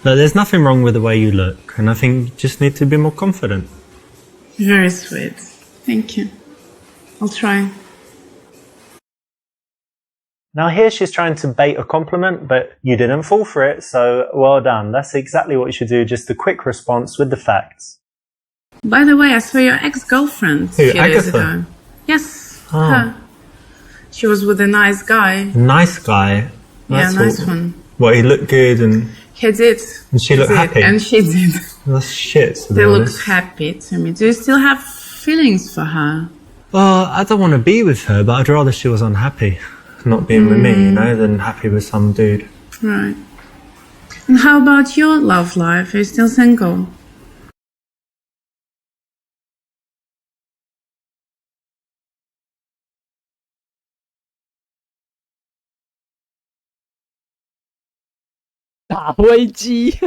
No, there's nothing wrong with the way you look, and I think you just need to be more confident. Very sweet. Thank you. I'll try. Now here she's trying to bait a compliment, but you didn't fall for it, so well done. That's exactly what you should do, just a quick response with the facts. By the way, I saw your ex-girlfriend a few days ago. Yes, her. She was with a nice guy. Nice guy? Yeah, nice one. What, he looked good and... He did. And she looked happy? And she did. That's shit, to be They honest. looked happy to me. Do you still have feelings for her? Well, I don't want to be with her, but I'd rather she was unhappy, not being with me, you know, than happy with some dude. Right. And how about your love life? Are you still single?打飞机。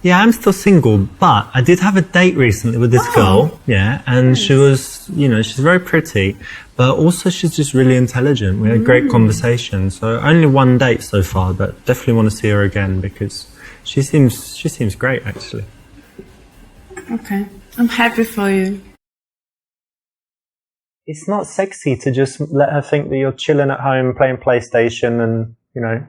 Yeah, I'm still single, but I did have a date recently with this girl, and she was, you know, she's very pretty, but also she's just really intelligent. We had great conversation, so only one date so far, but definitely want to see her again because she seems great, actually. Okay, I'm happy for you. It's not sexy to just let her think that you're chilling at home playing PlayStation and, you know,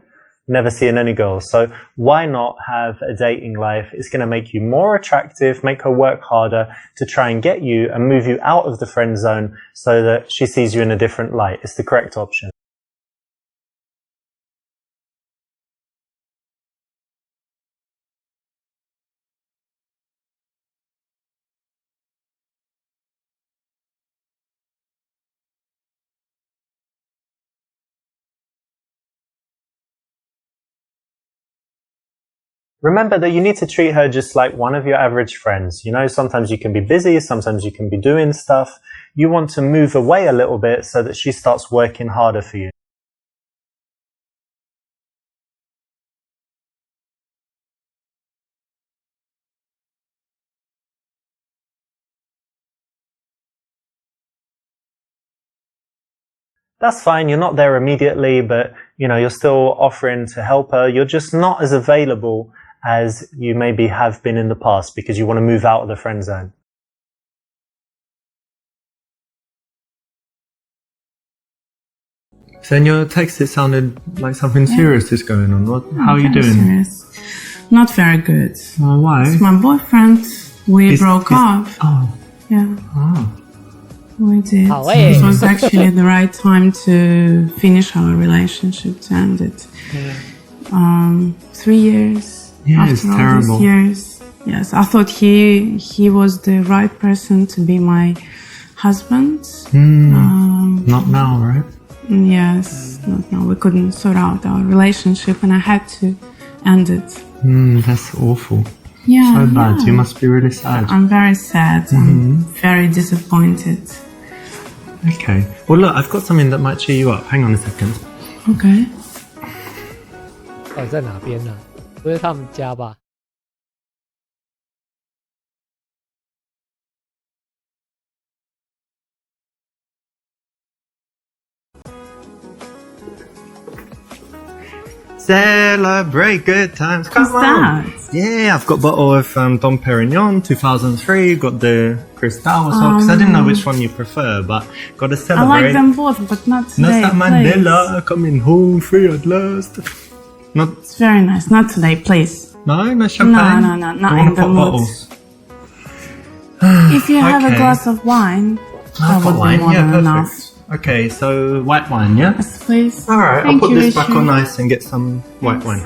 never seeing any girls. So why not have a dating life? It's going to make you more attractive, make her work harder to try and get you and move you out of the friend zone so that she sees you in a different light. It's the correct option. Remember that you need to treat her just like one of your average friends. You know, sometimes you can be busy, sometimes you can be doing stuff. You want to move away a little bit so that she starts working harder for you. That's fine, you're not there immediately, but you know, you're still offering to help her. You're just not as available as you maybe have been in the past because you want to move out of the friend zone. So in your text it sounded like something serious is going on. How are you doing? Serious. Not very good. Why? It's my boyfriend. We broke up. Oh. Yeah. Oh. We did. Oh, hey. It was actually the right time to finish our relationship, to end it. 3 years. Yeah, it's after all terrible. these years. Yes, I thought he was the right person to be my husband. Not now, right? Yes, not now. We couldn't sort out our relationship, and I had to end it. That's awful. Yeah, So bad. yeah. You must be really sad. I'm very sad. I'm very disappointed. Okay. Well, look, I've got something that might cheer you up. Hang on a second. Okay. 到底在哪边呢？不是他们家吧？ Celebrate good times. Come What's on. that? Yeah, I've got a bottle of Dom Perignon 2003. Got the Cristal as well, because I didn't know which one you prefer, but got to I celebrate. like them both, but not today. Nelson Mandela coming home free at last. Not It's very nice. Not today, please. no champagne. No, not I in want the pop mood. bottles. If you have a Okay. glass of wine, that I've would got be wine. more Yeah, than perfect. enough. Okay, so white wine, yeah. Yes, please. All right, I'll Thank put you, this back Richard. on ice and get some white wine.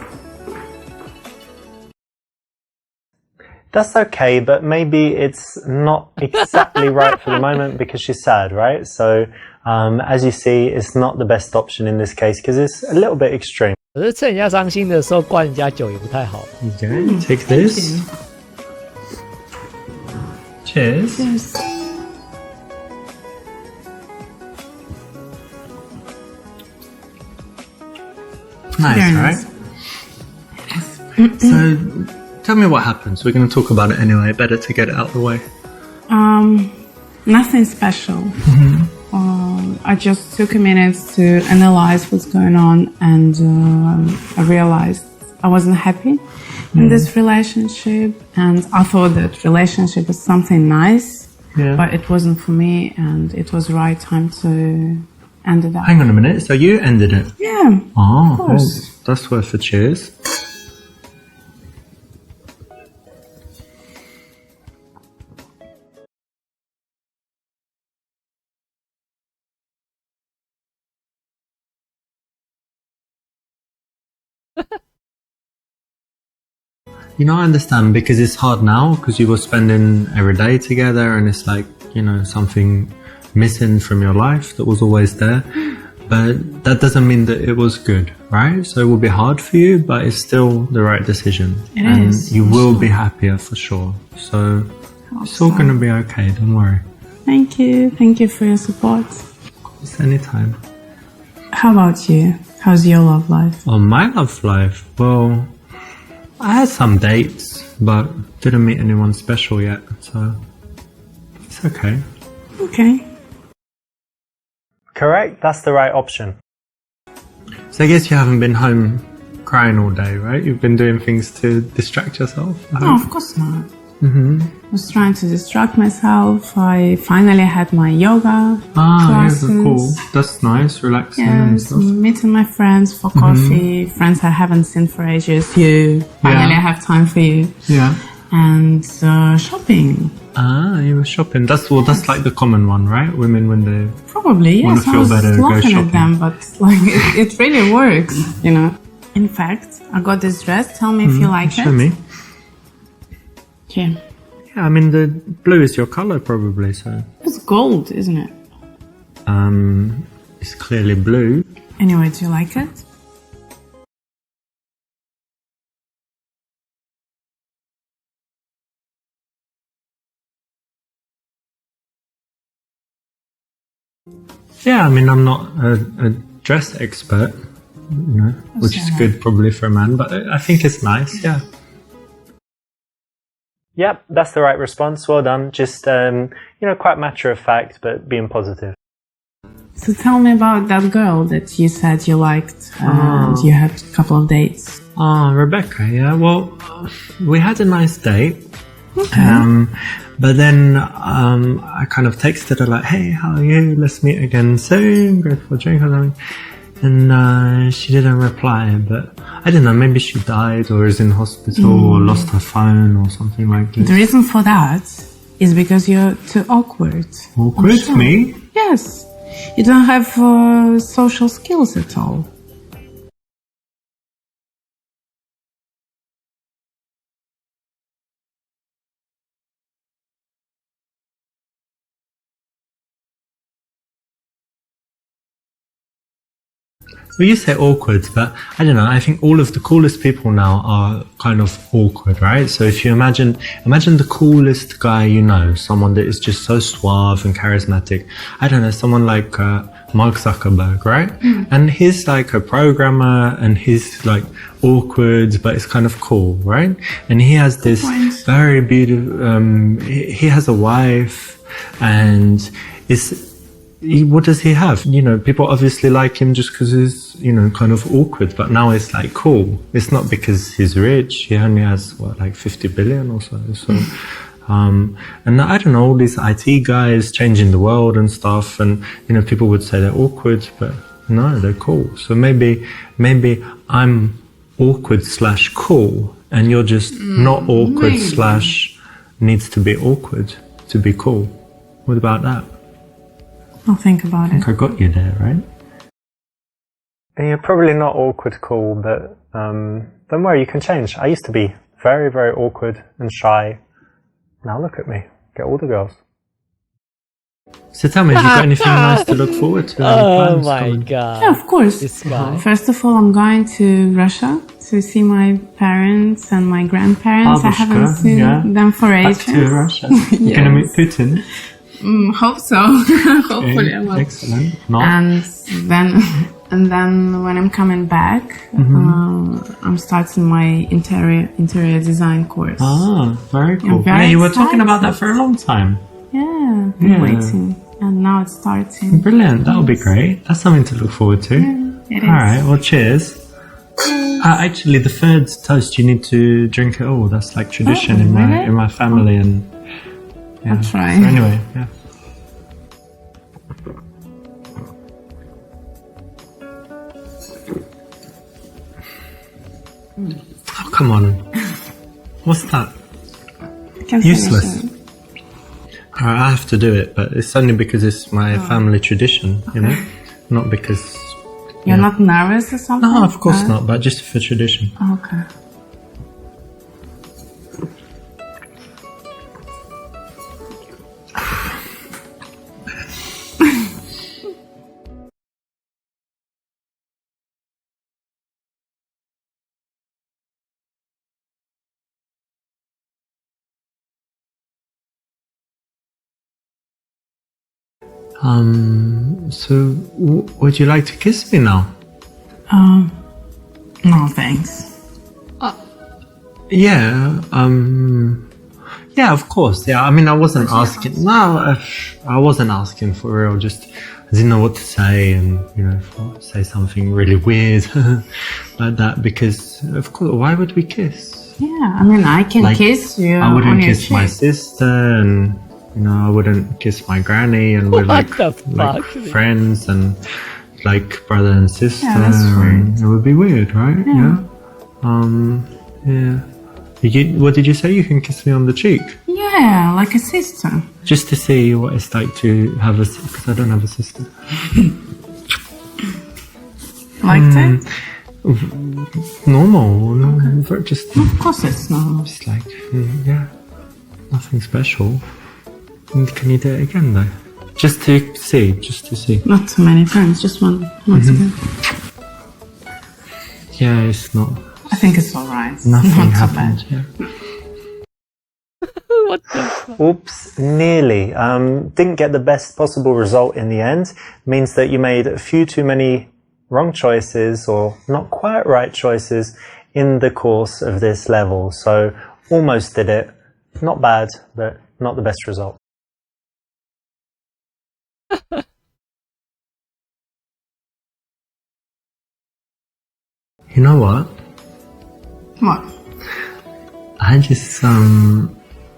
That's okay, but maybe it's not exactly right for the moment because she's sad, right? So, as you see, it's not the best option in this case because it's a little bit extreme. 可是趁人家伤心的时候灌人家酒也不太好。 Okay, take this. Cheers. Yes. Nice, Very right? nice. So, tell me what happens. We're going to talk about it anyway. Better to get it out of the way. Nothing special. I just took a minute to analyze what's going on, and I realized I wasn't happy in this relationship, and I thought that relationship was something nice, Yeah. but it wasn't for me, and it was the right time to end it up. Hang on a minute. So you ended it? Yeah. Oh, course. that's worth a cheers. You know, I understand because it's hard now because you were spending every day together and it's like, you know, something missing from your life that was always there. But that doesn't mean that it was good, right? So it will be hard for you, but it's still the right decision. It and is, you for will sure. be happier for sure. So it's all going to be okay, don't worry. Thank you. Thank you for your support. It's anytime. How about you? How's your love life? On my love life, well, I had some dates, but didn't meet anyone special yet, so it's okay. Okay. Correct? That's the right option. So I guess you haven't been home crying all day, right? You've been doing things to distract yourself. I No, hope. of course not. I was trying to distract myself. I finally had my yoga classes. Yeah, cool. That's nice, relaxing and Yes, stuff. meeting my friends for coffee. Friends I haven't seen for ages. You finally have time for you. Yeah. And shopping. You were shopping. That's like the common one, right? Women when they Probably, Wanna yes. I feel was better, go laughing shopping. at them, but like it really works, you know. In fact, I got this dress. Tell me if you like show it. me. Here. Yeah, I mean the blue is your color probably, so It's gold, isn't it? it's clearly blue. Anyway, do you like it? Yeah, I mean, I'm not a dress expert, you know, which is good probably for a man, but I think it's nice, yeah. Yep, that's the right response. Well done. Just, quite matter of fact, but being positive. So tell me about that girl that you said you liked and you had a couple of dates. Rebecca, yeah. Well, we had a nice date. Okay. But then I kind of texted her like, hey, how are you? Let's meet again soon. Go for a drink or something. And she didn't reply, but I don't know, maybe she died or is in hospital or lost her phone or something like this. The reason for that is because you're too awkward. Awkward? Sure. Me? Yes. You don't have social skills at all. Well, you say awkward, but I don't know, I think all of the coolest people now are kind of awkward, right? So if you imagine the coolest guy you know, someone that is just so suave and charismatic. I don't know, someone like Mark Zuckerberg, right? And he's like a programmer and he's like awkward, but it's kind of cool, right? And he has this very beautiful, he has a wife and what does he have? You know, people obviously like him just because he's, kind of awkward, but now it's like cool. It's not because he's rich. He only has, like 50 billion or so. So, and I don't know, all these IT guys changing the world and stuff. And, people would say they're awkward, but no, they're cool. So maybe I'm awkward / cool and you're just not awkward / needs to be awkward to be cool. What about that? I'll think about it. I think I got you there, right? And you're probably not awkward cool, but don't worry, you can change. I used to be very, very awkward and shy. Now look at me. Get all the girls. So tell me, have you got anything nice to look forward to? Oh my god. Yeah, of course. This guy. First of all, I'm going to Russia to see my parents and my grandparents. I haven't seen them for ages. Back to Russia. You're going to meet Putin? Hope so. Hopefully I will. Excellent. No. And then when I'm coming back, I'm starting my interior design course. Ah, very cool. Yeah, you were talking about that for a long time. Yeah, I'm waiting. And now it's starting. Brilliant. That'll be great. That's something to look forward to. Yeah, it is. All right. Well, cheers. Actually, the third toast, you need to drink it all. That's like tradition in my family and. Yeah. I'll try. So anyway, yeah. Oh, come on. What's that? Useless. I have to do it, but it's only because it's my family tradition, not because... You're not nervous or something? No, of course not, but just for tradition. Okay. So would you like to kiss me now? No, thanks. Yeah, yeah, of course. Yeah, I mean, I wasn't asking. No, I wasn't asking for real. Just I didn't know what to say, and say something really weird like that. Because of course, why would we kiss? Yeah, I mean, I can kiss you. I wouldn't kiss my sister, and I wouldn't kiss my granny, and we're like friends and like brother and sister. Yeah, that's right. It would be weird, right? Yeah. Yeah. What did you say? You can kiss me on the cheek? Yeah, like a sister. Just to see what it's like to have because I don't have a sister. Like that? Normal. Just. Of course it's normal. Just like, yeah, nothing special. Can you do it again though? Just to see. Not too many times, just once again. Yeah, it's not. I think it's alright. Nothing happened. Yeah. What the fuck? Oops, nearly. Didn't get the best possible result in the end. Means that you made a few too many wrong choices or not quite right choices in the course of this level. So almost did it. Not bad, but not the best result. You know what? What? I just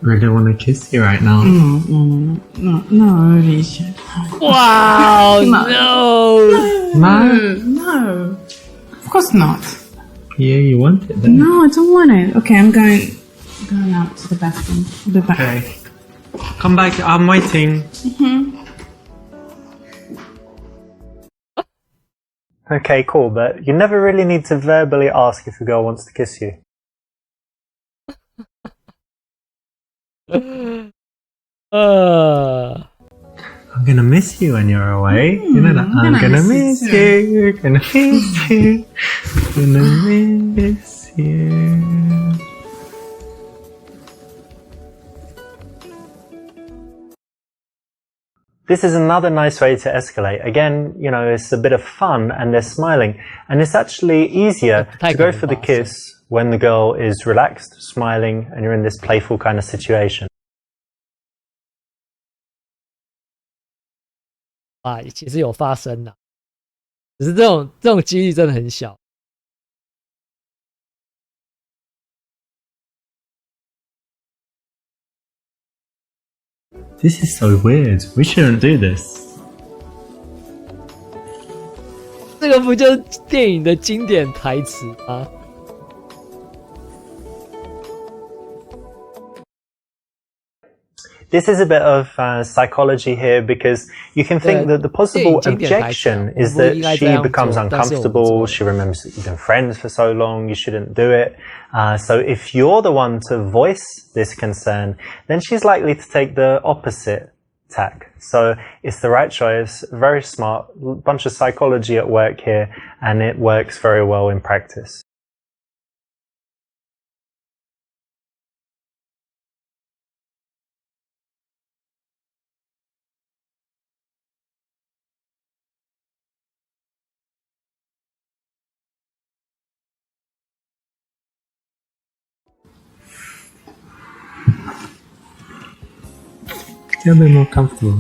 really want to kiss you right now. No, Richard. Wow, No. no. No. Of course not. Yeah, you want it then. No, I don't want it. Okay, I'm going out to the bathroom. I'll be back. Okay. Come back, I'm waiting. Okay, cool, but you never really need to verbally ask if a girl wants to kiss you. I'm gonna miss you when you're away. You know that. I'm gonna miss you. Gonna miss you. Gonna miss you. This is another nice way to escalate. Again, you know, it's a bit of fun and they're smiling. And it's actually easier to go for the kiss when the girl is relaxed, smiling, and you're in this playful kind of situation. 啊，其实有发生的，只是这种几率真的很小。This is so weird. We shouldn't do this. 这个不就是电影的经典台词吗？ This is a bit of psychology here because you can think that the possible objection is that she becomes uncomfortable, she remembers that you've been friends for so long, you shouldn't do it. So if you're the one to voice this concern, then she's likely to take the opposite tack. So it's the right choice, very smart, bunch of psychology at work here, and it works very well in practice. Feel a bit more comfortable.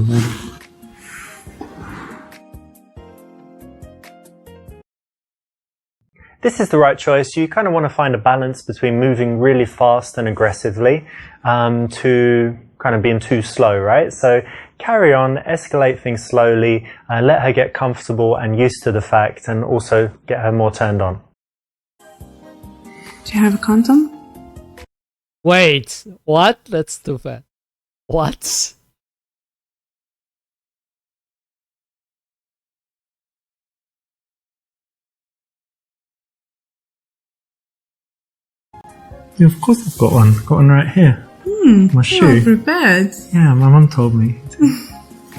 This is the right choice. You kind of want to find a balance between moving really fast and aggressively to kind of being too slow, right? So carry on, escalate things slowly, let her get comfortable and used to the fact, and also get her more turned on. Do you have a condom? Wait, what? That's stupid. What? Yeah, of course I've got one. Got one right here. My shoe. You're prepared. Yeah, my mum told me.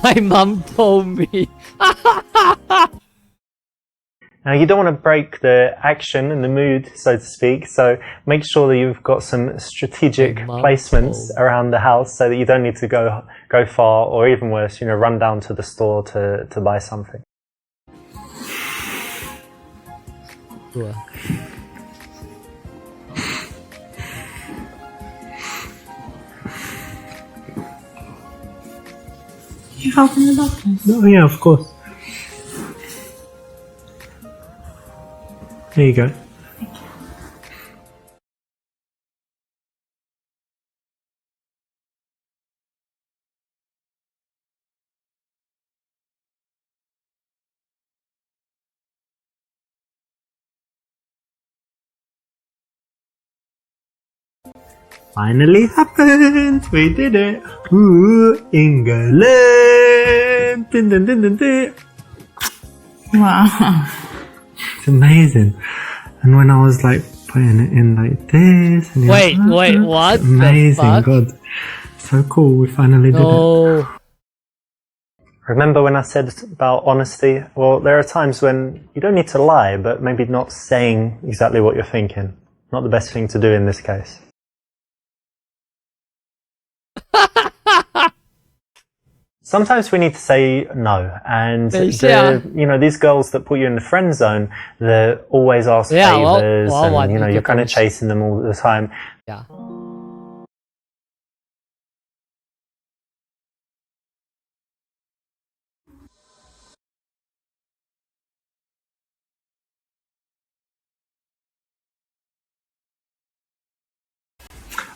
My mom told me. Now you don't want to break the action and the mood, so to speak, so make sure that you've got some strategic placements around the house so that you don't need to go far, or even worse, you know, run down to the store to buy something. Sure. You helping the doctors? Oh yeah, of course. There you go. Finally happened! We did it! Ooh, England! Dun, dun, dun, dun, dun. Wow. It's amazing. And when I was like putting it in like this, and Wait, what? Amazing, God, so cool. We finally did it. Remember when I said about honesty? Well, there are times when you don't need to lie, but maybe not saying exactly what you're thinking. Not the best thing to do in this case. Sometimes we need to say no, and 等一下。 these girls that put you in the friend zone, they always ask Yeah, favors, 我要玩 and 一个 you're kind 东 of 西。 chasing them all the time. Yeah.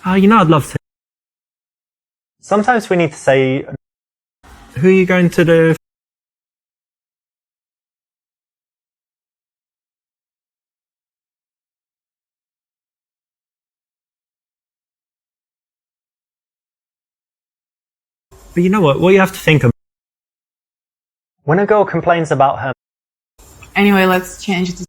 I'd love to. Sometimes we need to say, Who are you going to the? But you know what you have to think of. when a girl complains about her Anyway, let's change the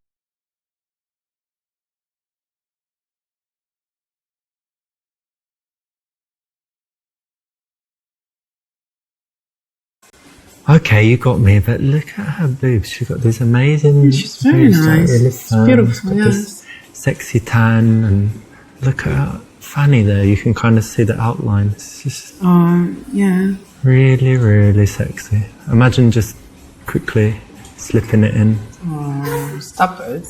Okay, you got me, but look at her boobs. She's got these amazing. She's very boobs that nice. really It's firm. beautiful, Got this sexy tan, and look at her fanny there. You can kind of see the outline. It's just yeah. really, really sexy. Imagine just quickly slipping it in. Oh, stop it.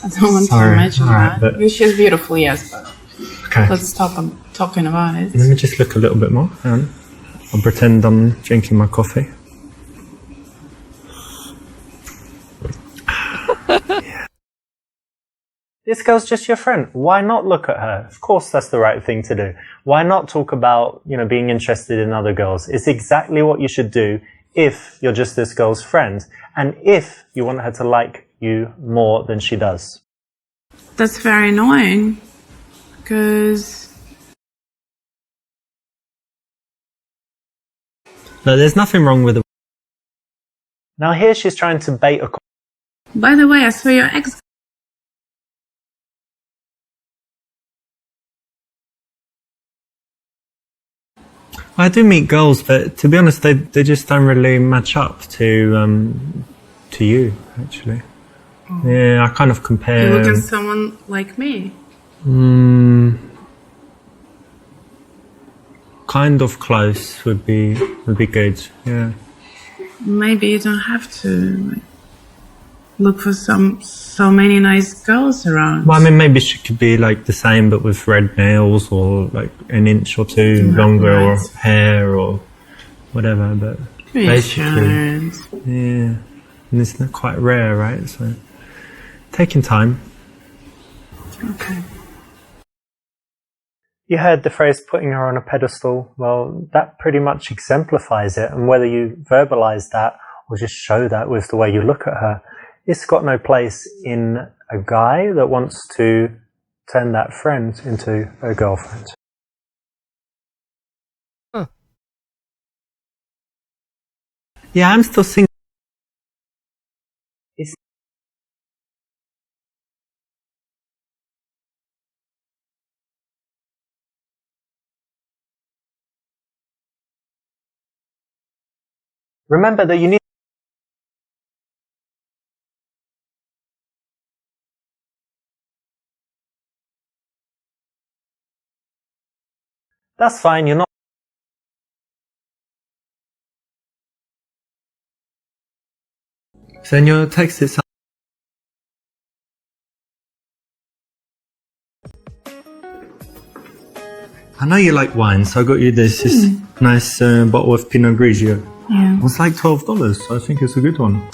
I don't want Sorry, to imagine alright, that. but- She's beautiful, yes, but Okay. let's stop talking about it. Let me just look a little bit more. I'll pretend I'm drinking my coffee. this girl's just your friend. Why not look at her? Of course, that's the right thing to do. Why not talk about, being interested in other girls? It's exactly what you should do if you're just this girl's friend, and if you want her to like you more than she does. That's very annoying, because No, there's nothing wrong with it. Now here she's trying to bait a by the way, I saw your ex. I do meet girls, but to be honest, they just don't really match up to you, actually. Yeah, I kind of You compare. look at someone like me. Kind of close would be good. Yeah. Maybe you don't have to look for so many nice girls around. Well, I mean, maybe she could be like the same, but with red nails or like an inch or two longer, or right. hair or whatever. But basically, Patient. yeah, and it's not quite rare, right? So taking time. Okay. You heard the phrase putting her on a pedestal. Well, that pretty much exemplifies it. And whether you verbalize that or just show that with the way you look at her, it's got no place in a guy that wants to turn that friend into a girlfriend. Yeah, I'm still single. Remember that you need That's fine, you're not So in your text, it's I know you like wine, so I got you this nice bottle of Pinot Grigio. Yeah. It was like $12, so I think it's a good one.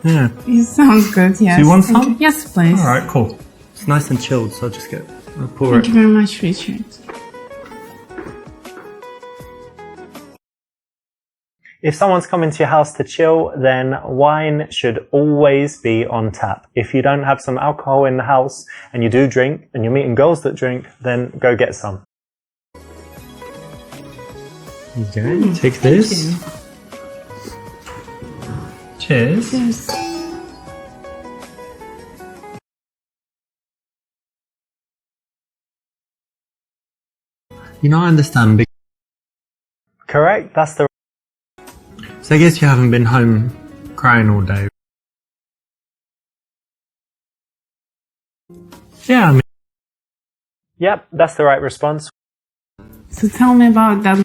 Yeah. It sounds good, yes. Do you want Thank some? you. Yes, please. All right, cool. It's nice and chilled, so I'll just I'll pour Thank it. you very much, Richard. If someone's coming to your house to chill, then wine should always be on tap. If you don't have some alcohol in the house and you do drink and you're meeting girls that drink, then go get some. Okay, take this. Cheers. Yes. You know, I understand. Correct? That's the So I guess you haven't been home crying all day. Yeah, I mean, Yep, that's the right response. So tell me about that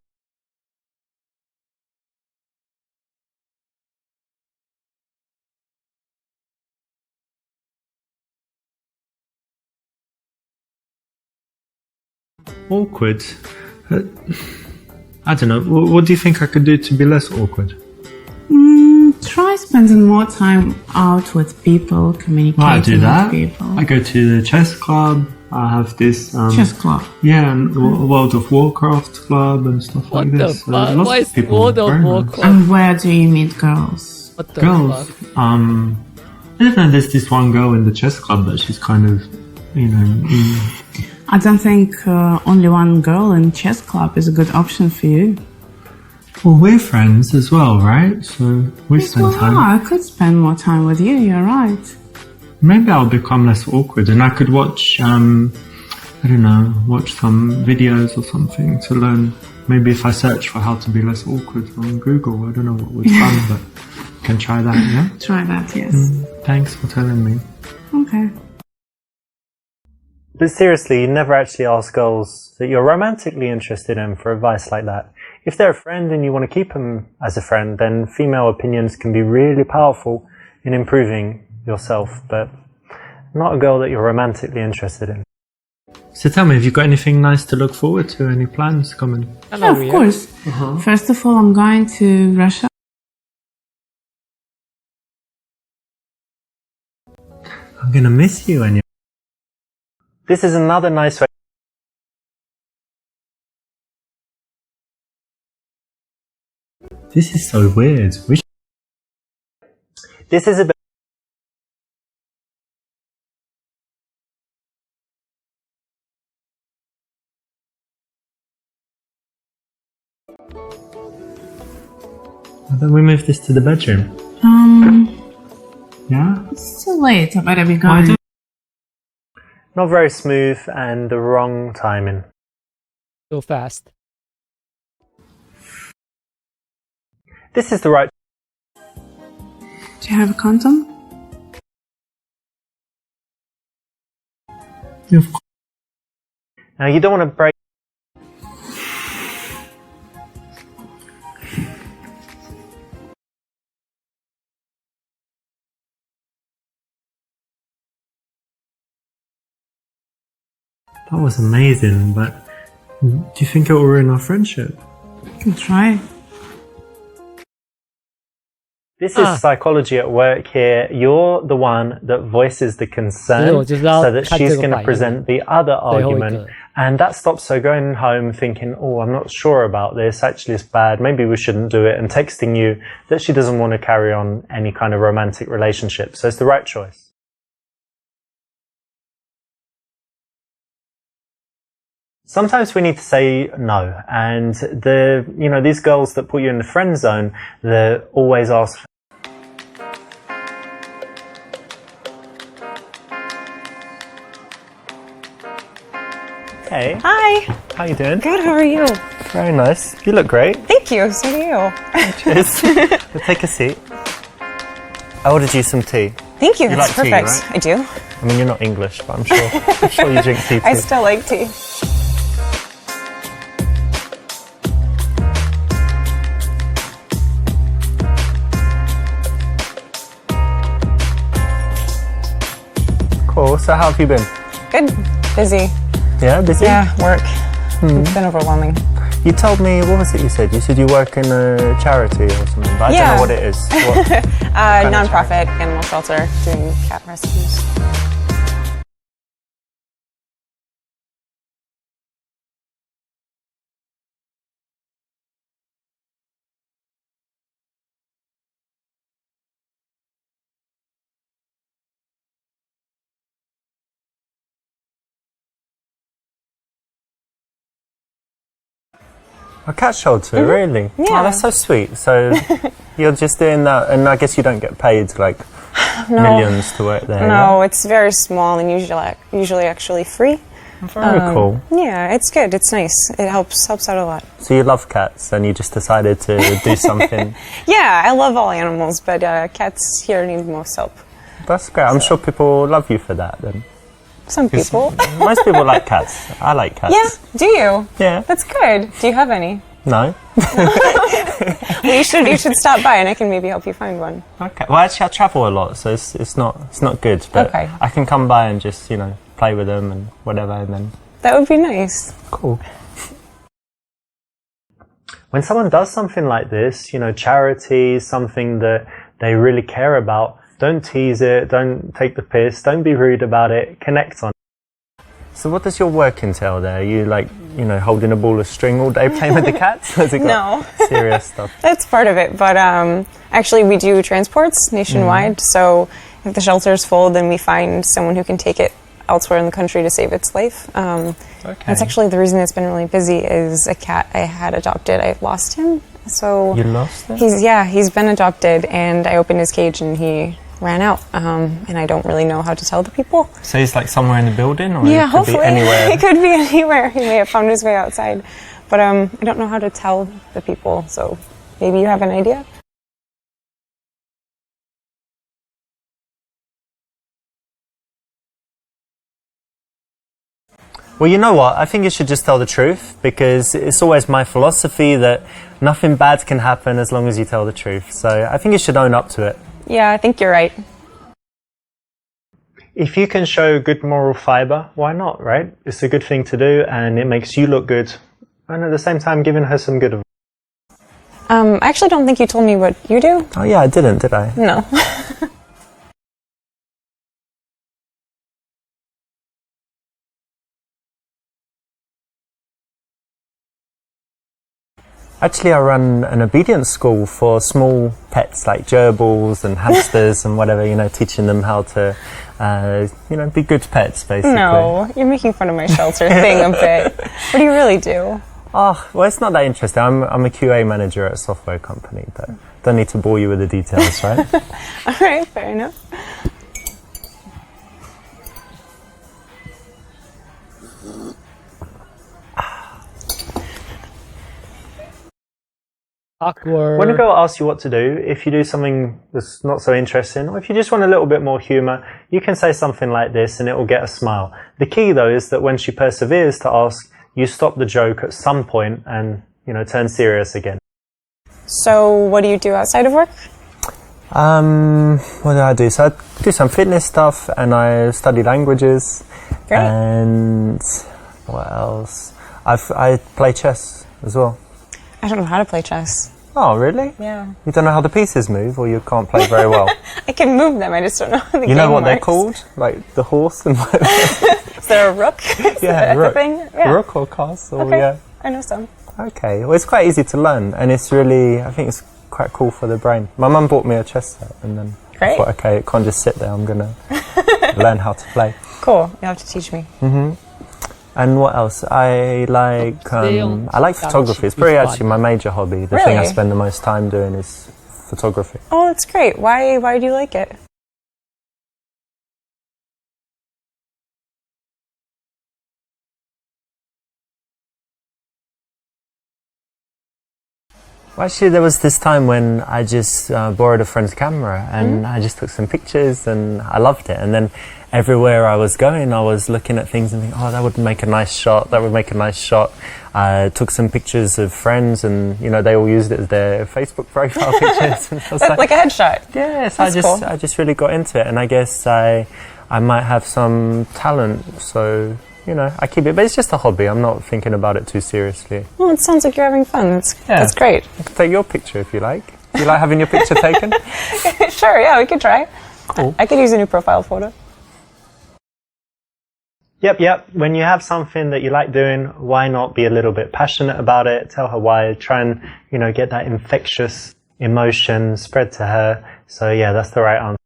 Awkward? I don't know. What do you think I could do to be less awkward? Try spending more time out with people, communicating I do that. with people. I go to the chess club. I have this Chess club. yeah, and World of Warcraft club and stuff What like the this. fuck? Lots Why of is people. World of Very nice. Warcraft? And where do you meet girls? What the Girls. fuck? I don't know. There's this one girl in the chess club that she's kind of, you know. I don't think only one girl in chess club is a good option for you. Well, we're friends as well, right? So we spend Well, time. I could spend more time with you, you're right. Maybe I'll become less awkward, and I could watch, I don't know, watch some videos or something to learn. Maybe if I search for how to be less awkward on Google, I don't know what would come, but I can try that, yeah? Try that, yes. Thanks for telling me. Okay. But seriously, you never actually ask girls that you're romantically interested in for advice like that. If they're a friend and you want to keep them as a friend, then female opinions can be really powerful in improving yourself, but not a girl that you're romantically interested in. So tell me, have you got anything nice to look forward to? Any plans coming? Yeah, of course. First of all, I'm going to Russia. I'm gonna miss you, Anya. This is another nice way. This is so weird. This is a bit. Why don't we move this to the bedroom? Yeah? It's too late, I better be Why going. don't- Not very smooth and the wrong timing. So fast. This is the right. Do you have a condom? Of course. Now you don't want to break. That was amazing, but do you think it will ruin our friendship? You can try. This is psychology at work here. You're the one that voices the concern so that she's going to present the other argument. And that stops her going home thinking, oh, I'm not sure about this. Actually, it's bad. Maybe we shouldn't do it. And texting you that she doesn't want to carry on any kind of romantic relationship. So it's the right choice. Sometimes we need to say no, and these girls that put you in the friend zone, they always ask. Hey. Hi. How you doing? Good. How are you? Very nice. You look great. Thank you. So do you. Cheers. We'll take a seat. I ordered you some tea. Thank you. You That's like tea, perfect. right? I do. I mean, you're not English, but I'm sure you drink tea too. I still like tea. Cool. So how have you been? Good. Busy. Yeah, busy? Yeah, work. It's been overwhelming. You told me, what was it you said? You said you work in a charity or something, but I don't know what it is. What kind of Non-profit animal shelter doing cat rescues. A cat shelter, really? Yeah. Oh, that's so sweet. So you're just doing that, and I guess you don't get paid like millions to work there. No, it's very small and usually actually free. Very cool. Yeah, it's good. It's nice. It helps out a lot. So you love cats, and you just decided to do something. Yeah, I love all animals, but cats here need most help. That's great. I'm sure people love you for that. Then Some people. most people like cats. I like cats. Yeah, do you? Yeah. That's good. Do you have any? No. Well, you should stop by and I can maybe help you find one. Okay. Well, actually, I travel a lot, so it's not good. But Okay. I can come by and just play with them and whatever, and then That would be nice. Cool. When someone does something like this, you know, charity, something that they really care about, don't tease it, don't take the piss, don't be rude about it, connect on it. So what does your work entail there? Are you like, you know, holding a ball of string all day playing with the cats? Has it got serious stuff? That's part of it, but actually we do transports nationwide, so if the shelter's full, then we find someone who can take it elsewhere in the country to save its life. That's actually the reason it's been really busy is a cat I had adopted. I lost him. So you lost him? He's been adopted, and I opened his cage and he ran out, and I don't really know how to tell the people. So he's like somewhere in the building, or yeah, it could hopefully be anywhere? It could be anywhere. He may have found his way outside, but I don't know how to tell the people, so maybe you have an idea? Well, you know what? I think you should just tell the truth, because it's always my philosophy that nothing bad can happen as long as you tell the truth. So I think you should own up to it. Yeah, I think you're right. If you can show good moral fiber, why not, right? It's a good thing to do, and it makes you look good, and at the same time giving her some good advice. I actually don't think you told me what you do. Oh yeah, I didn't, did I? No. Actually, I run an obedience school for small pets like gerbils and hamsters and whatever, you know, teaching them how to, you know, be good pets, basically. No, you're making fun of my shelter thing a bit. What do you really do? Oh, well, it's not that interesting. I'm a QA manager at a software company, but don't need to bore you with the details, right? All right, fair enough. Awkward. When a girl asks you what to do, if you do something that's not so interesting, or if you just want a little bit more humour, you can say something like this and it will get a smile. The key, though, is that when she perseveres to ask, you stop the joke at some point and, you know, turn serious again. So, what do you do outside of work? What do I do? So I do some fitness stuff, and I study languages. Great. And what else? I play chess as well. I don't know how to play chess. Oh, really? Yeah. You don't know how the pieces move, or you can't play very well? I can move them, I just don't know how the game You know what they're works. called? Like the horse and Is there a rook? Is yeah, that rook. a thing? Yeah. Rook or castle, Okay. yeah. I know some. Okay, well, it's quite easy to learn, and it's really, I think it's quite cool for the brain. My mum bought me a chess set, and then Great. I thought, okay, it can't just sit there, I'm going to learn how to play. Cool. You'll have to teach me. And what else? I like photography. It's probably actually my major hobby. The thing I Really? spend the most time doing is photography. Oh, that's great. Why do you like it? Well, actually, there was this time when I just borrowed a friend's camera, and I just took some pictures, and I loved it. And then everywhere I was going, I was looking at things and thinking, oh, that would make a nice shot, that would make a nice shot. I took some pictures of friends, and, you know, they all used it as their Facebook profile pictures. And I was Like a headshot. yes, That's cool. I just really got into it, and I guess I might have some talent, so, you know, I keep it, but it's just a hobby. I'm not thinking about it too seriously. Well, it sounds like you're having fun. That's great. I can take your picture if you like. Do you like having your picture taken? Sure, yeah, we could try. Cool. I could use a new profile photo. Yep. When you have something that you like doing, why not be a little bit passionate about it? Tell her why. Try and, you know, get that infectious emotion spread to her. So yeah, that's the right answer.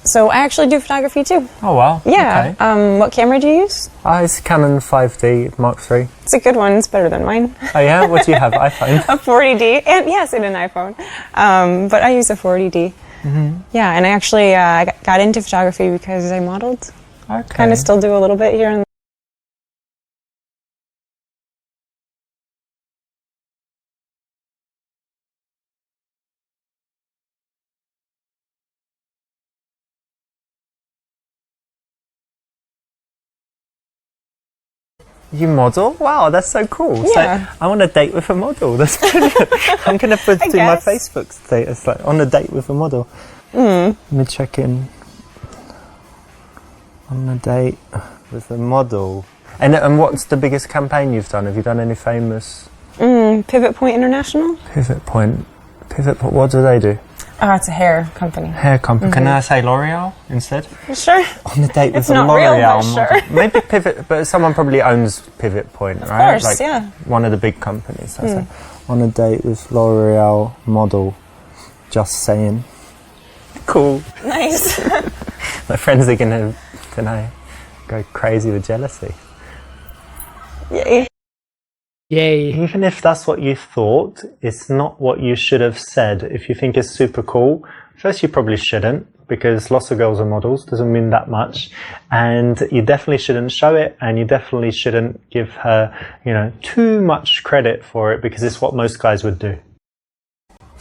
So I actually do photography too. Oh, wow. Yeah. Okay. What camera do you use? It's Canon 5D Mark III. It's a good one. It's better than mine. Oh, yeah? What do you have? iPhone? A 40D, and yes, and an iPhone. But I use a 40D. Yeah, and I actually got into photography because I modeled. Okay. Kind of still do a little bit here and there. You model? Wow, that's so cool. Yeah. So I want a date with a model. That's brilliant. I'm going to put it in my guess. Facebook status, like, on a date with a model. Let me check in. On a date with a model. And what's the biggest campaign you've done? Have you done any famous? Pivot Point International. Pivot Point. What do they do? Oh, it's a hair company. Hair company. Can I say L'Oreal instead? Sure. On the date with It's the not real, L'Oreal but model. sure. Maybe Pivot, but someone probably owns Pivot Point, right? Of course, yeah. One of the big companies. That's it. On a date with L'Oreal model. Just saying. Cool. Nice. My friends are gonna go crazy with jealousy. Yay. Yay. Even if that's what you thought, it's not what you should have said. If you think it's super cool, first you probably shouldn't, because lots of girls are models, doesn't mean that much. And you definitely shouldn't show it, and you definitely shouldn't give her, too much credit for it, because it's what most guys would do.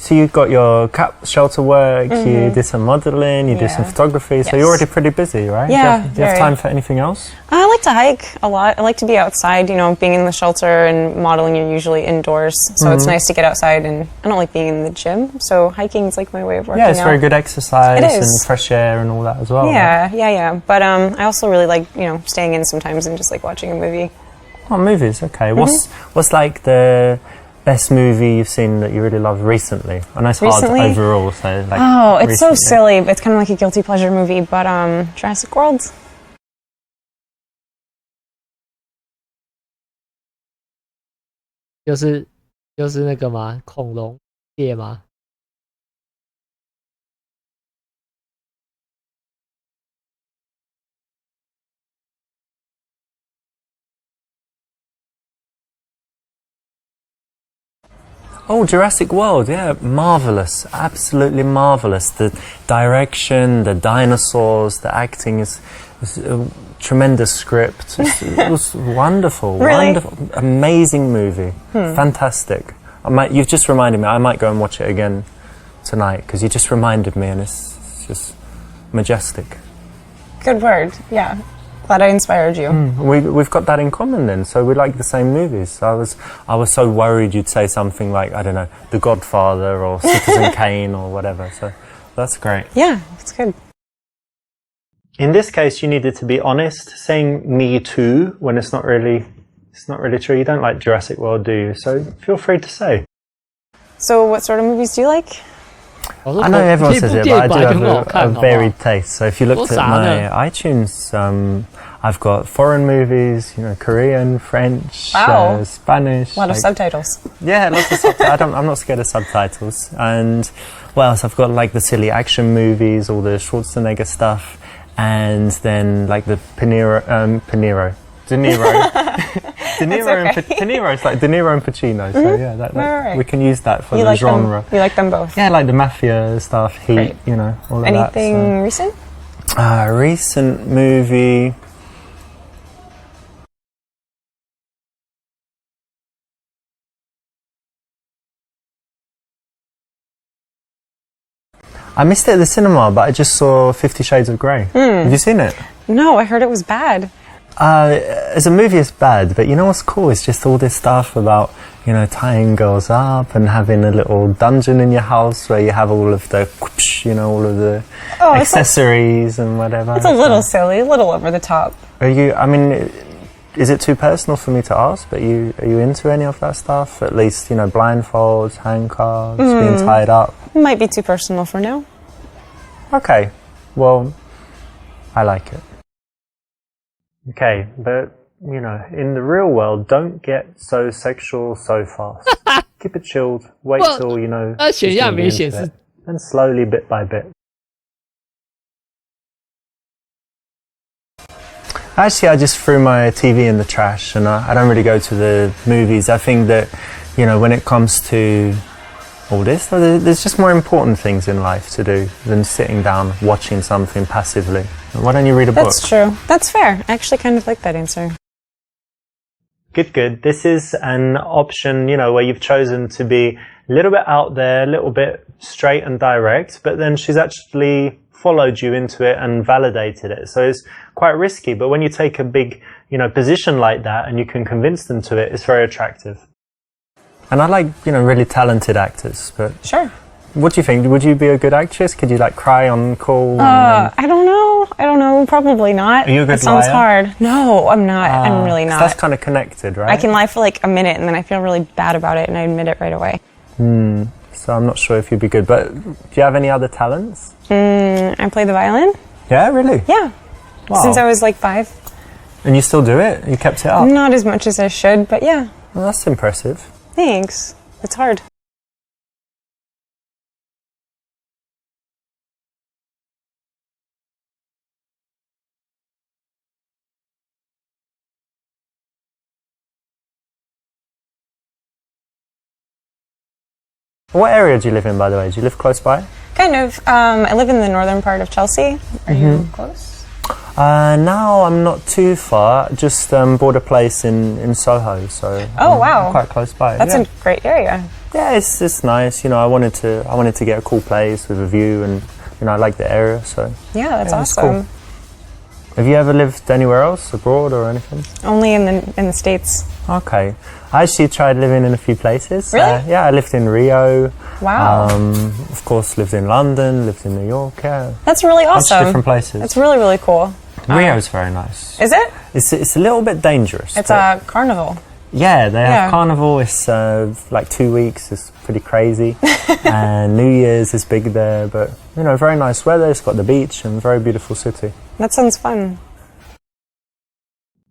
So you got your cap shelter work, you did some modelling, you did some photography, so you're already pretty busy, right? Yeah, Do you have time for anything else? I like to hike a lot. I like to be outside, being in the shelter and modeling, you're usually indoors. So it's nice to get outside, and I don't like being in the gym. So hiking is like my way of working out. Yeah, it's very good exercise It is. and fresh air and all that as well. Yeah. But I also really like, staying in sometimes and just like watching a movie. Oh, movies, okay. What's like the best movie you've seen that you really loved recently? I know it's hard overall, so like... Oh, it's recently. so silly. It's kind of like a guilty pleasure movie, but Jurassic World. 就是那个吗？恐龙界吗？ Oh, Jurassic World, yeah, marvellous, absolutely marvellous. The direction, the dinosaurs, the acting is a tremendous script. It was wonderful, Really? wonderful, amazing movie, fantastic. You've just reminded me, I might go and watch it again tonight, because you just reminded me, and it's just majestic. Good word. Yeah. Glad I inspired you. We've got that in common then, so we like the same movies. I was so worried you'd say something like, I don't know, The Godfather or Citizen Kane or whatever, so that's great. Yeah, it's good. In this case, you needed to be honest, saying me too when it's not really true. You don't like Jurassic World, do you? So feel free to say. So what sort of movies do you like? I know everyone says it, but I do have a varied taste. So if you looked at my iTunes, I've got foreign movies, Korean, French, Spanish. A lot of subtitles. Yeah, lots of subtitles. I'm not scared of subtitles. And what else? I've got like the silly action movies, all the Schwarzenegger stuff, and then like the De Niro. De Niro is like De Niro and Pacino, so yeah, we can use that for the genre. You like them both? Yeah, like the mafia stuff, Heat, all of Anything that. recent? Recent movie. I missed it at the cinema, but I just saw 50 Shades of Grey. Have you seen it? No, I heard it was bad. As a movie, it's bad, but you know what's cool? It's just all this stuff about, tying girls up and having a little dungeon in your house where you have all of the, all of the accessories and whatever. It's a little silly, a little over the top. Is it too personal for me to ask, but are you into any of that stuff? At least, blindfolds, handcuffs, being tied up? It might be too personal for now. Okay, well, I like it. Okay, but, in the real world, don't get so sexual so fast. Keep it chilled. Wait till, 选项没显示 and slowly, bit by bit. Actually, I just threw my TV in the trash, and I don't really go to the movies. I think that, when it comes to all this, there's just more important things in life to do than sitting down watching something passively. Why don't you read a book? That's true. That's fair. I actually kind of like that answer. Good. This is an option, where you've chosen to be a little bit out there, a little bit straight and direct, but then she's actually followed you into it and validated it. So it's quite risky, but when you take a big, position like that and you can convince them to it, it's very attractive. And I like, really talented actors, but Sure. What do you think? Would you be a good actress? Could you like cry on call? I don't know. Probably not. Are you a good That sounds liar? hard. No, I'm not. I'm really 'Cause not. That's kind of connected, right? I can lie for like a minute and then I feel really bad about it and I admit it right away. So I'm not sure if you'd be good. But do you have any other talents? I play the violin. Yeah, really? Yeah. Wow. Since I was like 5. And you still do it? You kept it up? Not as much as I should, but yeah. Well, that's impressive. Thanks. It's hard. What area do you live in, by the way? Do you live close by? Kind of. I live in the northern part of Chelsea. Are you close? Now I'm not too far. Just bought a place in Soho, so I'm quite close by. That's a great area. Yeah, it's nice. You know, I wanted to get a cool place with a view, and you know, I like the area. So Yeah, that's it's awesome. cool. Have you ever lived anywhere else, abroad or anything? Only in the States. Okay, I actually tried living in a few places. Really? Yeah, I lived in Rio. Wow. Of course, lived in London, lived in New York. Yeah, That's really bunch of awesome. different places. It's really, really cool. Rio's very nice. Is it? It's a little bit dangerous. It's but- a carnival. Yeah, they Yeah. have carnival. It's like 2 weeks. It's pretty crazy. And New Year's is big there, but you know, very nice weather. It's got the beach and very beautiful city. That sounds fun.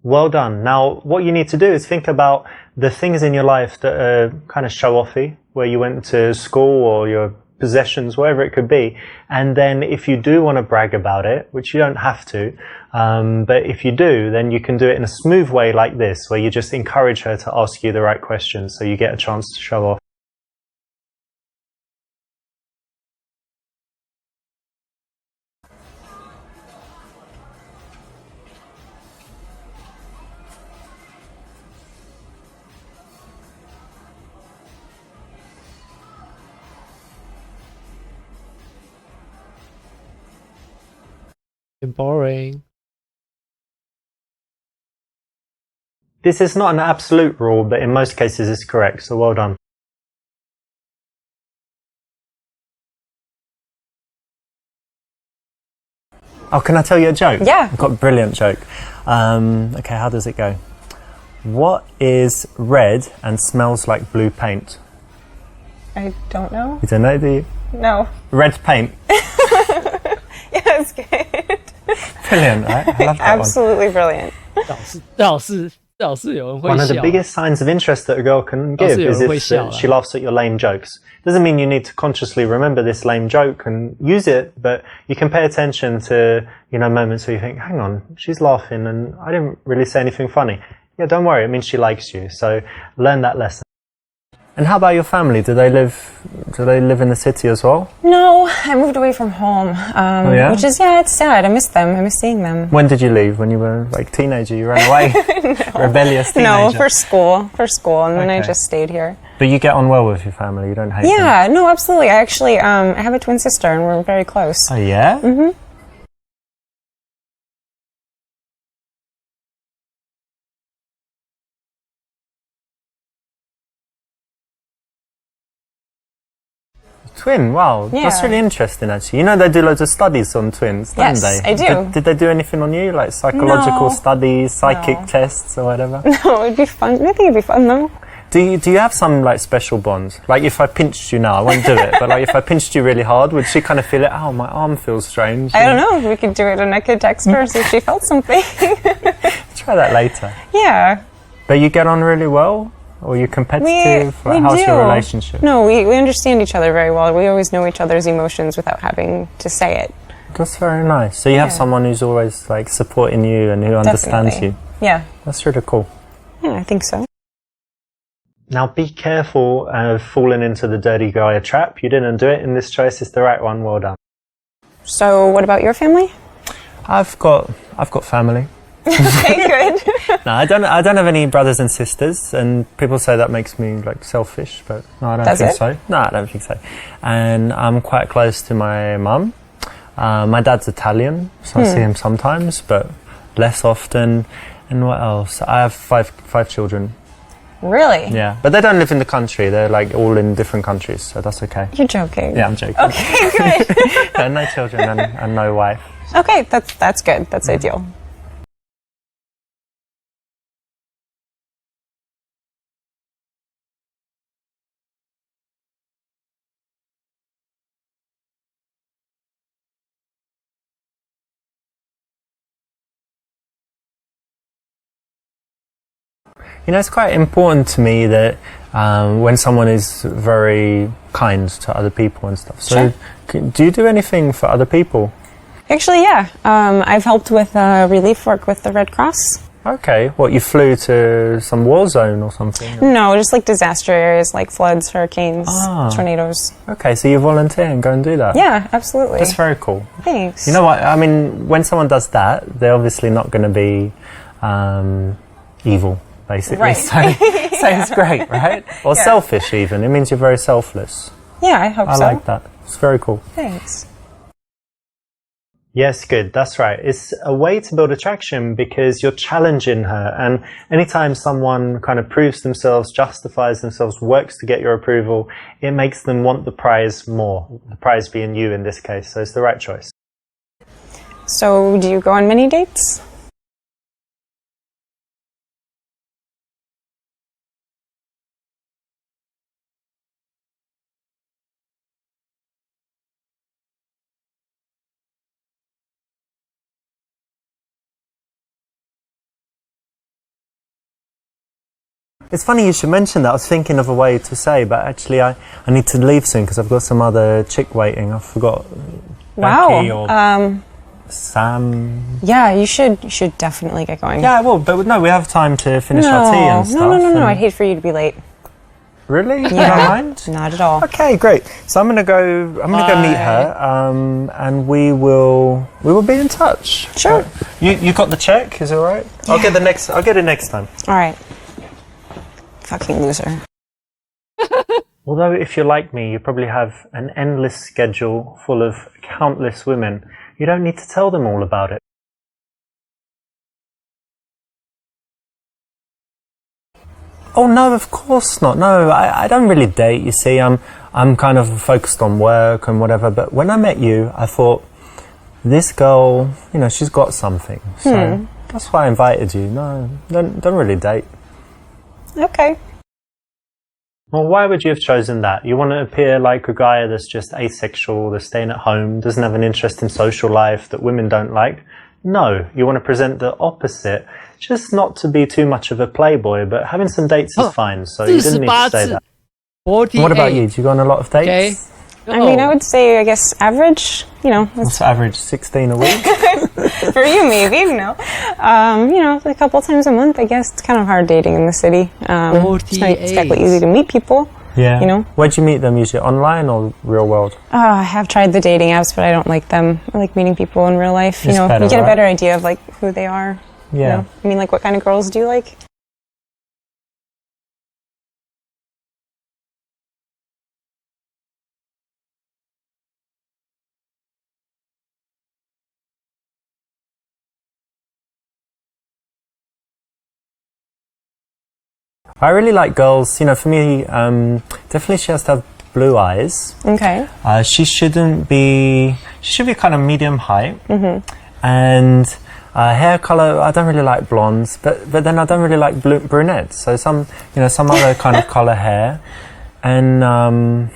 Well done. Now, what you need to do is think about the things in your life that are kind of show-offy, where you went to school or your possessions, whatever it could be. And then if you do want to brag about it, which you don't have to, but if you do, then you can do it in a smooth way like this, where you just encourage her to ask you the right questions so you get a chance to show off. Boring. This is not an absolute rule, but in most cases it's correct, so well done. Oh, can I tell you a joke? Yeah. I've got a brilliant joke. Okay, how does it go? What is red and smells like blue paint? I don't know. You don't know, do you? No. Red paint. Yeah, that's good. Brilliant, right? I love that Absolutely brilliant. 最好是有人会 one. One of the 笑。 biggest signs of interest that a girl can give is if she laughs at your lame jokes. Doesn't mean you need to consciously remember this lame joke and use it, but you can pay attention to, you know, moments where you think, hang on, she's laughing and I didn't really say anything funny. Yeah, don't worry, it means she likes you. So learn that lesson. And how about your family? Do they live in the city as well? No, I moved away from home, yeah? which is, yeah, it's sad. I miss them. I miss seeing them. When did you leave? When you were like teenager, you ran away? Rebellious teenager? No, for school, and then I Okay. just stayed here. But you get on well with your family, you don't hate them? Yeah, no, absolutely. I actually, I have a twin sister and we're very close. Oh yeah? Mm-hmm. Twin, wow, that's Yeah. really interesting actually. You know they do loads of studies on twins, don't Yes, they? I do. Did they do anything on you, like psychological No. studies, psychic No. tests or whatever? No, it'd be fun. I think it'd be fun though. Do you have some like special bonds? Like if I pinched you now, I won't do it, but like if I pinched you really hard, would she kind of feel it? Oh, my arm feels strange. I don't know. We could do it and I could text her and see if she felt something. Try that later. Yeah. But you get on really well? Or you're competitive? We How's do. your relationship? No, we understand each other very well. We always know each other's emotions without having to say it. That's very nice. So you have Yeah. someone who's always like supporting you and who understands Definitely. you. Yeah. That's really cool. Yeah, I think so. Now be careful of falling into the dirty guy trap. You didn't do it, and this choice is the right one. Well done. So, what about your family? I've got family. Okay, good. No, I don't have any brothers and sisters, and people say that makes me like selfish, but no, I don't Does think it? so. No, I don't think so. And I'm quite close to my mum. My dad's Italian, so I see him sometimes, but less often. And what else? I have five children. Really? Yeah, but they don't live in the country. They're like all in different countries, so that's okay. You're joking. Yeah, I'm joking. Okay, good. Yeah, no children and no wife. Okay, that's good. That's ideal. You know, it's quite important to me that when someone is very kind to other people and stuff. So, do you do anything for other people? Actually, yeah. I've helped with relief work with the Red Cross. Okay, what, you flew to some war zone or something? No, just like disaster areas like floods, hurricanes, tornadoes. Okay, so you volunteer and go and do that? Yeah, absolutely. That's very cool. Thanks. You know what, I mean, when someone does that, they're obviously not going to be evil, basically. Right. So it's great, right? Or selfish even. It means you're very selfless. Yeah, I hope so. I like that. It's very cool. Thanks. Yes, good. That's right. It's a way to build attraction because you're challenging her. And anytime someone kind of proves themselves, justifies themselves, works to get your approval, it makes them want the prize more. The prize being you in this case. So it's the right choice. So, do you go on many dates? It's funny you should mention that. I was thinking of a way to say, but actually I need to leave soon because I've got some other chick waiting. I forgot. Becky or Sam. Yeah, you should definitely get going. Yeah, well, but no, we have time to finish our tea and stuff. No. I'd hate for you to be late. Really? Yeah. You don't mind? Not at all. Okay, great. So I'm gonna go meet her, and we will be in touch. Sure. You got the check? Is it all right? Yeah. I'll get it next time. All right. Fucking loser. Although if you're like me, you probably have an endless schedule full of countless women. You don't need to tell them all about it. Oh no, of course not. No, I don't really date, you see. I'm kind of focused on work and whatever, but when I met you, I thought, this girl, you know, she's got something. So that's why I invited you. No, don't really date. Okay. Well, why would you have chosen that? You want to appear like a guy that's just asexual, that's staying at home, doesn't have an interest in social life that women don't like? No, you want to present the opposite. Just not to be too much of a playboy, but having some dates is fine, so you didn't need to say that. 48. What about you? Do you go on a lot of dates? Okay. I mean, I would say, I guess, average, you know. What's average? 16 a week? For you, maybe, you know. You know, a couple times a month, I guess. It's kind of hard dating in the city. It's not exactly easy to meet people. Yeah. You know? Where'd you meet them usually? Online or real world? I have tried the dating apps, but I don't like them. I like meeting people in real life. You It's know, better, you get a right? better idea of, like, who they are. Yeah. You know? I mean, like, what kind of girls do you like? I really like girls. You know, for me, definitely she has to have blue eyes. Okay. She should be kind of medium height. And hair color, I don't really like blondes, but then I don't really like brunettes. So some other kind of color hair. And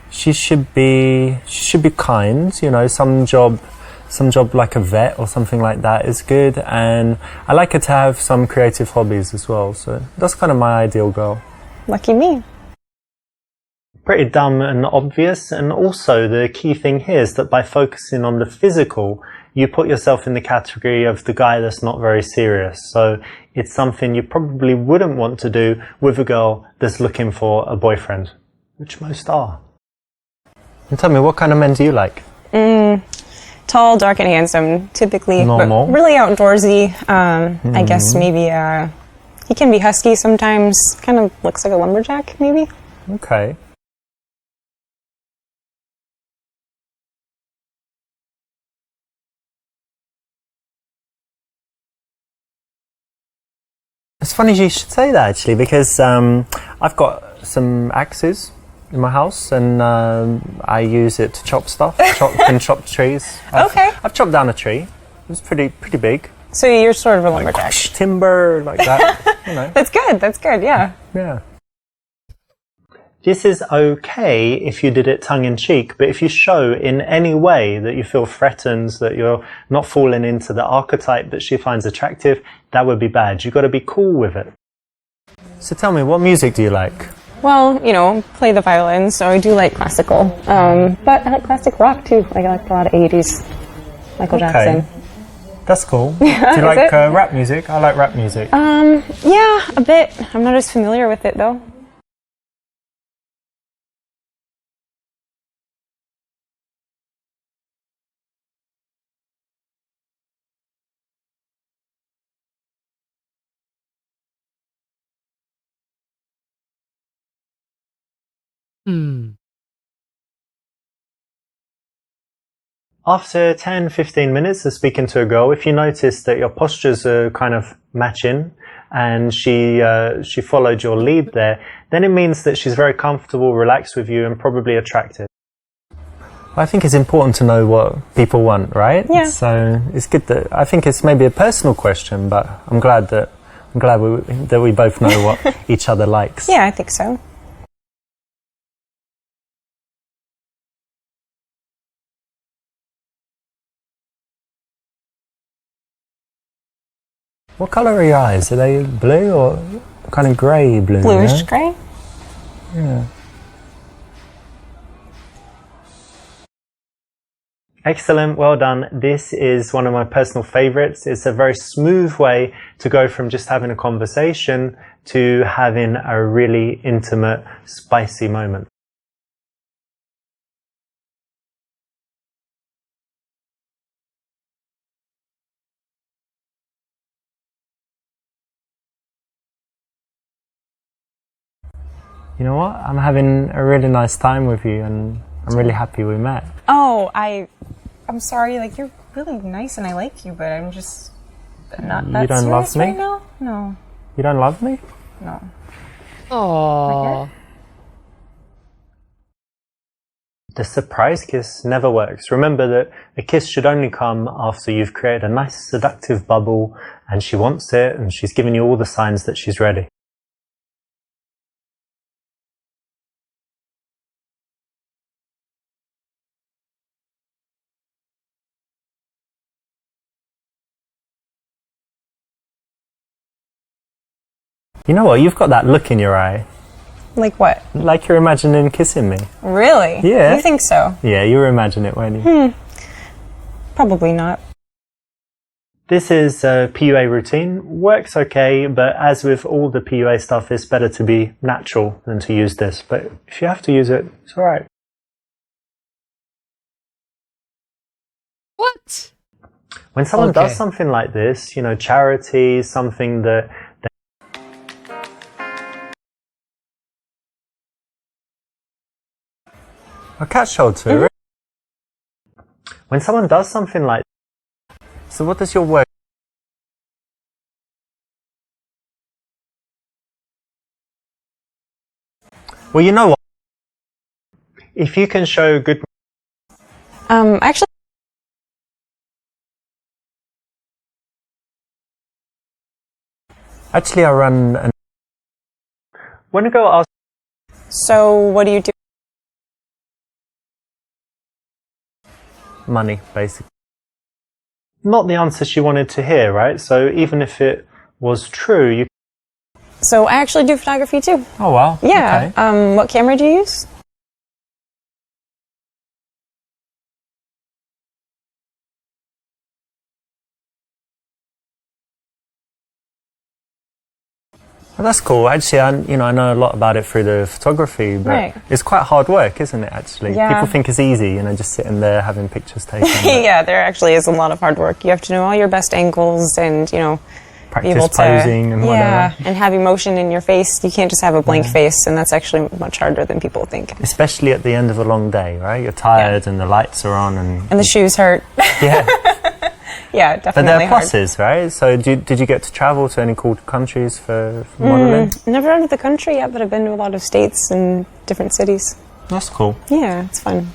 she should be kind. You know, some job like a vet or something like that is good. And I like her to have some creative hobbies as well. So that's kind of my ideal girl. Lucky me. Pretty dumb and obvious, and also the key thing here is that by focusing on the physical, you put yourself in the category of the guy that's not very serious. So it's something you probably wouldn't want to do with a girl that's looking for a boyfriend, which most are. And tell me, what kind of men do you like? Tall, dark, and handsome, typically. Normal. But really outdoorsy. I guess maybe he can be husky sometimes. Kind of looks like a lumberjack, maybe. Okay. It's funny you should say that actually, because I've got some axes in my house, and I use it to chop stuff. Can chop trees. I've chopped down a tree. It was pretty big. So you're sort of a lumberjack. Timber like that. You know. That's good. That's good. Yeah. Yeah. This is okay if you did it tongue-in-cheek, but if you show in any way that you feel threatened, that you're not falling into the archetype that she finds attractive, that would be bad. You've got to be cool with it. So tell me, what music do you like? Well, you know, play the violin, so I do like classical. But I like classic rock too. I like a lot of 80s. Michael Jackson. That's cool. Do you like rap music? I like rap music. Yeah, a bit. I'm not as familiar with it though. After 10-15 minutes of speaking to a girl, if you notice that your postures are kind of matching and she followed your lead there, then it means that she's very comfortable, relaxed with you, and probably attracted. I think it's important to know what people want, right? Yeah. So it's good that, I think it's maybe a personal question, but I'm glad that we both know what each other likes. Yeah, I think so. What colour are your eyes? Are they blue or kind of grey blue? Bluish yeah? grey. Yeah. Excellent, well done. This is one of my personal favorites. It's a very smooth way to go from just having a conversation to having a really intimate, spicy moment. You know what? I'm having a really nice time with you, and I'm really happy we met. Oh, I'm sorry. Like, you're really nice and I like you, but I'm just not that You don't serious love me? right now. No. You don't love me? No. Oh. The surprise kiss never works. Remember that a kiss should only come after you've created a nice seductive bubble and she wants it and she's giving you all the signs that she's ready. You know what? You've got that look in your eye. Like what? Like you're imagining kissing me. Really? Yeah. You think so? Yeah, you were imagining it, weren't you? Probably not. This is a PUA routine. Works okay, but as with all the PUA stuff, it's better to be natural than to use this. But if you have to use it, it's alright. What? When someone Okay. does something like this, you know, charity, something that A cat shelter. when someone does something like So what does your word? well, you know what? If you can show good Actually, Actually, I run an when a girl asks so what do you do? money, basically. not the answer she wanted to hear, right? So even if it was true, you So I actually do photography too. Oh wow. Yeah. Okay. What camera do you use? Well, that's cool. Actually, I know a lot about it through the photography, but Right. it's quite hard work, isn't it? Actually, Yeah. people think it's easy, just sitting there having pictures taken. but Yeah, there actually is a lot of hard work. You have to know all your best angles and, be practice able to posing and whatever. and have emotion in your face. You can't just have a blank face, and that's actually much harder than people think. Especially at the end of a long day, right? You're tired and the lights are on, and And the shoes hurt. yeah. Yeah, But definitely there are hard. pluses, right? So did you get to travel to any cool countries for modeling? Never out of the country yet, but I've been to a lot of states and different cities. That's cool. Yeah, it's fun.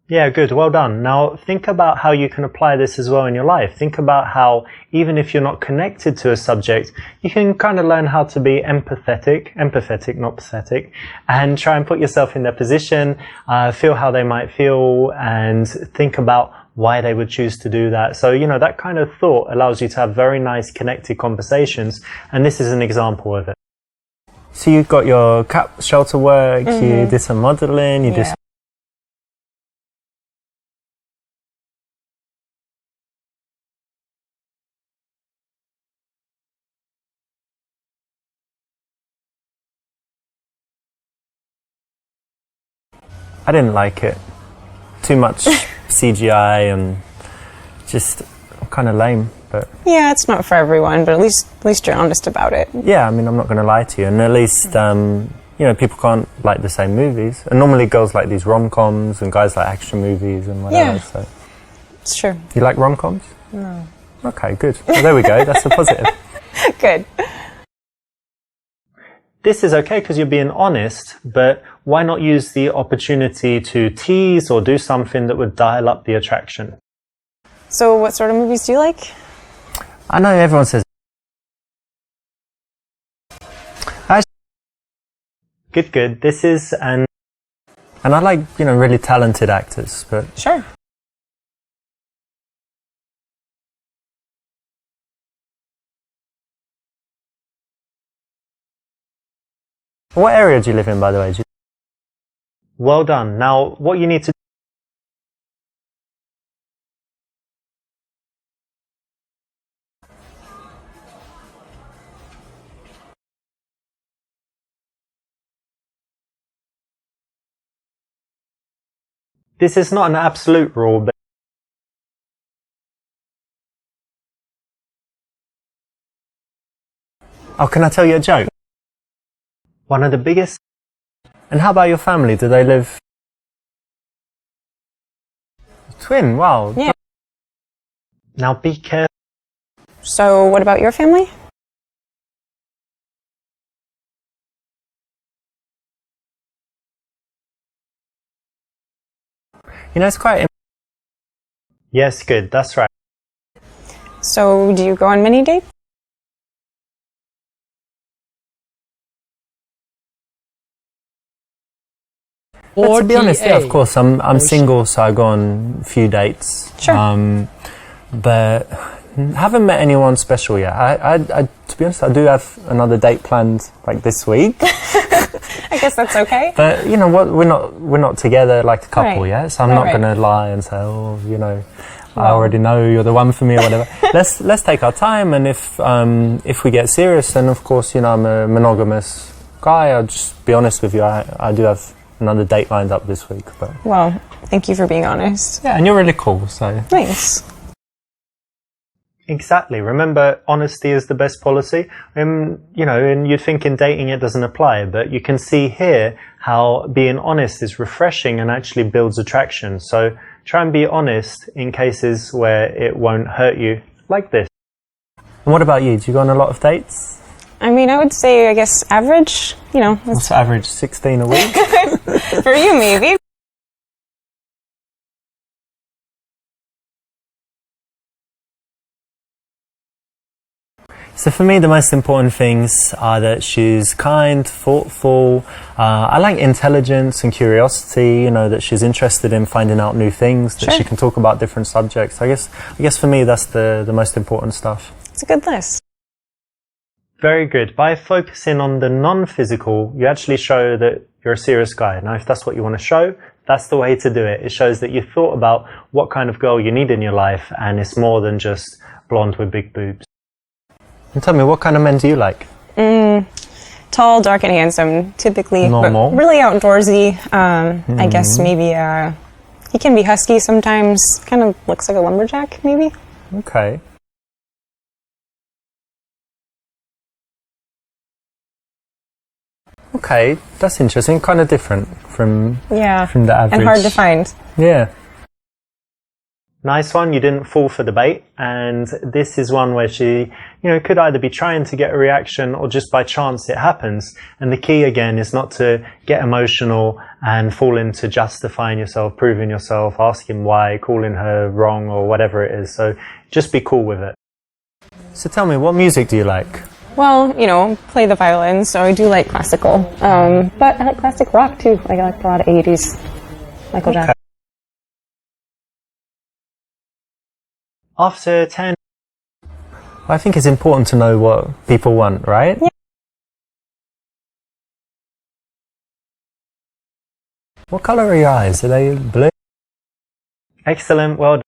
Yeah, good. Well done. Now think about how you can apply this as well in your life. Think about how even if you're not connected to a subject, you can kind of learn how to be empathetic, not pathetic, and try and put yourself in their position, feel how they might feel, and think about why they would choose to do that. So, you know, that kind of thought allows you to have very nice connected conversations, and this is an example of it. So you got your cat shelter work, you did some modeling, you did some... I didn't like it. Too much CGI and just kind of lame, but... Yeah, it's not for everyone, but at least you're honest about it. Yeah, I mean, I'm not going to lie to you, and at least, you know, people can't like the same movies. And normally girls like these rom-coms and guys like action movies and whatever, Yeah. so... It's true. You like rom-coms? No. Okay, good. Well, there we go, that's a positive. Good. This is okay because you're being honest, but why not use the opportunity to tease or do something that would dial up the attraction? So what sort of movies do you like? I know everyone says... Good. This is an... And I like, you know, really talented actors, but... Sure. What area do you live in, by the way? Well done. Now, what you need to... This is not an absolute rule, but... Oh, can I tell you a joke? One of the biggest... And how about your family? Do they live... Twin, wow. Yeah. Now be careful. So what about your family? You know, it's quite... Yes, good. That's right. So do you go on many dates? But to be honest, yeah, of 48. course, I'm single, so I go on a few dates. Sure. But haven't met anyone special yet. I, to be honest, I do have another date planned like this week. I guess that's okay. But you know what? We're not together like a couple Right. yet, so I'm Right, not right. going to lie and say, oh, you know, I already know you're the one for me or whatever. let's take our time, and if we get serious, then of course, you know, I'm a monogamous guy. I'll just be honest with you. I do have another date lined up this week, but Well, thank you for being honest. yeah, and you're really cool, so Thanks. Exactly. Remember, honesty is the best policy. You know, and you'd think in dating it doesn't apply, but you can see here how being honest is refreshing and actually builds attraction. So try and be honest in cases where it won't hurt you, like this. And what about you? Do you go on a lot of dates? I mean, I would say, I guess, average, you know, What's the average? 16 a week? for you maybe. So for me, the most important things are that she's kind, thoughtful. I like intelligence and curiosity. You know, that she's interested in finding out new things. That Sure. she can talk about different subjects. I guess for me, that's the most important stuff. It's a good list. Very good. By focusing on the non-physical, you actually show that you're a serious guy. Now, if that's what you want to show, that's the way to do it. It shows that you thought about what kind of girl you need in your life, and it's more than just blonde with big boobs. And tell me, what kind of men do you like? Tall, dark, and handsome, typically. but Normal. really outdoorsy. I guess maybe he can be husky sometimes. Kind of looks like a lumberjack, maybe. Okay. Okay, that's interesting. Kind of different from Yeah. the average. And hard to find. Yeah. Nice one, you didn't fall for the bait, and this is one where she, could either be trying to get a reaction or just by chance it happens. And the key again is not to get emotional and fall into justifying yourself, proving yourself, asking why, calling her wrong or whatever it is. So just be cool with it. So tell me, what music do you like? Well, play the violin, so I do like classical. But I like classic rock too. I like a lot of 80s. Michael Jackson. After 10, I think it's important to know what people want, right? Yeah. What color are your eyes? Are they blue? Excellent, well done.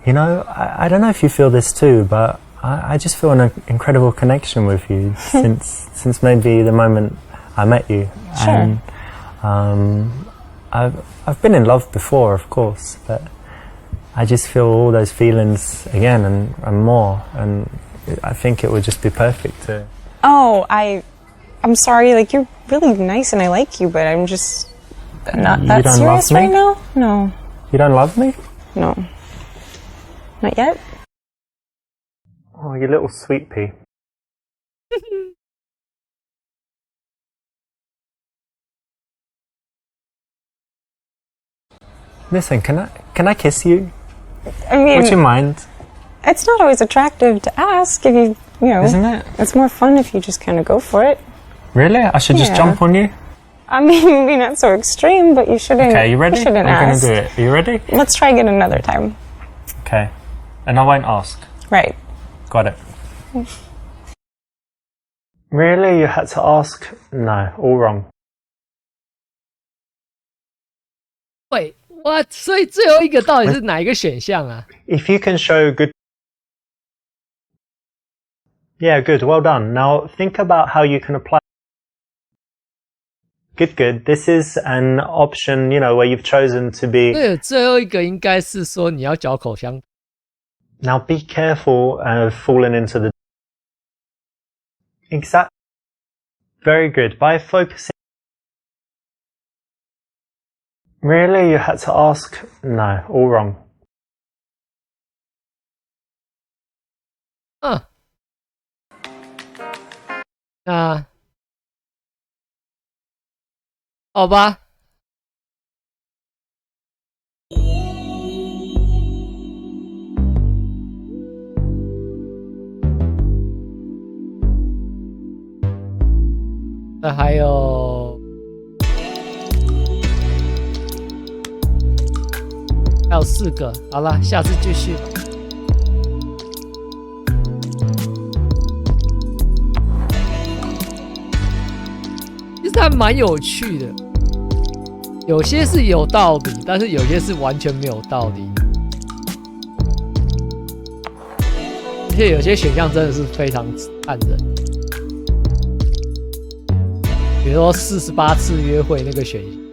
I don't know if you feel this too, but I just feel an incredible connection with you since maybe the moment I met you. Sure. And I've been in love before, of course, but I just feel all those feelings again and more, and I think it would just be perfect to... Oh, I'm sorry, like, you're really nice and I like you, but I'm just not that serious right now. No. You don't love me? No. Not yet. Oh, you little sweet pea. Listen, can I kiss you? I mean, would you mind? It's not always attractive to ask if you Isn't it? It's more fun if you just kind of go for it. Really? I should just jump on you? I mean, maybe not so extreme, but you shouldn't. Okay, you ready? You shouldn't I'm ask. gonna do it. Are you ready? Let's try again another time. Okay. And I won't ask. Right. Got it. Really? You had to ask? No, all wrong. Wait, what? 所以最后一个到底是哪一个选项啊？ If you can show good... Yeah, good. Well done. Now think about how you can apply... Good. This is an option, where you've chosen to be... 对，最后一个应该是说你要嚼口香。 Now be careful of falling into the... Exact. Very good. By focusing... Really? You had to ask? No, all wrong. 那好吧。那还有4个，好了，下次继续。其实还蛮有趣的，有些是有道理，但是有些是完全没有道理，而且有些选项真的是非常残忍。比如说48次约会那个选项。